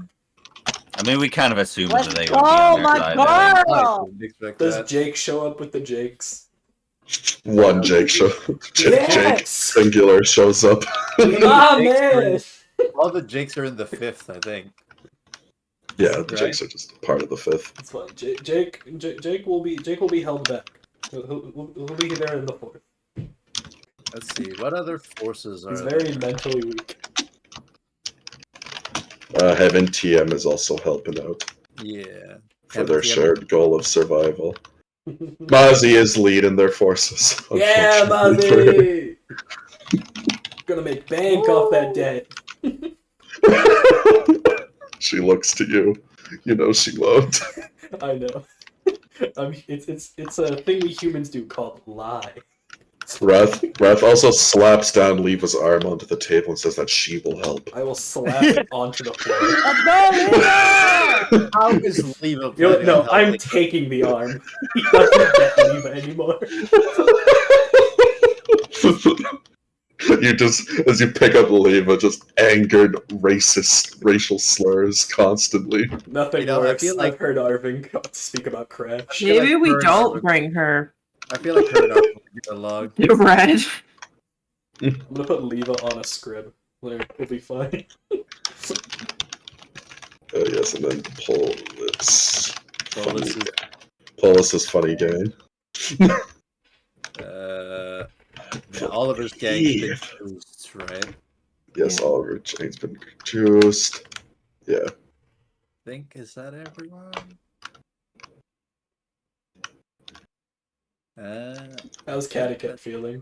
I mean, we kind of assumed Let's that they would be go, on my their side. girl! Didn't expect Does that. Jake show up with the Jakes? One Jake Jake Yes! singular shows up. Ah, Jakes are man! in- all the Jakes are in the 5th, I think. Yeah, the Right. Jakes are just part of the 5th. It's fine. Jake will be held back. He'll be there in the 4th. Let's see, what other forces are He's there? very mentally weak. Heaven TM is also helping out Yeah. for Heaven their TM. shared goal of survival. Mozzie is leading their forces. Yeah, unfortunately. Mozzie! Gonna make bank off that debt. She looks to you. You know she won't. I know. It's a thing we humans do called lie. Wrath also slaps down Leva's arm onto the table and says that she will help. I will slap it onto the floor. Let's go, Loser! How is Leva You know, planning no, on I'm helping? taking the arm. He doesn't get Leva anymore. You just, as you pick up Leva, just angered, racist, racial slurs constantly. Nothing You know, I works. feel like- I've heard Arvin speak about Crash. Maybe we her and don't Arvin- bring her. I feel like her and Arvin will get along. Red. I'm gonna put Leva on a scrib. Like, it'll be fine. Oh yes, and then Polis. So this is, Polis' funny game. yeah, Oliver's gang's been juiced, right? Yes, Oliver Jane's been juiced. Yeah. Is that everyone? How's Cattycat feeling?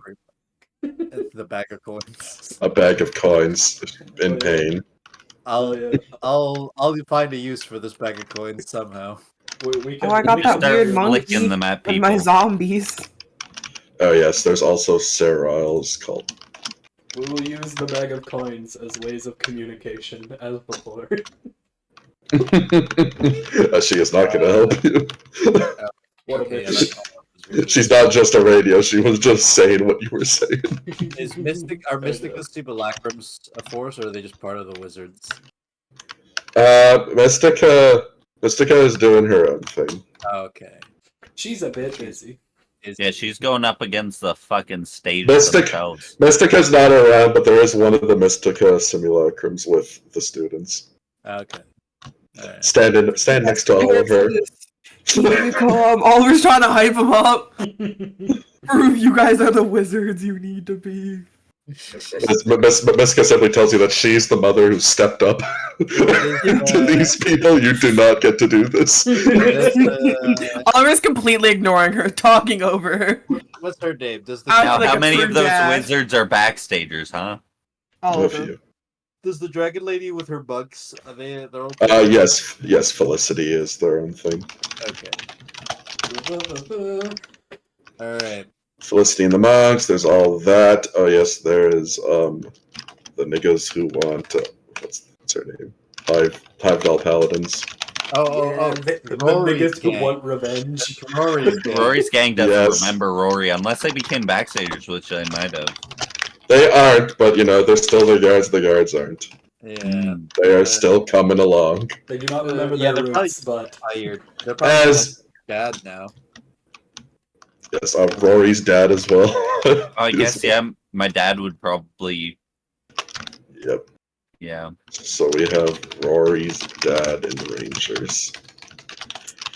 The bag of coins. A bag of coins in pain. Oh, yeah. I'll find a use for this bag of coins somehow. We can, Oh, I got we that can- weird Start monkey flicking them at and my people. zombies. Oh yes, there's also Cereals called. We will use the bag of coins as ways of communication, as before. She is not gonna help you. What a Okay, yeah, bitch. that's all that was She's not just a radio, she was just saying what you were saying. Is are Mystica Simulacrums a force, or are they just part of the wizards? Mystica is doing her own thing. Okay. She's a bit busy. Yeah, she's going up against the fucking stage Mystic- themselves. Mystica's not around, but there is one of the Mystica simulacrums with the students. Okay. Alright. Stand next to Oliver. Oliver's trying to hype him up. Prove you guys are the wizards you need to be. Mystica simply tells you that she's the mother who stepped up to these people. You do not get to do this. Oliver's completely ignoring her, talking over her. What's her name? Does the I Now, like how a many true of those dad. wizards are backstagers, huh? All A of them. few. does the dragon lady with her bugs? Are they their own? Yes, Felicity is their own thing. Okay. All right. Felicity and the monks. There's all that. Oh yes, there is the niggas who want what's her name? Hive Doll Paladins. The Rory's niggas who gang. want revenge. Rory's gang. Rory's gang doesn't Yes. remember Rory unless they became backstagers, which they might have. They aren't, but you know they're still the guards. The guards aren't. Yeah. They are still coming along. They do not remember Yeah, their they're probably- roots, but Tired. They're probably As dad now. yes, Rory's dad as well. Oh, I guess, yeah, my dad would probably, Yep. yeah. So we have Rory's dad in Rangers.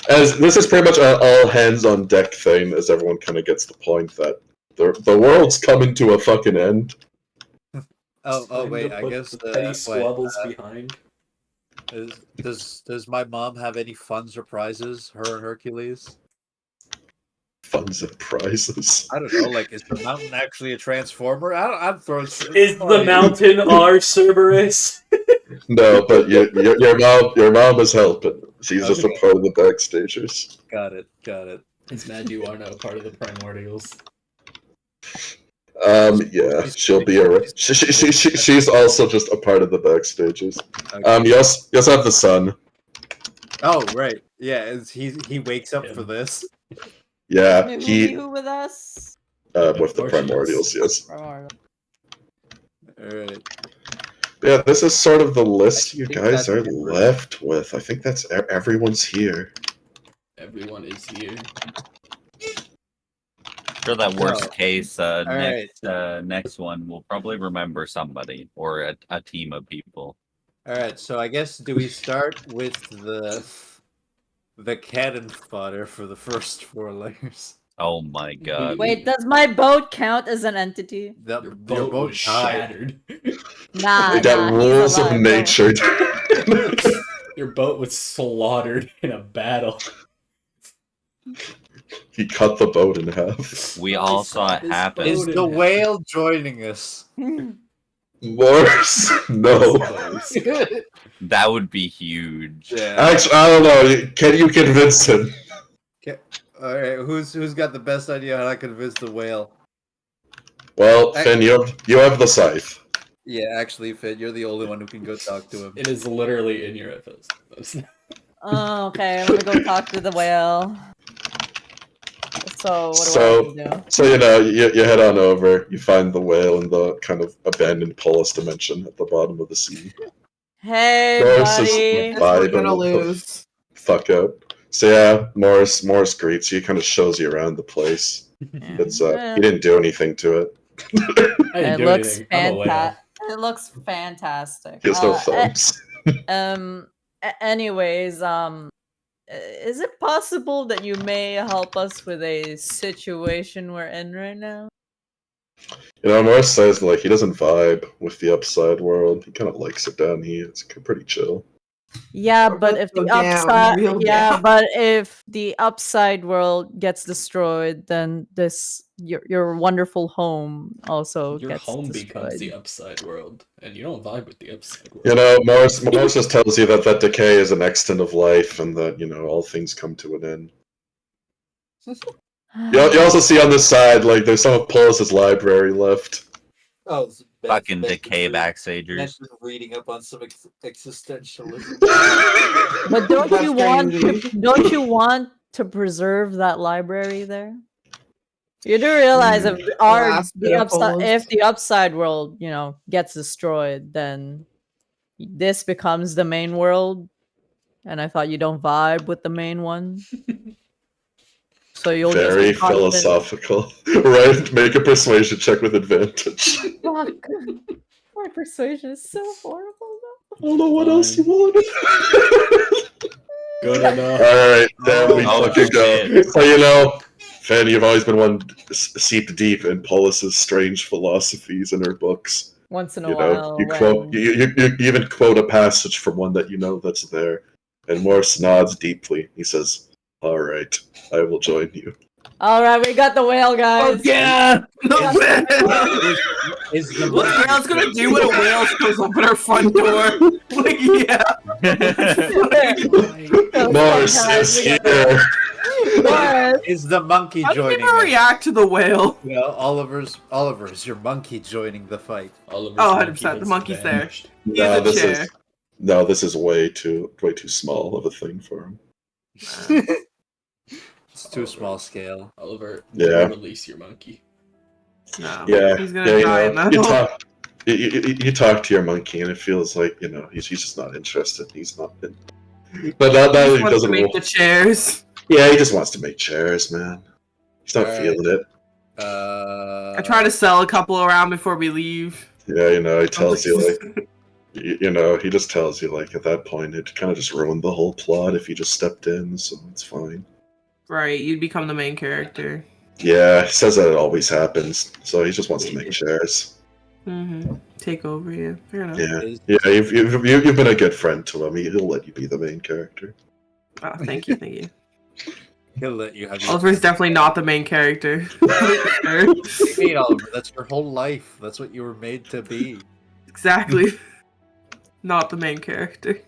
As this is pretty much an all hands on deck thing, as everyone kind of gets the point that the world's coming to a fucking end. Oh Time wait, to I put guess the petty squabbles behind. does my mom have any fun surprises? Her and Hercules? Funds and prizes. I don't know. Like, is the mountain actually a transformer? I'm throwing. Is the mountain our Cerberus? No, but your mom is helping. She's just a Okay. part of the backstagers. Got it. Got it. It's mad you are now part of the Primordials. Yeah, she'll be a. She's also just a part of the backstagers. Okay. You also have the son. Oh right, yeah. He wakes up for this. Yeah, Maybe he you with us? with the course he primordials. Yes. All right. Yeah, this is sort of the list I you think guys that's are it. left with. I think that's everyone's here. Everyone is here. For that worst So, case, right. next one, we'll probably remember somebody or a team of people. All right. So I guess do we start with the cannon fodder for the first 4 layers? Oh my god. Wait, does my boat count as an entity? Your boat was died. shattered. Nah, They got he's rules of alive, nature. Your boat was slaughtered in a battle. He cut the boat in half. We all saw it happen. Is the whale joining us? don't. Morse? No. That would be huge. Yeah. Actually, I don't know. Can you convince him? All right. Who's got the best idea how to convince the whale? Well, Finn, you have the scythe. Yeah, actually, Finn, you're the only one who can go talk to him. It is literally in your FS. Oh, okay, I'm gonna go talk to the whale. So, what do I So, have to do? so you head on over. You find the whale in the kind of abandoned Polis dimension at the bottom of the sea. Hey, Morris is buddy. Guess we're vibing gonna the lose. fuck out. So yeah, Morris greets you. Kind of shows you around the place. It's Yeah. he didn't do anything to it. I didn't It do looks anything. I'm a whale. fantastic. It looks fantastic. He has no thumbs. Anyways, is it possible that you may help us with a situation we're in right now? You know, Morris says like he doesn't vibe with the upside world. He kind of likes it down here. It's pretty chill. Yeah, Or but let's if the go down, upside, real yeah, down. but if the upside world gets destroyed, then your wonderful home also Your gets home destroyed. becomes the upside world, and you don't vibe with the upside world. You know, Morris just tells you that decay is an extent of life, and that all things come to an end. You also see on this side, like there's some of Polis's library left. Oh, Fucking decay backstagers. Reading up on some existentialism. But don't That's you want crazy. don't you want to preserve that library there? You do realize if Last bit of if the upside world, gets destroyed, then this becomes the main world. And I thought you don't vibe with the main one. So you'll just Very be constant. philosophical, right? Make a persuasion check with advantage. Fuck. My persuasion is so horrible though. I don't know what else you Fine. want. Good enough. Alright, there we Oh, fucking go. shit. So Fan, you've always been one seeped deep in Polis's strange philosophies in her books. Once in a You while. quote, you even quote a passage from one that you know that's there. And Morse nods deeply. He says, "Alright, I will join you." Alright, we got the whale, guys. Oh yeah! The whale! Is the What's the whale's gonna do when a whale shows up at our front door? Like, yeah. Morse is here. Morris. is the monkey How do joining? people us? react to the whale? Well, Oliver, is your monkey joining the fight? Oliver's Oh, monkey 100%, the has monkey's there. vanished. He's a chair. This is way too small of a thing for him. It's too small scale. Oliver, Yeah. release your monkey. No, Yeah, he's gonna die in that you hole. talk. You talk to your monkey, and it feels like he's just not interested. He's not. But now He he just wants to doesn't. make the chairs. Yeah, he just wants to make chairs, man. He's not Alright. feeling it. I try to sell a couple around before we leave. Yeah, he tells you like, You know, he just tells you, like, at that point, it kind of just ruined the whole plot if you just stepped in, so it's fine. Right, you'd become the main character. Yeah, he says that it always happens, so he just wants to make shares. Mm-hmm. Take over, yeah. Fair enough. Yeah, yeah. You've been a good friend to him. He'll let you be the main character. Oh, thank you, thank you. He'll let you have. Oliver's definitely not the main character. Hey, Oliver, that's your whole life. That's what you were made to be. Exactly. Not the main character.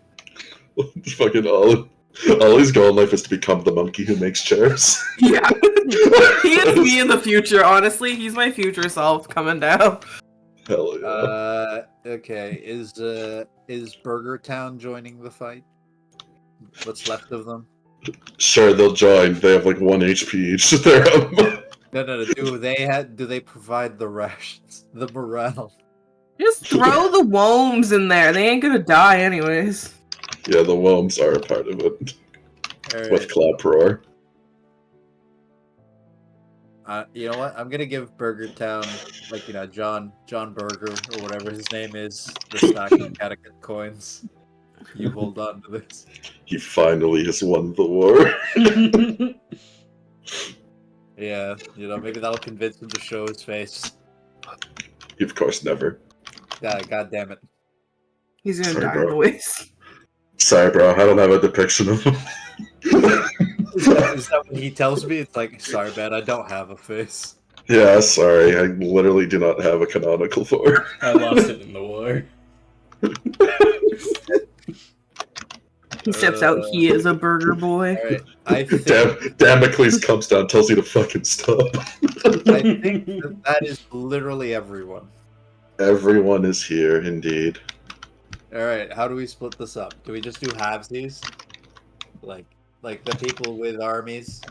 Fucking Ollie's goal in life is to become the monkey who makes chairs. Yeah. He is me in the future, honestly. He's my future self coming down. Hell yeah. Okay. Is Burger Town joining the fight? What's left of them? Sure, they'll join. They have like 1 HP each to their own. No. Do they provide the rations? The morale? Just throw the worms in there. They ain't gonna die anyways. Yeah, the worms are a part of it. All With right. Clap Roar. You know what? I'm gonna give Burger Town, like, you know, John Burger or whatever his name is, the stack of catechit coins. You hold on to this. He finally has won the war. Yeah, you know, maybe that'll convince him to show his face. Of course, never. Yeah, God damn it. He's gonna Sorry, die bro. anyways. Sorry, bro. I don't have a depiction of him. Is that what he tells me? It's like, sorry, man, I don't have a face. Yeah, sorry. I literally do not have a canonical for. I lost it in the war. He steps out. He is a burger boy. Alright, I think Damocles comes down, tells you to fucking stop. that is literally everyone. Everyone is here, indeed. Alright, how do we split this up? Do we just do halvesies? Like the people with armies?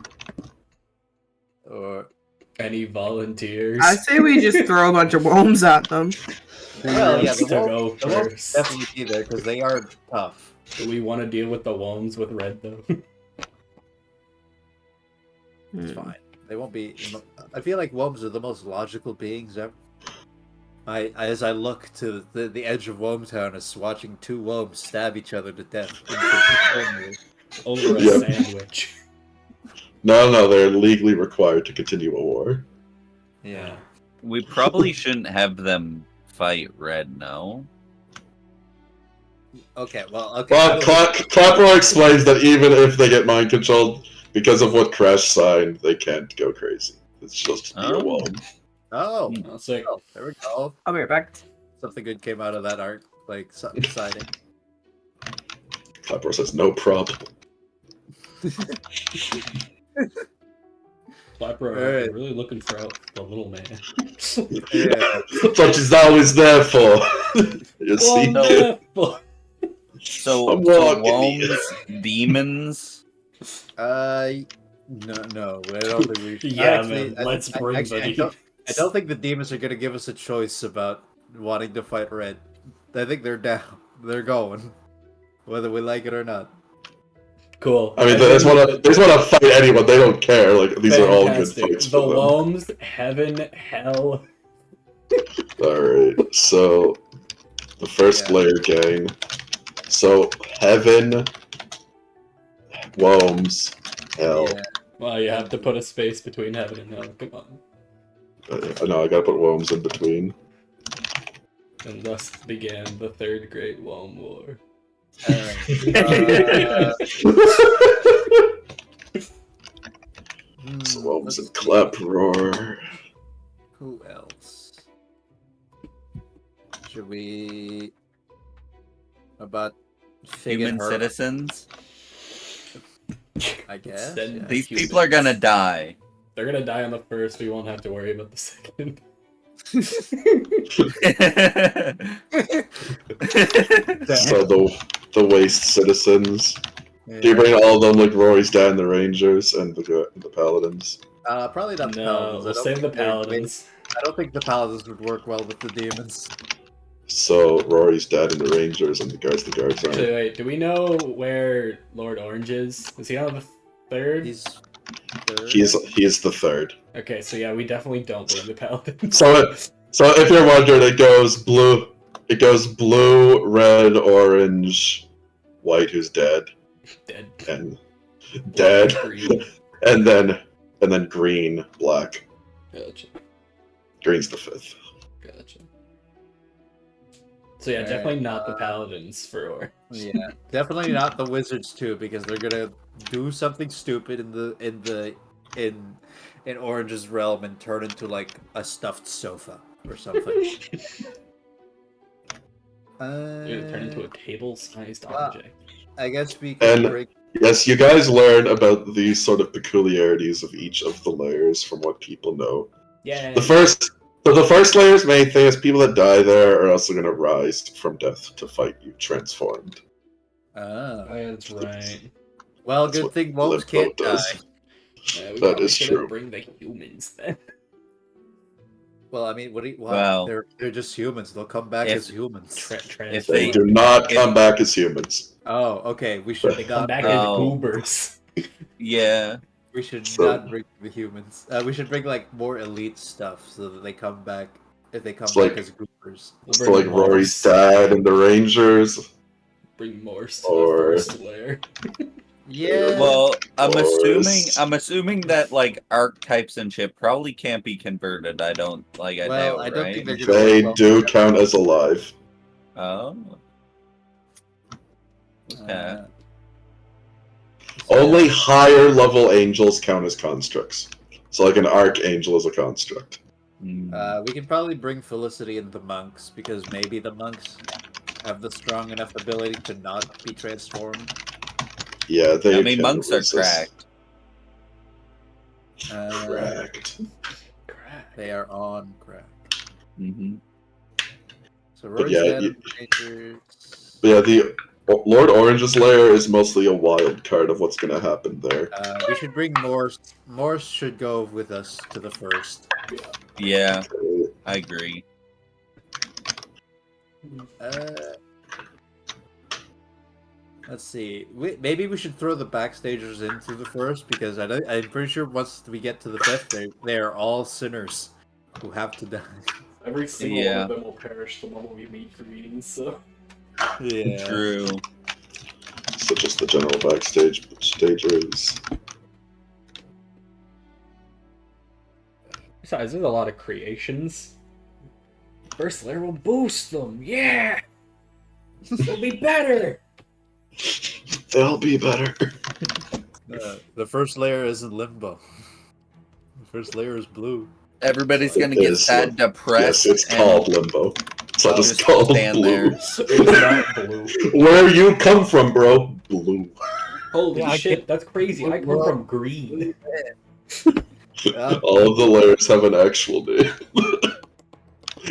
Or Any volunteers? I say we just throw a bunch of worms at them. Who well, yeah, wants the to go won't first? definitely be there because they are tough. Do we want to deal with the Wombs with red though? It's fine. They won't be. I feel like worms are the most logical beings ever. As I look to the edge of Wormtown, as watching 2 worms stab each other to death. Over a Yep. sandwich. No, they're legally required to continue a war. Yeah. We probably shouldn't have them fight red, no? Okay. Well. Okay. Well, Clapper explains that even if they get mind controlled because of what Crash signed, they can't go crazy. It's just be a Oh. wall. Oh. I'll say, Oh, there we go. I'll be right back. Something good came out of that art, like something exciting. Clapper says no problem. Flapper, Alright. I'm really looking for the little man. Yeah. That's what she's always there for. You see? Wonderful. So, I'm so walking Wombs, demons. No, I don't think we should. Yeah, man, let's bring I don't think the demons are gonna give us a choice about wanting to fight red. I think they're down. They're going, whether we like it or not. Cool. I mean, they just want to fight anyone. They don't care. Like these are all good Fantastic. fights The for them. Wombs, heaven, hell. All right. So the first layer gang. So heaven, Worms, hell. Yeah. Well, you have to put a space between heaven and hell. Come on. No, I gotta put Worms in between. And thus began the Third Great Womb War. So Worms and Clap Roar. Who else? Should we about Human her? citizens. I guess. Send Yeah. These people are gonna die. They're gonna die on the first. We won't have to worry about the second. So the waste citizens. Yeah. Do you bring all of them like Rory's dad and the Rangers and the Paladins? Probably not the No, paladins. I we'll don't save the think they're- paladins. I don't think the paladins would work well with the demons. So Rory's dad and the Rangers and the guards Actually, aren't. wait. Do we know where Lord Orange is? Is he on the third? He's third. He's the third. Okay, so yeah, we definitely don't bring the paladins. So if you're wondering, it goes blue, It goes blue, red, orange, white, who's dead, Dead. and dead, Green. and then green, black. Gotcha. Green's the 5th. Gotcha. So yeah, definitely not the paladins for Or. Yeah, definitely not the wizards too, because they're gonna do something stupid in Orange's realm and turn into like a stuffed sofa or something. They're gonna turn into a table-sized object. I guess we can And- break. Yes, you guys learn about these sort of peculiarities of each of the layers from what people know. Yeah. The first layer's main thing is people that die there are also going to rise from death to fight you transformed. Ah, That's right. well, That's good what thing wolves Limbo can't does. die. Yeah, we That probably is shouldn't true. bring the humans then. Well, I mean, what? Well- They're just humans. They'll come back If- as humans. If They they- do not if- come back as humans. Oh, okay. We should They come not back bring, as Oh. goobers. Yeah. we should So- not bring the humans. We should bring like more elite stuff so that they come back. If they come It's back like- as goopers. So like Rory's dad and the Rangers. Bring Morse to Or- the first layer. Yeah. Well, I'm Forest. assuming that like archetypes and shit probably can't be converted. I don't well, know, I don't right? think they're gonna. They work well do together. count as alive. Oh. Okay. So, Only higher level angels count as constructs. So like an archangel is a construct. Mm. we can probably bring Felicity and the monks because maybe the monks have the strong enough ability to not be transformed. Yeah, they I mean, can monks are resist. cracked. Cracked. Crack. They are on crack. Hmm. So But Rory's yeah, dead. you- Rangers. But yeah, the Lord Orange's lair is mostly a wild card of what's gonna happen there. We should bring Morse. Morse should go with us to the first. Yeah, I agree. Let's see. Maybe we should throw the backstagers into the first because I'm pretty sure once we get to the 5th, they are all sinners who have to die. Every single one Yeah. of them will perish the moment we meet for meetings, so. Yeah. True. So just the general backstage stagers. Besides, there's a lot of creations. First layer will boost them, yeah! It'll be better! They'll be better. The first layer is in limbo. The first layer is blue. Everybody's It gonna get is, sad, depressed. Yes, it's and called limbo. So I'll just just called stand blue. there. It's not blue. Where you come from, bro? Blue. Holy Yeah, I shit, that's crazy. I come from green. All of the layers have an actual name.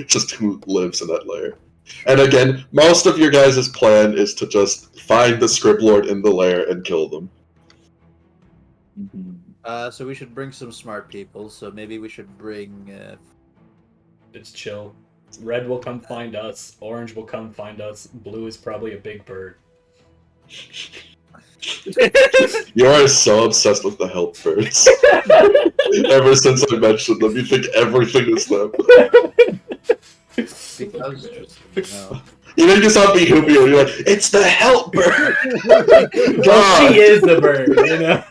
Just who lives in that layer. And again, most of your guys' plan is to just find the Scriblord in the lair and kill them. Mhm. So we should bring some smart people. So maybe we should bring. It's chill. Red will come find us. Orange will come find us. Blue is probably a big bird. You are so obsessed with the help birds. Ever since I mentioned them, you think everything is them. Because You think it's not Behubio, you're like, it's the help bird! Well, she is a bird, you know?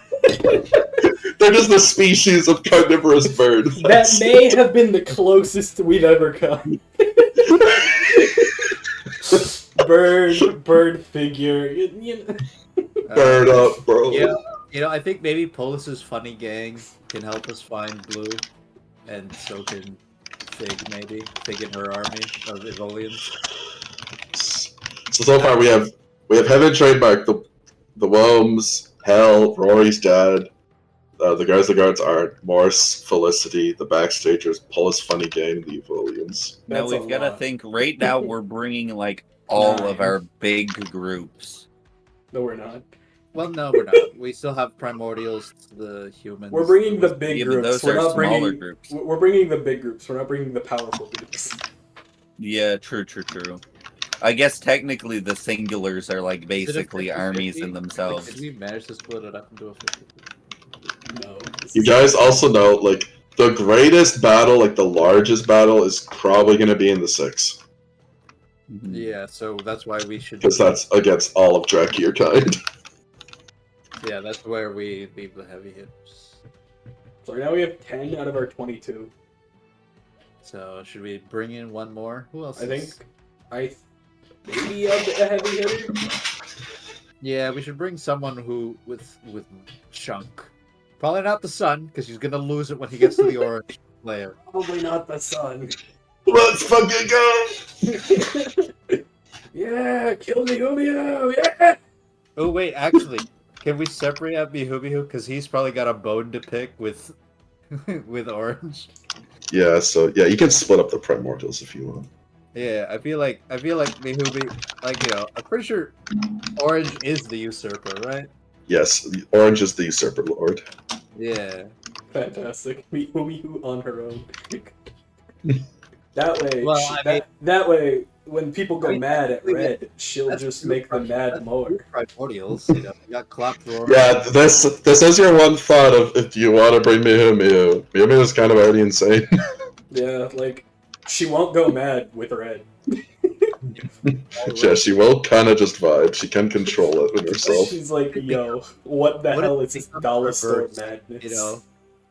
They're just a species of carnivorous bird. That may have been the closest we've ever come. Bird figure. You know. Bird up, bro. Yeah, I think maybe Polis's funny gang can help us find Blue, and so can Fig maybe. Fig and her army of Evolians. So far we have Heaven trademark, the Wombs, Hell, Rory's dad, the guards aren't, Morse, Felicity, the backstagers, Polis funny gang, the Evolians. Now That's a we've got to lot. think. Right now, we're bringing like all of 9. our big groups. No, we're not. Well, no, we're not. We still have Primordials, the humans. We're bringing the big Yeah, but groups. those We're are not smaller bringing. groups. We're bringing the big groups. We're not bringing the powerful groups. Yeah, true. I guess technically the singulars are like Is it a basically 50-50? armies in Like, themselves. did we manage to split it up into a 50-50? No. You guys also know, like, the greatest battle, like the largest battle, is probably going to be in the 6. Yeah, so that's why we should. Because that's against all of Drakier kind. Yeah, that's where we leave the heavy hitters. So right now we have 10 out of our 22. So should we bring in one more? Who else? Maybe a heavy hitter. Yeah, we should bring someone who with chunk. Probably not the sun, because he's gonna lose it when he gets to the orange layer. Probably not the sun. Let's fucking go! Yeah, kill me, Humio! Yeah! Oh wait, actually, can we separate out Bihubihu? Because he's probably got a bone to pick with with orange. Yeah, so yeah, you can split up the primordials if you want. Yeah, I feel like Bihubi, like, you know, I'm pretty sure orange is the usurper, right? Yes, orange is the usurper lord. Yeah. Fantastic. Humio on her own. That way, Well, that way, when people go mad at red, she'll just make them mad more. Primordials, you know, you got Clapthor. Yeah, this is your one thought of if you want to bring Miyu. Miyu is kind of already insane. Yeah, like, she won't go mad with red. Yeah, she will kind of just vibe. She can control it in herself. She's like, yo, what the hell is this dollar store madness? You know,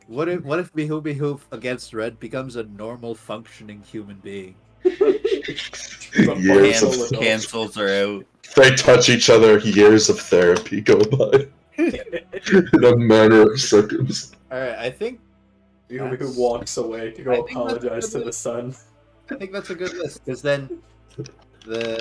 what if Bihubihu against red becomes a normal functioning human being? Years of Cancels are out. they touch each other. Years of therapy go by in a manner of circumstance. All right, I think Who walks away to go apologize to the sun. I think that's a good list, because then then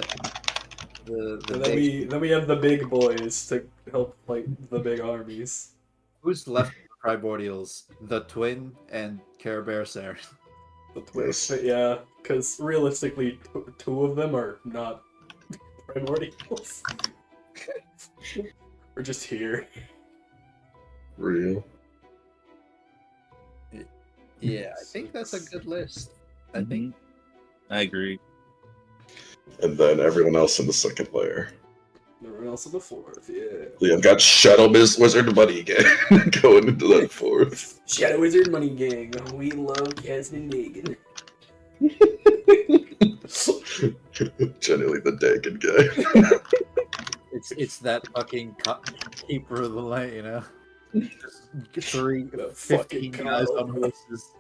we have the big boys to help fight the big armies. who's left of the primordials? The twin and Care Bear Saren. The twist, yeah, because realistically, two of them are not primordials. We're just here. Real. Yeah, I think that's a good list. I think. I agree. And then everyone else in the second layer. Everyone else in the fourth, yeah. Yeah, I've got Shadow Wizard Buddy again going into that fourth. Shadow Wizard Money Gang, we love Casman Megan. Generally the Dagon guy. It's that fucking keeper of the light, you know. Just 15 guys on horses.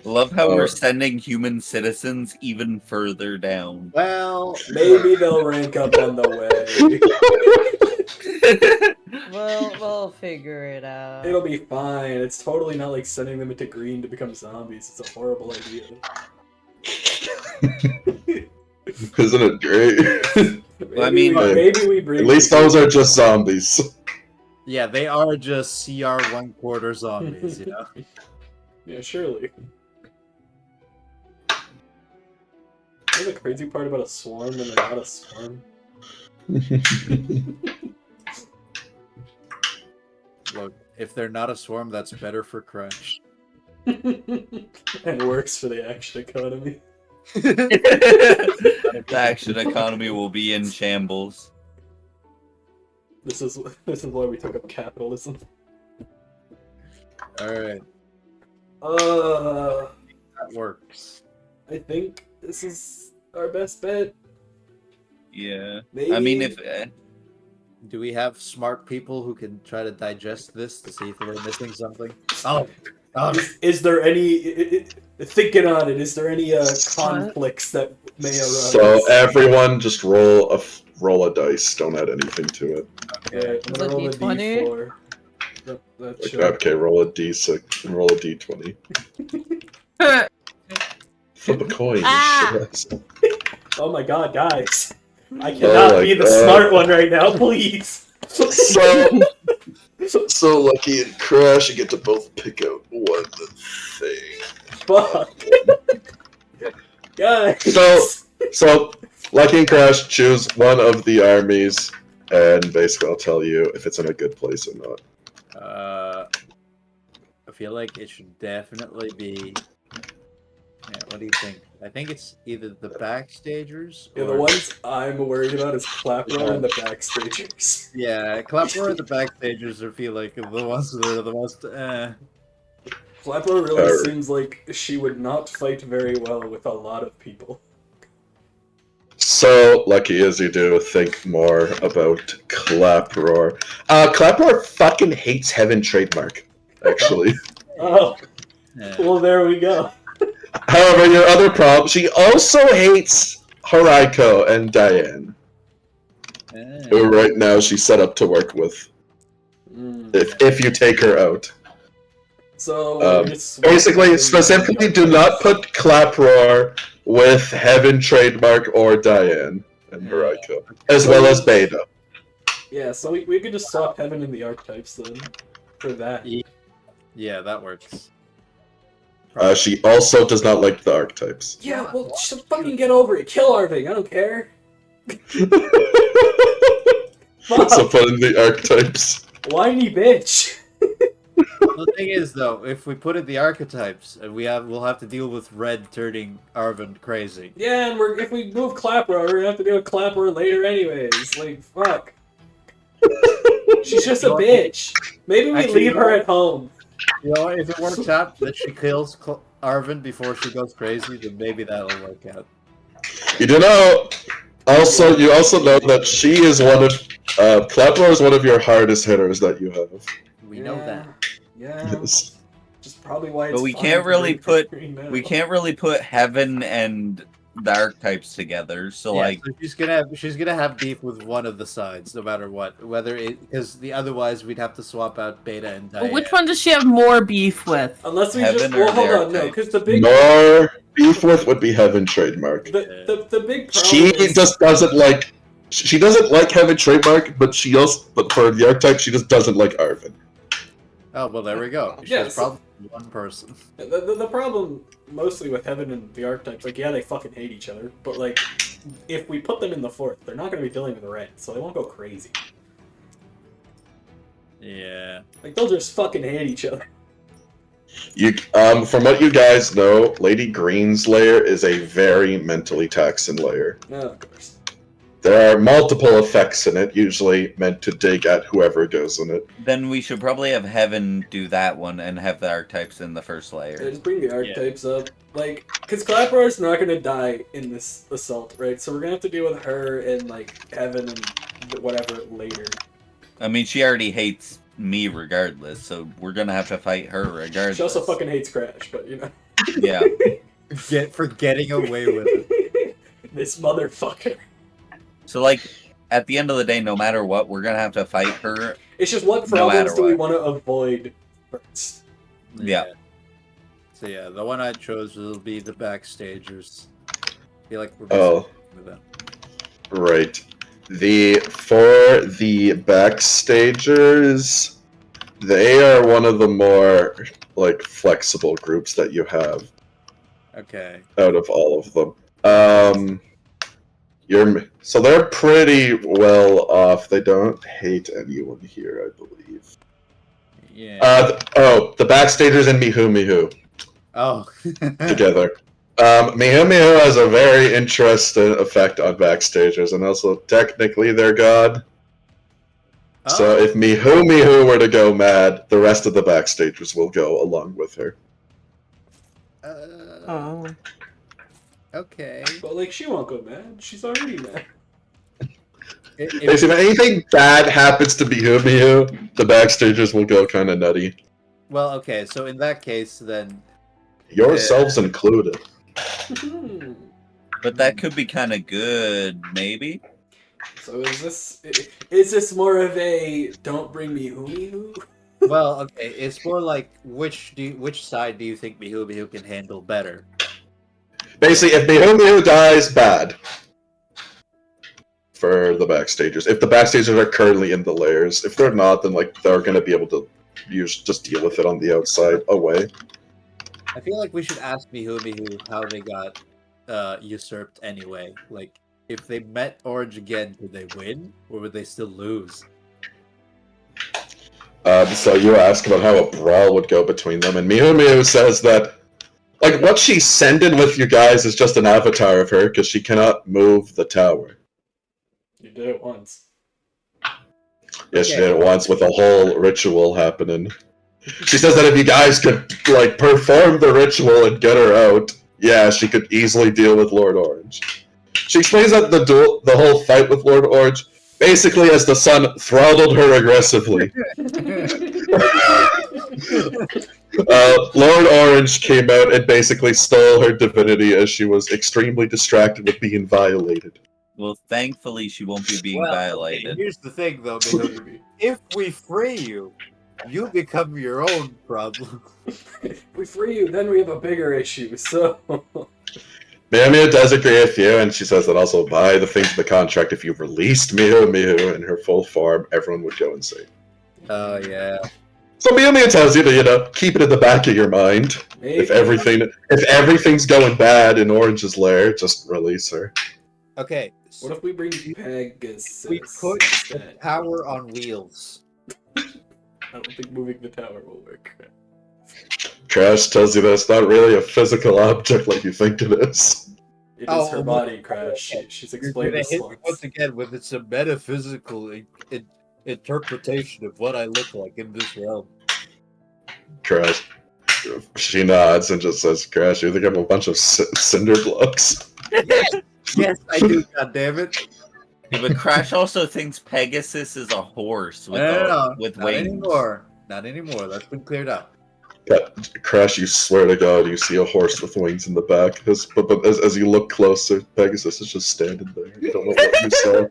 Love how we're sending human citizens even further down. Well, Maybe they'll rank up on the way. We'll figure it out. It'll be fine. It's totally not like sending them into green to become zombies. It's a horrible idea. Isn't it great? Well, I mean, maybe we bring. At least those are just zombies. yeah, they are just CR 1/4 zombies, you know. Yeah, surely. You know the crazy part about a swarm when they're not a swarm? Look, if they're not a swarm, that's better for Crash. And works for the action economy. The action economy will be in shambles. This is why we took up capitalism. All right, Uh, that works. I think this is our best bet. Yeah. Maybe. I mean, if Do we have smart people who can try to digest this to see if we're missing something? Oh, Is there any thinking on it? Is there any conflicts that may arise? So everyone just roll a dice. Don't add anything to it. Okay, I'm gonna roll a D20? D4. That should- Okay, roll a d6 and roll a d20. Flip a coin. Ah! Shit. Oh my god, guys! I cannot be the smart one right now, please. So Lucky and Crash, you get to both pick out one thing. Fuck, guys. So Lucky and Crash choose one of the armies, and basically I'll tell you if it's in a good place or not. I feel like it should definitely be. Yeah, what do you think? I think it's either the backstagers. Yeah, the or- ones I'm worried about is Clapper and the Backstagers. Yeah, Clapper and the backstagers. I feel like the ones that are the most. Clapper really seems like she would not fight very well with a lot of people. So lucky as you do, think more about Claproar. Claproar fucking hates Heaven trademark, actually. Oh, Yeah. well, there we go. However, your other problem, she also hates Haraiko and Diane, who right now she's set up to work with. If you take her out. So basically, specifically, do not put Claproar with Heaven trademark or Diane and Haraiko, as well as Beta. Yeah, so we could just swap Heaven and the archetypes then for that. Yeah, that works. She also does not like the archetypes. Yeah, well, just fucking get over it. Kill Arving. I don't care. So put in the archetypes. Whiny bitch. The thing is, though, if we put in the archetypes, we'll have to deal with Red turning Arvin crazy. Yeah, and if we move Clapper, we're gonna have to deal with Clapper later anyways. Like, fuck. She's just a bitch. Maybe we leave her at home. You know, if it works out that she kills Arvin before she goes crazy, then maybe that'll work out. You do know. You also know that she is one of Clapper is one of your hardest hitters that you have. We know that. Yeah. Yes. Just probably why it's But we fine can't to really bring put green now. we can't really put Heaven and the archetypes together. So like so she's gonna have beef with one of the sides, no matter what. Because otherwise we'd have to swap out Beta and Diane. But which one does she have more beef with? Unless we Heaven just or hold the on, no, archetypes? because the big More beef with would be Heaven trademark. the big problem She is, just doesn't like. She doesn't like Heaven trademark, but for the archetype, she just doesn't like Arvin. Oh well, there we go. She has problems with one person. the problem mostly with Heaven and the archetypes, like, yeah, they fucking hate each other, but like, if we put them in the fourth, they're not going to be dealing with the red, so they won't go crazy. Yeah. Like, they'll just fucking hate each other. From what you guys know, Lady Green's lair is a very mentally taxing lair. Yeah, of course. There are multiple effects in it, usually meant to dig at whoever goes in it. then we should probably have Heaven do that one and have the archetypes in the first Yeah, layer. just bring the archetypes up. Like, because Clapper's not going to die in this assault, right? So we're going to have to deal with her and, like, Heaven and whatever later. I mean, she already hates me regardless, so we're gonna have to fight her regardless. She also fucking hates Crash, but you know. Yeah. For getting away with it. This motherfucker. So, like, at the end of the day, no matter what, we're gonna have to fight her. It's just what No problems matter do we what. want to avoid first? Yeah. So yeah, the one I chose will be the backstagers. I feel like we're with them. Right. For the backstagers, they are one of the more like flexible groups that you have Okay. out of all of them. So they're pretty well off. They don't hate anyone here, I believe. Yeah. The backstagers and Mihu Mihu Oh. together. Mihu Mihu has a very interesting effect on backstagers, and also technically they're god. So if Mihu Mihu were to go mad, the rest of the backstagers will go along with her. Oh. Okay. But like, she won't go mad. She's already mad. If anything bad happens to Mihu Mihu, the backstagers will go kind of nutty. Well, okay. So in that case, then. Yourselves included. But that could be kind of good, maybe. So is this more of a don't bring me Mihu? Well, okay. It's more like which side do you think Mihu Mihu can handle better? Basically, if Mihu Mihu dies, bad. For the backstagers. If the backstagers are currently in the layers. If they're not, then like they're going to be able to just deal with it on the outside away. I feel like we should ask Mihu Mihu how they got usurped anyway. Like, if they met Orange again, would they win? Or would they still lose? So you ask about how a brawl would go between them, and Mihu Mihu says that like what she's sending with you guys is just an avatar of her, because she cannot move the tower. You did it once. Yes, she did it once with a whole ritual happening. She says that if you guys could like perform the ritual and get her out, yeah, she could easily deal with Lord Orange. She explains that the whole fight with Lord Orange, basically as the sun throttled her aggressively. Lord Orange came out and basically stole her divinity as she was extremely distracted with being violated. Well, thankfully she won't be being Okay, violated. here's the thing, though, Mihoumi. If we free you, you become your own problem. If we free you, then we have a bigger issue, so... Mihoumi does agree with you, and she says that also by the things in the contract, if you released Mihoumi in her full form, everyone would go insane. Oh, yeah. So Mihoumi tells you to, keep it in the back of your mind. Maybe. If everything's going bad in Orange's lair, just release her. Okay. What if we bring Pegasus? We put the instead? tower on wheels. I don't think moving the tower will work. Crash tells you that it's not really a physical object like you think it is. It is her body, Crash. She's You're explained gonna this hit me once. once again with it's a metaphysical interpretation of what I look like in this realm. Crash. She nods and just says, Crash, you think I'm a bunch of cinder blocks? Yes, I do, goddammit. Yeah, but Crash also thinks Pegasus is a horse with, with Not wings. anymore. Not anymore. That's been cleared up. Crash, you swear to God, you see a horse with wings in the back. But as you look closer, Pegasus is just standing there. You don't know what you saw.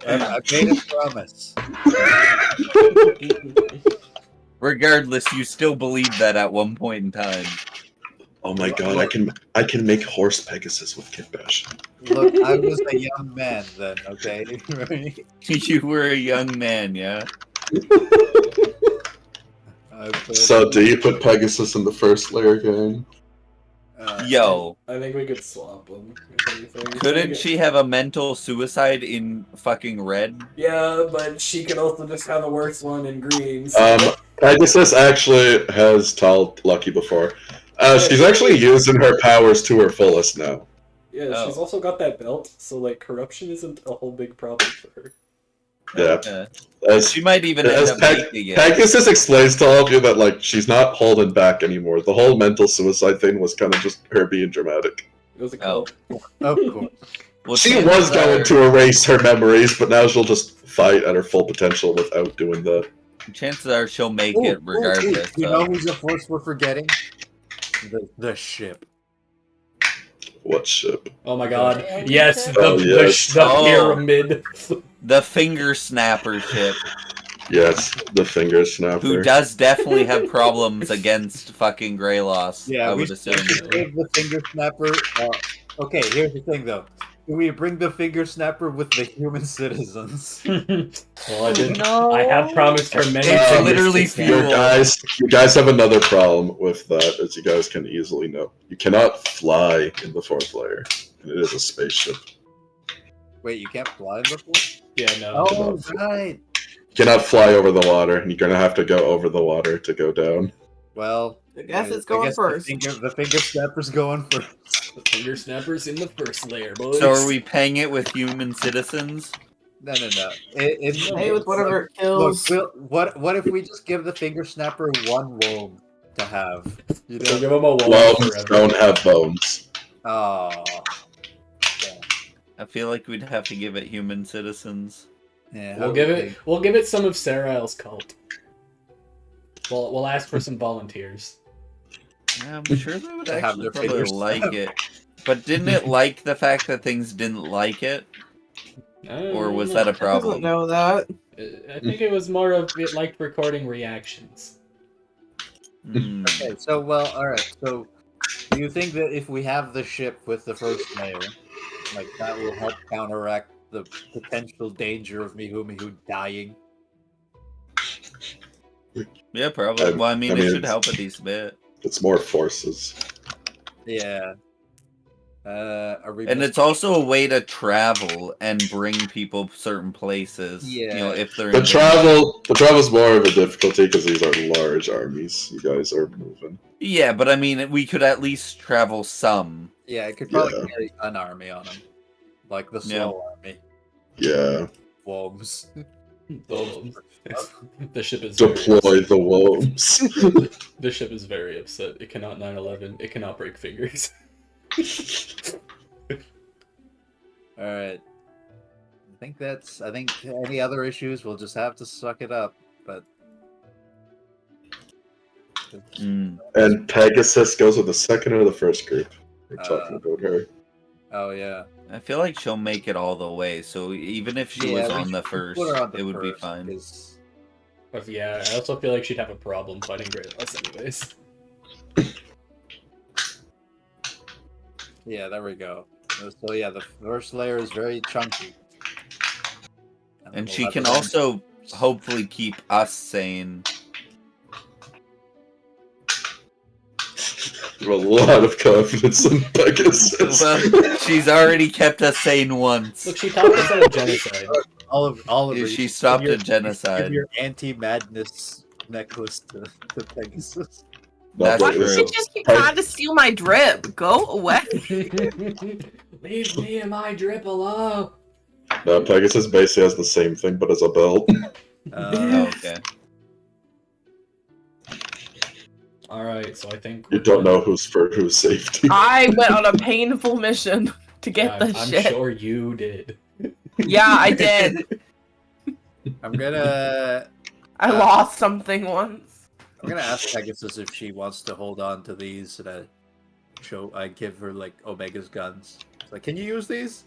I made a promise. Regardless, you still believe that at one point in time. Oh my God, I can make horse Pegasus with Kid Bash. Look, I was a young man then, okay? You were a young man, yeah? So, do you put Pegasus in the first layer game? Yo. I think we could swap them. Couldn't she have a mental suicide in fucking red? Yeah, but she could also just have a worse one in green. So. Pegasus actually has told Lucky before. She's actually using her powers to her fullest now. Yeah, she's also got that belt, so like corruption isn't a whole big problem for her. Yeah. She might even end up making it. Pegasus explains to all of you that like she's not holding back anymore. The whole mental suicide thing was kind of just her being dramatic. It was a cult. Of course. Well, she was going to erase her memories, but now she'll just fight at her full potential without doing that. Chances are she'll make it regardless. You know who's the force we're forgetting? The ship. What ship? Oh my God! Yes, yes. the pyramid. The finger snapper ship. Yes, the finger snapper. Who does definitely have problems against fucking Greyloss. Yeah, I would assume. The finger snapper. Okay, here's the thing though. Do we bring the finger snapper with the human citizens? Well, I didn't. No. I have promised her many It's things. literally fuel. You guys have another problem with that, as you guys can easily know. You cannot fly in the fourth layer, and it is a spaceship. Wait, you can't fly in the fourth? Yeah, no. Oh, right. You cannot fly over the water, and you're gonna have to go over the water to go down. Well, I guess it's going first. The finger snapper's going first. The finger snapper's in the first layer, boys. So are we paying it with human citizens? No. Hey, with whatever it kills. Look, what if we just give the finger snapper one womb to have? You We'll know? give him a wall Worms forever. don't have bones. Oh. I feel like we'd have to give it human citizens. Yeah, We'll give it some of Sarail's cult. We'll ask for some volunteers. Yeah, I'm sure they would To have actually their probably fingers like snapped. it. But didn't it like the fact that things didn't like it? Or was that a Doesn't problem? know that. I think it was more of it liked recording reactions. Hmm. Okay, so alright. So, do you think that if we have the ship with the first layer, like that will help counteract the potential danger of Mihoumi dying? Yeah, probably. Well, I mean, it should it's- help a decent bit. It's more forces. Yeah. Are we? And it's also a way to travel and bring people certain places. You know, Yeah. if they're The in travel's more of a difficulty because these are large armies. You guys are moving. Yeah, but I mean, we could at least travel some. Yeah, it could probably Yeah. carry an army on him, like the Yeah. slow army. Yeah. Worms. The, the ship is Deploy the wolves. the ship is very upset. It cannot 9/11. It cannot break fingers. All right. I think any other issues we'll just have to suck it up. But And Pegasus goes with the second or the first group. We're talking about her. oh yeah. I feel like she'll make it all the way, so even if she was on the first, it would be fine. But yeah, I also feel like she'd have a problem fighting Greylass anyways. Yeah, there we go. So yeah, the first layer is very chunky. And we'll she have can the also hopefully keep us sane. You have a lot of confidence in Pegasus. Well, she's already kept us sane once. Look, she talked us out of genocide. all of it. She stopped Give a genocide. Give your anti-madness necklace to Pegasus. No, That's Why but does true. she just keep trying to steal my drip? Go away. Leave me and my drip alone. no, Pegasus basically has the same thing, but as a belt. Oh, okay. Alright, so I think You don't know who's for whose safety. I went on a painful mission to get the I'm shit. sure you did. Yeah, I did. I'm gonna I lost something once. I'm gonna ask Pegasus if she wants to hold on to these, and I give her like Omega's guns. It's like, can you use these?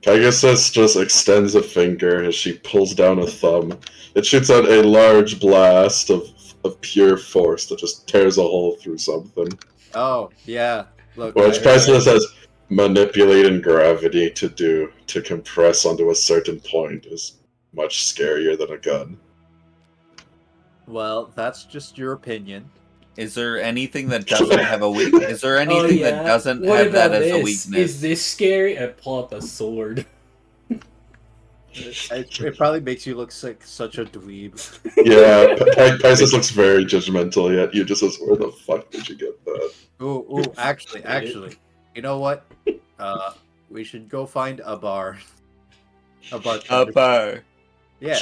Pegasus just extends a finger as she pulls down a thumb. It shoots out a large blast of pure force that just tears a hole through something. Oh yeah. Look, Which Priceless has manipulating gravity to compress onto a certain point is much scarier than a gun. Well, that's just your opinion. Is there anything that doesn't have a weakness? Is there anything that doesn't What have that about as a this? weakness? Is this scary? I pull out the sword. It probably makes you look like such a dweeb. Yeah, Priceless looks very judgmental, yet you just says, where the fuck did you get that? Ooh, actually, you know what? We should go find a bar. A bar. Yeah.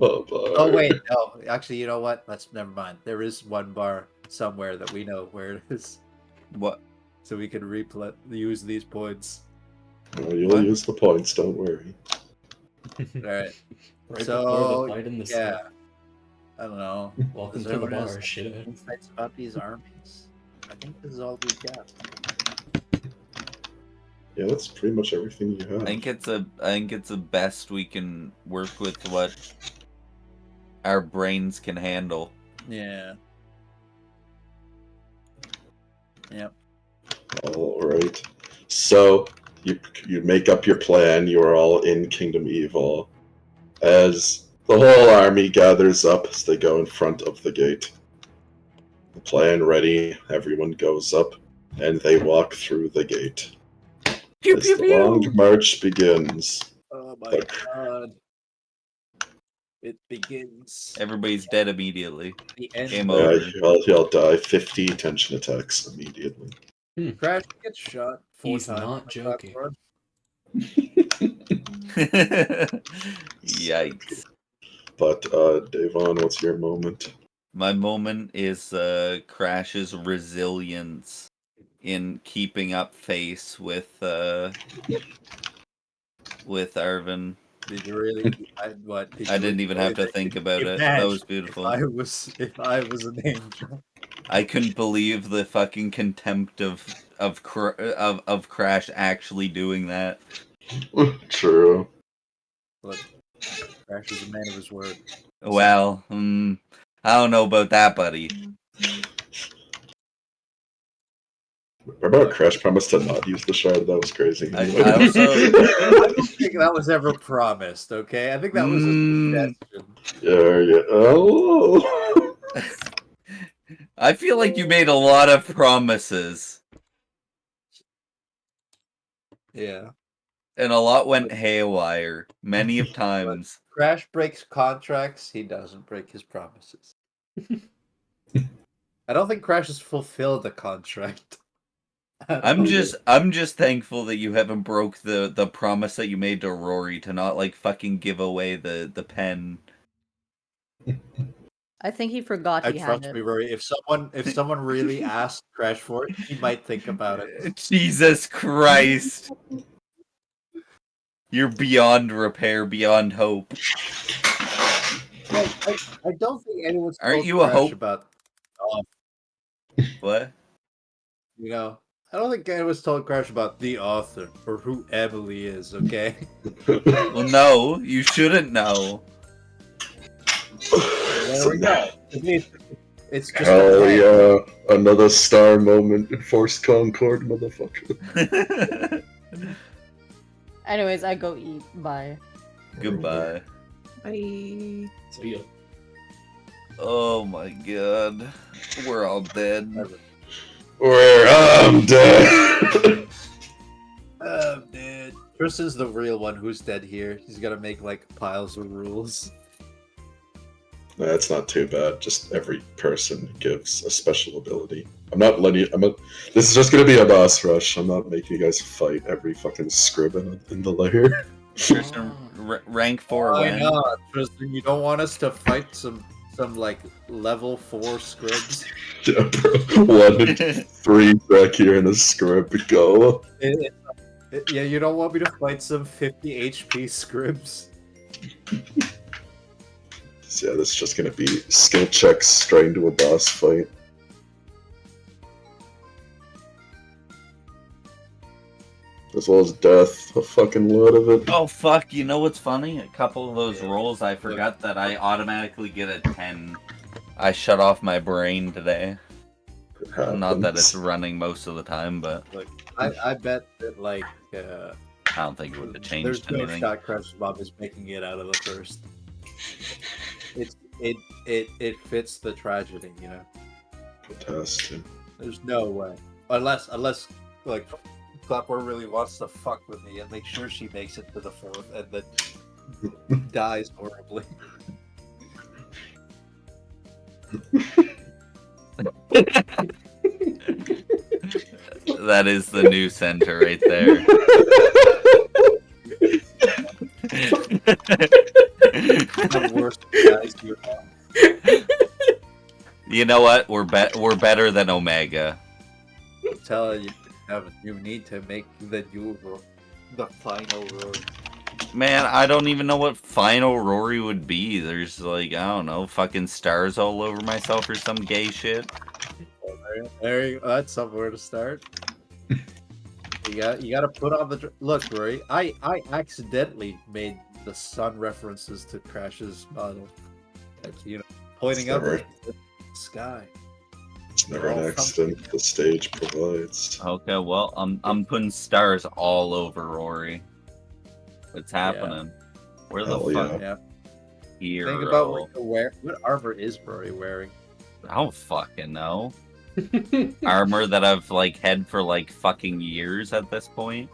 Oh wait, no. Actually, you know what? Never mind. There is one bar somewhere that we know where it is. What? So we can use these points. Well, you'll use the points, don't worry. Alright. Right So, before the fight in the yeah. sun. I don't know. Welcome Does to the everyone bar, have shit. insights about these armies? I think this is all we got. Yeah, that's pretty much everything you have. I think it's the best we can work with what our brains can handle. Yeah. Yep. Alright. So, you make up your plan, you are all in Kingdom Evil. As the whole army gathers up as they go in front of the gate. The plan ready, everyone goes up, and they walk through the gate. Pew, As pew, the long pew. march begins. Oh my god. It begins. Everybody's dead immediately. The end. Game over. He'll die 50 tension attacks immediately. Crash gets shot 4 He's times. not joking. Yikes. But, Devon, what's your moment? My moment is Crash's resilience in keeping up face with Arvin. Did you really? I didn't even have to think about it. That was beautiful. If I was an angel. I couldn't believe the fucking contempt of Crash actually doing that. True. Look, Crash is a man of his word. Well, I don't know about that, buddy. What about Crash promised to not use the shard? That was crazy. I also I don't think that was ever promised. Okay, I think that was a suggestion. Yeah. Oh. I feel like you made a lot of promises. Yeah. And a lot went haywire, many of times. Crash breaks contracts. He doesn't break his promises. I don't think Crash has fulfilled the contract. I'm just thankful that you haven't broke the promise that you made to Rory to not like fucking give away the pen. I think he forgot I he had trust it. me, Rory. If someone really asked Crash for it, he might think about it. Jesus Christ. You're beyond repair, beyond hope. I don't think anyone's Aren't told you a Crash hope? about. What? You know, I don't think anyone's told Crash about the author or who Emily is. Okay. Well, no, you shouldn't know. There we go. It's just Hell a yeah. Another star moment in Force Concord, motherfucker. Anyways, I go eat. Bye. Goodbye. Bye. See ya. Oh my god. We're all dead. Where I'm dead. I'm dead. Tristan's the real one who's dead here. He's gotta make like piles of rules. That's not too bad. Just every person gives a special ability. I'm not letting you. This is just gonna be a boss rush. I'm not making you guys fight every fucking scrib in the lair. Tristan, rank 4 Why win. not, Tristan? You don't want us to fight some like level 4 scribs? Yeah, bro. 1 and 3 back here in a scrib. Go. Yeah, you don't want me to fight some 50 HP scribs? So yeah, this is just gonna be skill checks straight into a boss fight. As well as death, a fucking lot of it. Oh fuck, you know what's funny? A couple of those rolls, I forgot that I automatically get a 10. I shut off my brain today. Not that it's running most of the time, but Like, I bet that like I don't think it would have there's changed no anything. shot Crash Bob is making it out of the first. It fits the tragedy, you know. Fantastic. There's no way, unless like Clapper really wants to fuck with me and make sure she makes it to the 4th and then dies horribly. That is the new center right there. The worst guys you have. You know what? We're better than Omega. I'm telling you, Evan, you need to make the new the final road. Man, I don't even know what final Rory would be. There's like, I don't know, fucking stars all over myself or some gay shit. There you go. That's somewhere to start. You got to put on the look, Rory. I accidentally made the sun references to Crash's model, like, you know, pointing up Never. at the sky. It's never an accident. The stage provides. Okay, well, I'm putting stars all over Rory. What's happening? Where the Hell fuck? Yeah. Hero. Think about what you're wearing. What armor is Rory wearing? I don't fucking know. Armor that I've like had for like fucking years at this point.